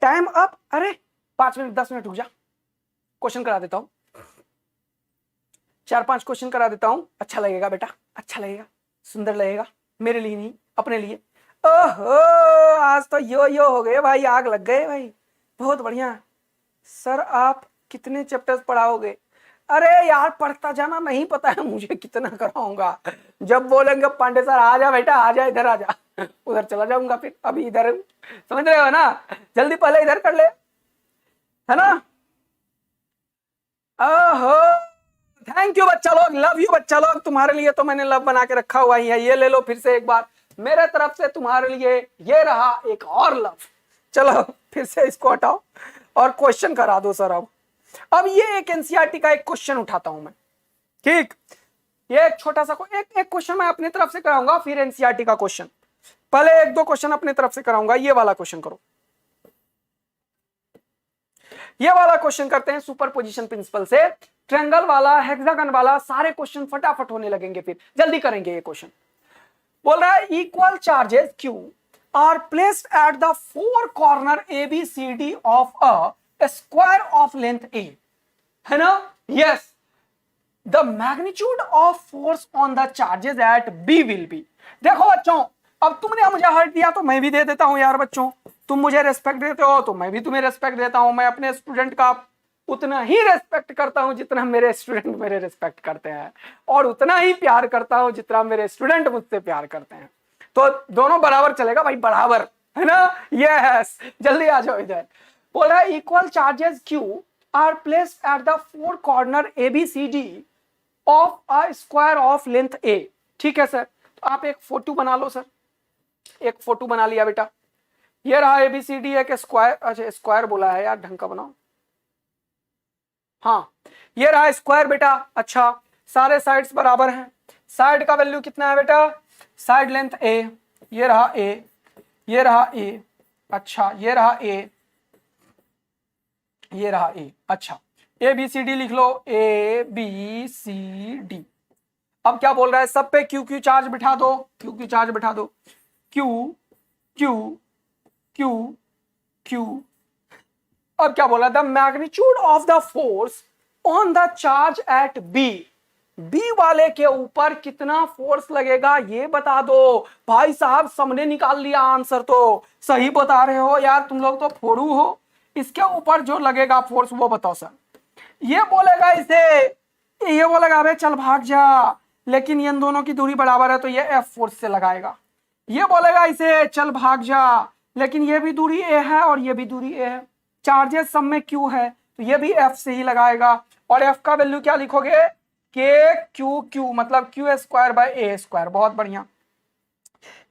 Time up. अरे 5 मिनट 10 मिनट रुक जा, क्वेश्चन करा देता हूं, 4-5 क्वेश्चन करा देता हूं। अच्छा लगेगा बेटा, अच्छा लगेगा, सुंदर लगेगा, मेरे लिए नहीं अपने लिए। ओहो, आज तो यो यो हो गए भाई, आग लग गए भाई, बहुत बढ़िया। सर आप कितने चैप्टर्स पढ़ाओगे? अरे यार पढ़ता जाना, नहीं पता है मुझे कितना कराऊंगा। जब बोलेंगे पांडे सर आ जा बेटा, आ जा इधर, आ जा, उधर चला जाऊंगा, फिर अभी इधर, समझ रहे हो ना? जल्दी पहले इधर कर ले, है ना? ओहो, थैंक यू बच्चा लोग, लव यू बच्चा लोग, तुम्हारे लिए तो मैंने लव बना के रखा हुआ ही है। ये ले लो फिर से एक बार मेरे तरफ से तुम्हारे लिए, ये रहा एक और लव। चलो फिर से इसको हटाओ और क्वेश्चन करा दो सर। अब ये एक एनसीईआरटी का एक क्वेश्चन उठाता हूं मैं, ठीक? ये एक छोटा सा एक क्वेश्चन मैं अपनी तरफ से कराऊंगा, फिर एनसीईआरटी का क्वेश्चन। पहले 1-2 क्वेश्चन अपनी तरफ से कराऊंगा। ये वाला क्वेश्चन करो, ये वाला क्वेश्चन करते हैं सुपरपोजिशन प्रिंसिपल से। ट्रायंगल वाला, हेक्सागन वाला, सारे क्वेश्चन फटाफट होने लगेंगे, फिर जल्दी करेंगे। ये क्वेश्चन बोल रहा है equal charges Q are placed at the 4 corner ABCD of a square of length A, है ना? Yes, the magnitude of force on the charges at B will be. देखो बच्चों, अब तुमने मुझे हर्ट दिया तो मैं भी दे देता हूं यार बच्चों, तुम मुझे रेस्पेक्ट देते हो तो मैं भी तुम्हें रेस्पेक्ट देता हूं। मैं अपने स्टूडेंट का उतना ही रेस्पेक्ट करता हूं जितना मेरे स्टूडेंट मेरे रेस्पेक्ट करते हैं, और उतना ही प्यार करता हूं जितना मेरे स्टूडेंट मुझसे प्यार करते हैं। तो दोनों बराबर चलेगा भाई, बराबर, है ना? यस, जल्दी आ जाओ इधर। बोल रहा है equal charges Q are placed at the 4 corner ABCD of a square of length A। ठीक है सर, तो आप एक फोटो बना लो सर। एक फोटो बना लिया बेटा, ये रहा ABCD एक स्क्वायर। अच्छा स्क्वायर बोला है यार, ढंग का बनाओ। हाँ, ये रहा स्क्वायर बेटा। अच्छा, सारे साइड्स बराबर हैं। साइड का वैल्यू कितना है बेटा? साइड लेंथ A, ये रहा A, ये रहा A। अच्छा, ये रहा A, ये रहा A। अच्छा, ABCD लिख लो, ABCD। अब क्या बोल रहा है? सब पे क्यू क्यू चार्ज बिठा दो, क्यू क्यू चार्ज बिठा दो, क्यू क्यू क्यू क्यू। अब क्या बोला? The magnitude of the force on the charge at B, B वाले के ऊपर कितना फोर्स लगेगा ये बता दो। भाई साहब सबने निकाल लिया आंसर, तो सही बता रहे हो यार, तुम लोग तो फोड़ू हो। इसके ऊपर जो लगेगा फोर्स वो बताओ सर। ये बोलेगा इसे, ये बोलेगा अबे चल भाग जा, लेकिन इन दोनों की दूरी बराबर है तो ये F फोर्स से लगाएगा। ये बोलेगा इसे चल भाग जा, लेकिन ये भी दूरी A है और ये भी दूरी A है, चार्जेस सब में Q है तो ये भी F से ही लगाएगा। और F का वैल्यू क्या लिखोगे? KQQ, मतलब Q square by A square. बहुत बढ़िया।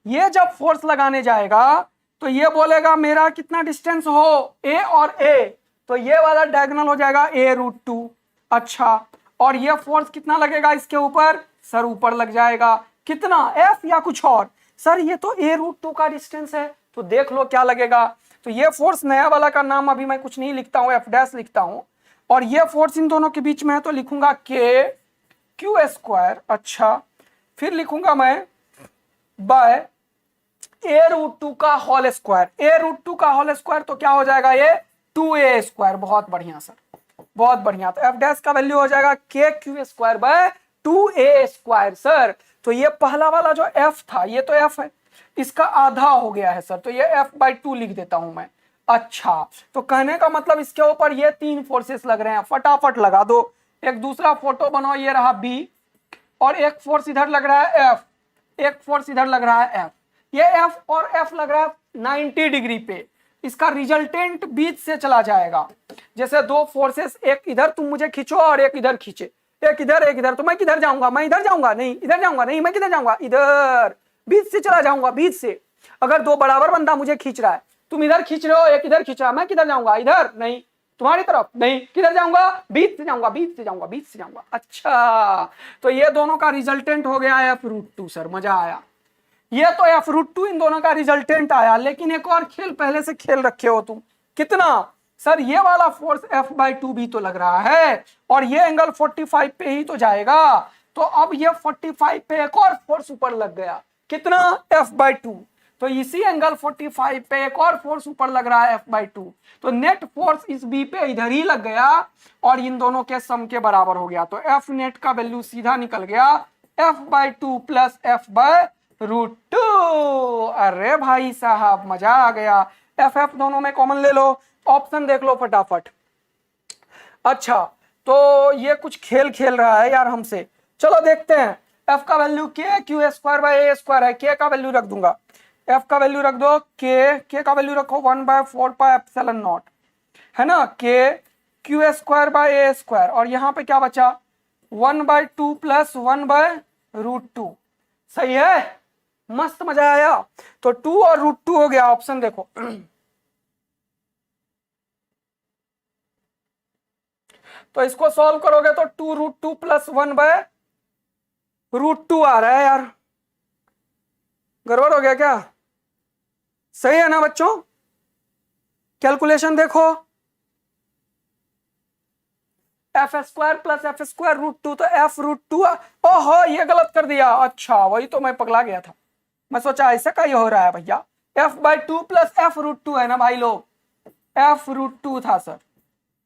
ये जब फोर्स लगाने जाएगा तो ये बोलेगा मेरा कितना डिस्टेंस हो A और A, तो ये वाला डायगोनल हो जाएगा A√2। अच्छा, और ये फोर्स कितना लगेगा इसके ऊपर सर, ऊपर लग जाएगा कितना, एफ या कुछ और। सर ये तो a√2 का डिस्टेंस है, तो देख लो क्या लगेगा। तो ये फोर्स नया वाला का नाम अभी मैं कुछ नहीं लिखता हूं, एफ डैश लिखता हूं, और ये फोर्स इन दोनों के बीच में है तो लिखूंगा के क्यू स्क्वायर। अच्छा, फिर लिखूंगा मैं बाय a√2 का होल स्क्वायर, a√2 का होल स्क्वायर तो क्या हो जाएगा ये 2a स्क्वायर। बहुत बढ़िया सर, बहुत बढ़िया। तो एफ डैश का वैल्यू हो जाएगा के Q square bye 2a square sir. तो ये पहला वाला जो f था, ये तो f है, इसका आधा हो गया है सर, तो ये f/2 लिख देता हूं मैं। अच्छा, तो कहने का मतलब इसके ऊपर ये 3 फोर्सेस लग रहे हैं, फटाफट लगा दो। एक दूसरा फोटो बनाओ, ये रहा B, और एक फोर्स इधर लग रहा है F, एक फोर्स इधर लग रहा है F। ये F और F लग रहा है 90 डिग्री पे, इसका रिजल्टेंट बीच से चला जाएगा। जैसे दो फोर्सेस, एक इधर तुम मुझे खींचो और एक इधर खींचे, एक इधर, तो मैं किधर जाऊंगा, मैं इधर जाऊंगा नहीं, इधर जाऊंगा नहीं, मैं किधर जाऊंगा इधर, बीच से चला जाऊंगा, बीच से। अगर दो बराबर बंदा मुझे खींच रहा है, तुम इधर खींच रहे हो, एक इधर खींच रहा है, मैं किधर जाऊंगा, इधर नहीं, तुम्हारी तरफ नहीं, किधर जाऊंगा, बीच से जाऊंगा, बीच से जाऊंगा, बीच से जाऊंगा। अच्छा, तो ये दोनों का रिजल्टेंट हो गया f√2 सर, मजा आया। ये तो f√2 इन दोनों का रिजल्टेंट आया, लेकिन एक और खेल पहले से खेल रखे हो तुम। कितना सर, ये वाला फोर्स f/2 भी तो लग रहा है, और ये एंगल 45 पे ही तो जाएगा। तो अब ये 45 पे एक और फोर्स ऊपर लग गया, कितना f/2। तो इसी एंगल 45 पे एक और फोर्स ऊपर लग रहा है f/2। तो नेट फोर्स इस बी पे इधर ही लग गया और इन दोनों के सम के बराबर हो गया। तो एफ नेट का वैल्यू सीधा निकल गया f/2 प्लस f/√2। अरे भाई साहब, मजा आ गया। एफ दोनों में कॉमन ले लो, ऑप्शन देख लो फटाफट। अच्छा, तो ये कुछ खेल खेल रहा है यार हमसे। चलो देखते हैं। एफ का वैल्यू के क्यू स्क्वायर बाय ए स्क्वायर है, के का वैल्यू रख दूंगा, एफ का वैल्यू रख दो, के का वैल्यू रखो 1/4 पाई एप्सिलॉन नॉट, है ना, के क्यू स्क्वायर बाय ए स्क्वायर, और यहाँ पे क्या बचा 1/2 प्लस 1/√2। सही है, मस्त, मजा आया। तो 2 और √2 हो गया, ऑप्शन देखो। तो इसको सॉल्व करोगे तो 2√2 प्लस 1/√2 आ रहा है यार, गड़बड़ हो गया क्या? सही है ना बच्चों? कैलकुलेशन देखो, f² प्लस f²√2, तो f√2, ओहो ये गलत कर दिया। अच्छा, वही तो मैं पगला गया था, मैं सोचा ऐसा का ही हो रहा है भैया। f/2 प्लस f√2 है ना भाई लोग, f√2 था सर,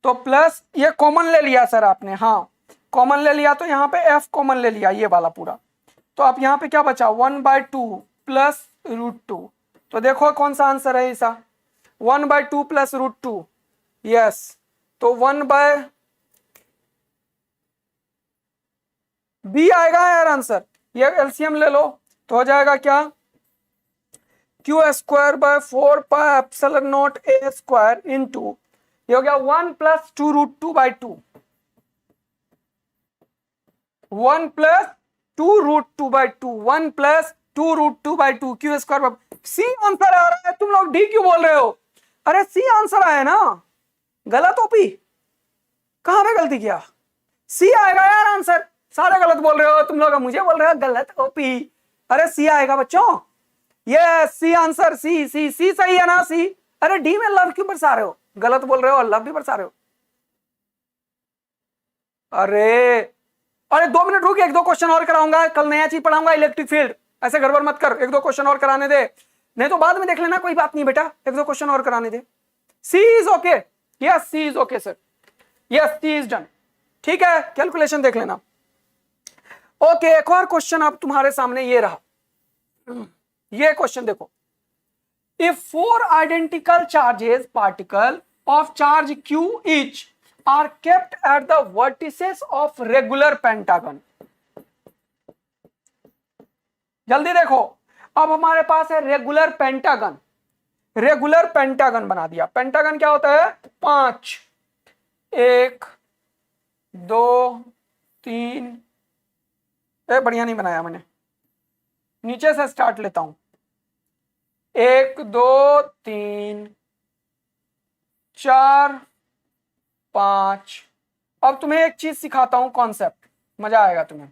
तो प्लस ये कॉमन ले लिया सर आपने, हाँ कॉमन ले लिया, तो यहाँ पे f कॉमन ले लिया ये वाला पूरा। तो अब यहाँ पे क्या बचा 1/2 प्लस √2। तो देखो कौन सा आंसर है इसका, 1/2 प्लस √2, यस। तो 1/, बी आएगा यार आंसर। ये एलसीएम ले लो तो हो जाएगा क्या, Q square by 4 pi epsilon naught A square into, ये हो गया 1 plus 2√2/2, 1 plus 2√2/2, 1 plus 2√2/2 Q square. C answer आ रहा है, तुम लोग डी क्यों बोल रहे हो? अरे सी आंसर आया ना, गलत ओपी, कहां पे गलती किया? सी आएगा यार आंसर, सारे गलत बोल रहे हो तुम लोग, मुझे बोल रहे हो गलत ओपी। अरे सी आएगा बच्चों, ये सी आंसर, सी सी सी सही है ना, सी। अरे डी में लव क्यों बरसा रहे हो, गलत बोल रहे हो और लव भी बरसा रहे हो। अरे अरे 2 मिनट रुक, 1-2 क्वेश्चन और कराऊंगा, कल नया चीज पढ़ाऊंगा इलेक्ट्रिक फील्ड, ऐसे गड़बड़ मत कर, 1-2 क्वेश्चन और कराने दे, नहीं तो बाद में देख लेना, कोई बात नहीं बेटा, 1-2 क्वेश्चन और कराने दे। C is okay, yes C is okay sir, yes C is done, ठीक है, कैलकुलेशन देख लेना। ओके, एक और क्वेश्चन अब तुम्हारे सामने ये रहा, ये क्वेश्चन देखो, if 4 identical charges particle of charge q each are kept at the vertices of regular pentagon। जल्दी देखो, अब हमारे पास है रेगुलर पेंटागन, रेगुलर पेंटागन बना दिया। पेंटागन क्या होता है, 5, 1 2 3, बढ़िया नहीं बनाया मैंने, नीचे से स्टार्ट लेता हूं, 1 2 3 4 5, अब तुम्हें एक चीज सिखाता हूं, कॉन्सेप्ट, मजा आएगा तुम्हें,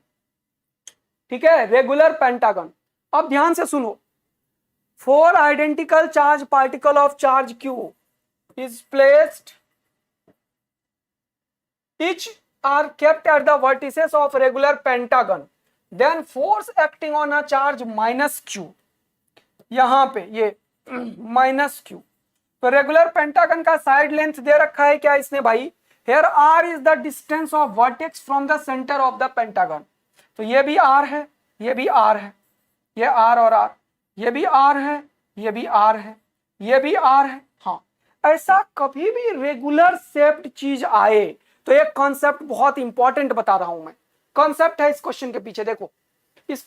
ठीक है। रेगुलर पेंटागन, अब ध्यान से सुनो। 4 identical charge particle of charge q is placed, each are kept at the vertices of regular pentagon, then force acting on a charge minus q, यहां पे ये माइनस q। तो रेगुलर पेंटागन का side length दे रखा है क्या इसने भाई, here r is the distance of vertex from the center of the pentagon, तो ये भी r है, ये भी r है, ये r और r, ये भी r है, ये भी r है, ये भी r है। हाँ, ऐसा कभी भी रेगुलर शेप्ड चीज आए तो एक कॉन्सेप्ट बहुत इंपॉर्टेंट बता रहा हूं मैं, कॉन्सेप्ट है इस क्वेश्चन के पीछे, देखो इस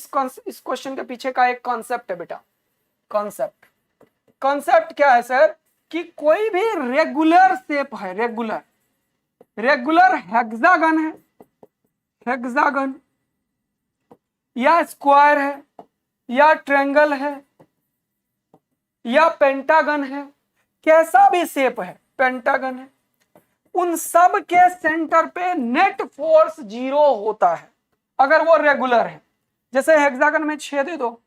क्वेश्चन के पीछे का एक कॉन्सेप्ट है बेटा। कॉन्सेप्ट क्या है सर, कि कोई भी रेगुलर शेप है, रेगुलर हेक्सागन है, हेक्सागन या स्क्वायर है या ट्रायंगल है या पेंटागन है, कैसा भी शेप है, पेंटागन है, उन सब के सेंटर पे नेट फोर्स 0 होता है अगर वो रेगुलर है। जैसे हेक्सागन में 6 दे दो,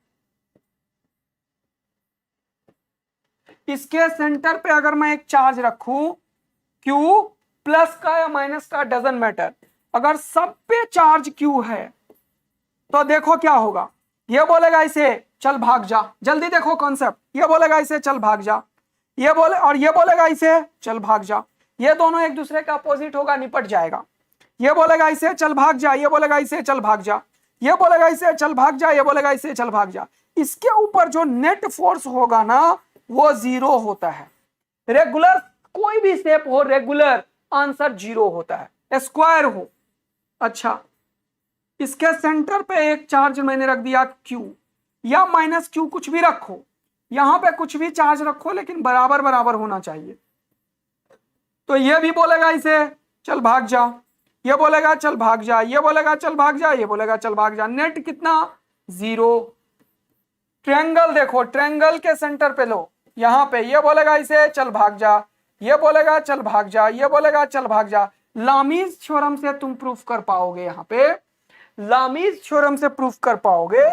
इसके सेंटर पे अगर मैं एक चार्ज रखूं Q, प्लस का या माइनस का डजंट मैटर, अगर सब पे चार्ज Q है तो देखो क्या होगा, ये बोलेगा इसे चल भाग जा, जल्दी देखो कॉन्सेप्ट, ये बोलेगा इसे चल भाग जा, ये बोले और ये बोलेगा इसे चल भाग जा, ये दोनों एक दूसरे का अपोजिट होगा, निपट जाएगा। ये बोलेगा इसे चल भाग जा, ये बोलेगा इसे चल भाग जा, ये बोलेगा इसे चल भाग जा, ये बोलेगा इसे चल भाग जा, इसके ऊपर जो नेट फोर्स होगा ना वो 0 होता है। रेगुलर कोई भी शेप हो, रेगुलर आंसर 0 होता है। स्क्वायर हो, अच्छा इसके सेंटर पे एक चार्ज मैंने रख दिया Q या माइनस Q, कुछ भी रखो, यहां पे कुछ भी चार्ज रखो लेकिन बराबर बराबर होना चाहिए। तो ये भी बोलेगा इसे चल भाग जा, ये बोलेगा चल भाग जा, ये बोलेगा चल भाग जा, ये बोलेगा चल भाग जा, नेट कितना 0। ट्रायंगल देखो, ट्रायंगल के सेंटर पे लो, यहां पे ये बोलेगा इसे चल भाग जा, ये बोलेगा चल भाग जा, ये बोलेगा चल भाग जा। लामीज थ्योरम से तुम प्रूफ कर पाओगे, यहां पे लामीज थ्योरम से प्रूफ कर पाओगे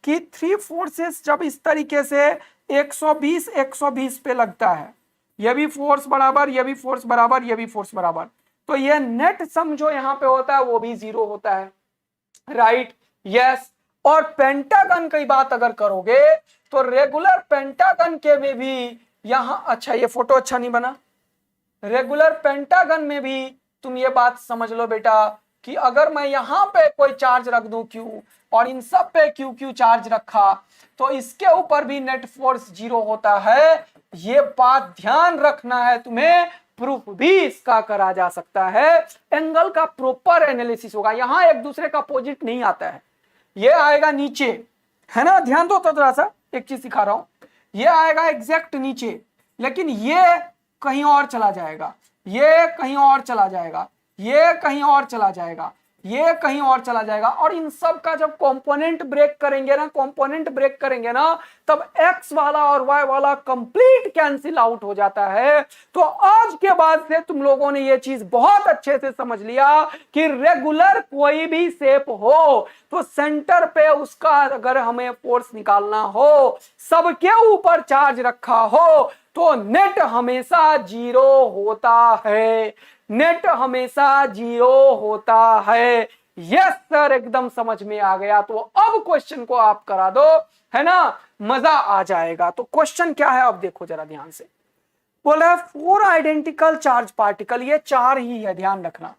कि 3 फोर्सेस जब इस तरीके से 120 120 पे लगता है, ये भी फोर्स बराबर, ये भी फोर्स बराबर, ये भी फोर्स बराबर, तो ये नेट सम जो यहां पे होता है वो भी 0 होता है, राइट, यस। और पेंटागन की बात अगर करोगे तो रेगुलर पेंटागन के में भी यहां, अच्छा ये फोटो अच्छा नहीं बना, रेगुलर पेंटागन में भी तुम ये बात समझ लो बेटा कि अगर मैं यहां पे कोई चार्ज रख दूं Q और इन सब पे Q चार्ज रखा तो इसके ऊपर भी नेट फोर्स 0 होता है। ये बात ध्यान रखना है तुम्हें, प्रूफ भी इसका करा जा सकता है, एंगल का प्रॉपर एनालिसिस होगा, यहां एक दूसरे का अपोजिट नहीं आता है, ये आएगा नीचे, है ना, ध्यान दो तो थोड़ा सा, एक चीज सिखा रहा हूं, ये आएगा एग्जैक्ट नीचे, लेकिन ये कहीं और चला जाएगा, ये कहीं और चला जाएगा, ये कहीं और चला जाएगा, ये कहीं और चला जाएगा, और इन सब का जब कंपोनेंट ब्रेक करेंगे ना, तब x वाला और y वाला कंप्लीट कैंसिल आउट हो जाता है। तो आज के बाद से तुम लोगों ने ये चीज बहुत अच्छे से समझ लिया कि रेगुलर कोई भी शेप हो तो सेंटर पे उसका अगर हमें फोर्स निकालना हो, सबके ऊपर चार्ज रखा हो, तो नेट हमेशा 0 होता है, नेट हमेशा 0 होता है। यस सर, एकदम समझ में आ गया। तो अब क्वेश्चन को आप करा दो, है ना, मजा आ जाएगा। तो क्वेश्चन क्या है अब देखो जरा ध्यान से, बोला 4 आइडेंटिकल चार्ज पार्टिकल, ये 4 ही है, ध्यान रखना।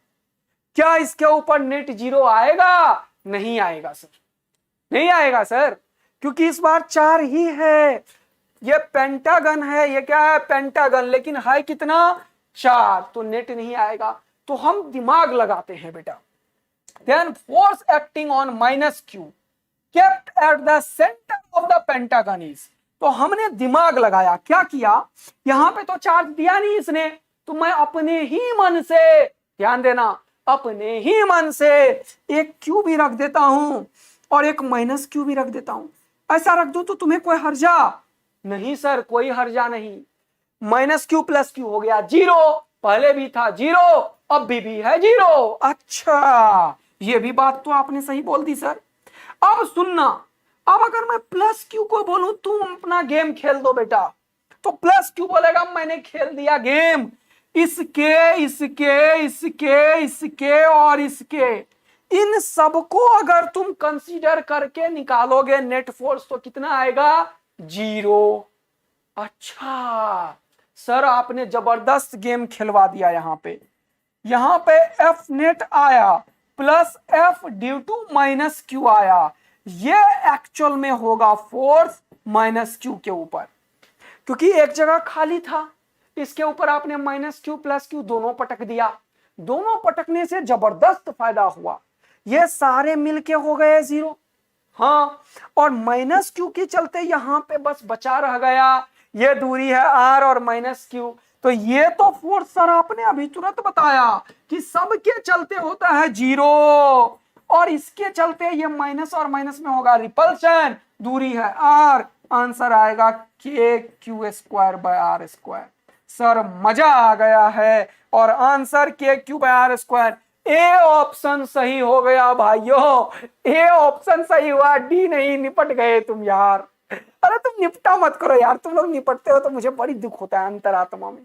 क्या इसके ऊपर नेट 0 आएगा? नहीं आएगा सर, नहीं आएगा सर, क्योंकि इस बार 4 ही है। ये पेंटागन है, ये क्या है, पेंटागन, लेकिन है कितना, 4, तो नेट नहीं आएगा। तो हम दिमाग लगाते हैं बेटा। Then force acting on minus Q kept at the centre of the pentagon is, तो हमने दिमाग लगाया, क्या किया, यहां पे तो चार्ज दिया नहीं इसने, तो मैं अपने ही मन से, ध्यान देना, अपने ही मन से एक Q भी रख देता हूं और एक माइनस Q भी रख देता हूं। ऐसा रख दो तो तुम्हें कोई हर्जा नहीं सर, कोई हर्जा नहीं। माइनस Q प्लस Q हो गया 0, पहले भी था 0 अभी भी है 0। अच्छा, ये भी बात तो आपने सही बोल दी सर। अब सुनना, अब अगर मैं प्लस क्यू को बोलूं तुम अपना गेम खेल दो बेटा, तो प्लस क्यू बोलेगा मैंने खेल दिया गेम। इसके इसके इसके इसके और इसके, इन सबको अगर तुम कंसीडर करके निकालोगे नेट फोर्स तो कितना आएगा? 0। अच्छा सर, आपने जबरदस्त गेम खिलवा दिया। यहां पे एफ नेट आया plus F due to minus Q आया। ये एक्चुअल में होगा फोर्स माइनस क्यू के ऊपर, क्योंकि एक जगह खाली था, इसके ऊपर आपने माइनस क्यू प्लस क्यू दोनों पटक दिया। दोनों पटकने से जबरदस्त फायदा हुआ, ये सारे मिलके हो गए 0। हाँ, और माइनस क्यू के चलते यहां पे बस बचा रह गया, ये दूरी है आर और माइनस क्यू। तो ये तो फोर्स सर आपने अभी तुरंत बताया कि सबके चलते होता है 0, और इसके चलते ये माइनस और माइनस में होगा रिपल्शन, दूरी है आर, आंसर आएगा K Q square by R square. Sir मजा आ गया है, और answer K Q by R square. A option सही हो गया भाइयों, ए ऑप्शन सही हुआ, डी नहीं। निपट गए तुम यार। अरे तुम निपटा मत करो यार, तुम लोग निपटते हो तो मुझे बड़ी दुख होता है अंतरात्मा में।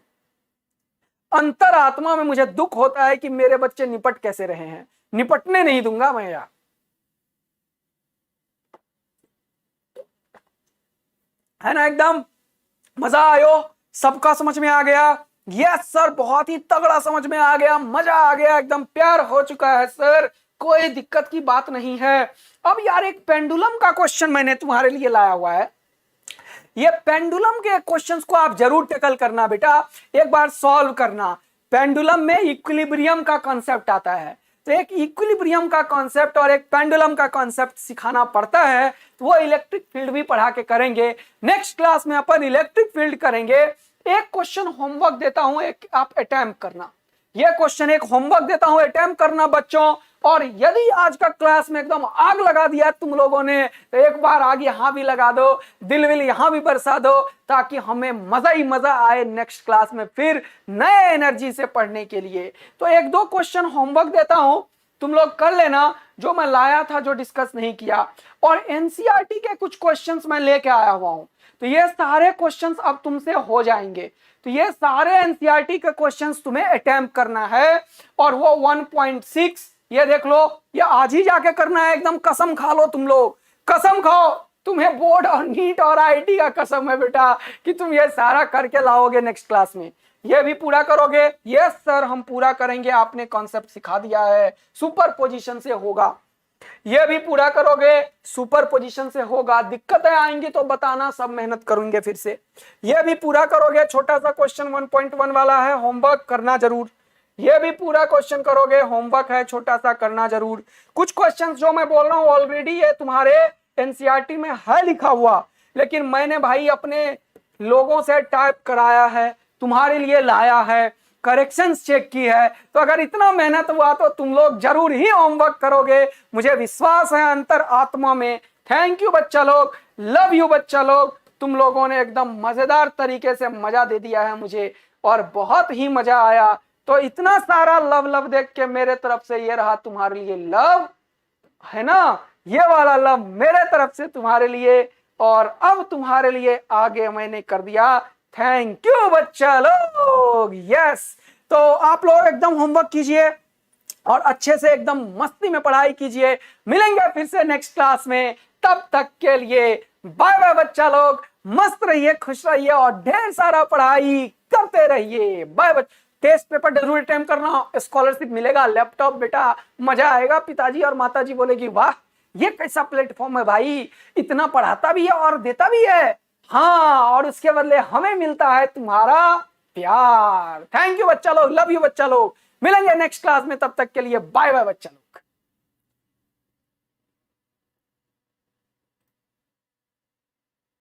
अंतरात्मा में मुझे दुख होता है कि मेरे बच्चे निपट कैसे रहे हैं। निपटने नहीं दूंगा मैं यार। है ना, एकदम मजा आयो, सबका समझ में आ गया? यस सर, बहुत ही तगड़ा समझ में आ गया, मजा आ गया, एकदम प्यार हो चुका है सर, कोई दिक्कत की बात नहीं है। अब यार एक पेंडुलम का क्वेश्चन मैंने तुम्हारे लिए लाया हुआ है। ये पेंडुलम के क्वेश्चंस को आप जरूर टैकल करना बेटा, एक बार सॉल्व करना। पेंडुलम में इक्विलिब्रियम का कॉन्सेप्ट आता है, तो एक इक्विलिब्रियम का कॉन्सेप्ट और एक पेंडुलम का कॉन्सेप्ट सिखाना पड़ता है, तो वो इलेक्ट्रिक फील्ड भी पढ़ा के करेंगे। नेक्स्ट क्लास में अपन इलेक्ट्रिक फील्ड करेंगे। एक क्वेश्चन होमवर्क देता हूं, एक आप अटेम्प्ट करना। ये क्वेश्चन एक होमवर्क देता हूं, अटेम्प्ट करना बच्चों। और यदि आज का क्लास में एकदम आग लगा दिया तुम लोगों ने, तो एक बार आग यहां भी लगा दो, दिल विल यहां भी बरसा दो, ताकि हमें मजा ही मजा आए नेक्स्ट क्लास में फिर नए एनर्जी से पढ़ने के लिए। तो एक दो क्वेश्चन होमवर्क देता हूं, तुम लोग कर लेना, जो मैं लाया था, जो डिस्कस नहीं किया। और एनसीईआरटी के कुछ क्वेश्चंस मैं लेके आया हुआ हूं, तो ये सारे क्वेश्चंस अब तुमसे हो जाएंगे। तो ये सारे एनसीईआरटी के क्वेश्चंस तुम्हें अटेम्प्ट करना है, और वो 1.6 ये देख लो, ये आज ही जाके करना है। एकदम कसम खा लो तुम लोग, कसम खाओ, तुम्हें बोर्ड और नीट और आईटी का कसम है बेटा कि तुम ये सारा करके लाओगे नेक्स्ट क्लास में। ये भी पूरा करोगे? यस सर, हम पूरा करेंगे, आपने कॉन्सेप्ट सिखा दिया है, सुपर पोजिशन से होगा। ये भी पूरा करोगे? सुपर पोजीशन से होगा। दिक्कतें आएंगी तो बताना, सब मेहनत करूंगे फिर से। ये भी पूरा करोगे? छोटा सा क्वेश्चन 1.1 वाला है, होमवर्क करना जरूर। ये भी पूरा क्वेश्चन करोगे, होमवर्क है छोटा सा, करना जरूर। कुछ क्वेश्चंस जो मैं बोल रहा हूं ऑलरेडी ये तुम्हारे एनसीईआरटी में है लिखा हुआ, लेकिन मैंने भाई अपने लोगों से टाइप कराया है, तुम्हारे लिए लाया है, करेक्शंस चेक की है। तो अगर इतना मेहनत हुआ तो तुम लोग जरूर ही होमवर्क करोगे, मुझे विश्वास है अंतर आत्मा में। थैंक यू बच्चा लोग, लव यू बच्चा लोग, तुम लोगों ने एकदम मजेदार तरीके से मजा दे दिया है मुझे, और बहुत ही मजा आया। तो इतना सारा लव लव देख के मेरे तरफ से ये रहा तुम्हारे लिए लव, है ना, ये वाला लव मेरे तरफ से तुम्हारे लिए, और अब तुम्हारे लिए आगे मैंने कर दिया। थैंक यू बच्चा लोग। यस, तो आप लोग एकदम होमवर्क कीजिए और अच्छे से एकदम मस्ती में पढ़ाई कीजिए। मिलेंगे फिर से नेक्स्ट क्लास में, तब तक के लिए बाय बाय बच्चा लोग। मस्त रहिए, खुश रहिए, और ढेर सारा पढ़ाई करते रहिए। बाय बच्चा। टेस्ट पेपर जरूर अटेम्प्ट करना, स्कॉलरशिप मिलेगा, लैपटॉप बेटा, मजा आएगा। पिताजी और माताजी बोलेगी वाह ये कैसा प्लेटफॉर्म है भाई, इतना पढ़ाता भी है और देता भी है। हाँ, और उसके बदले हमें मिलता है तुम्हारा प्यार। थैंक यू बच्चा लोग, लव यू बच्चा लोग। मिलेंगे नेक्स्ट क्लास में, तब तक के लिए बाय बाय बच्चा लोग।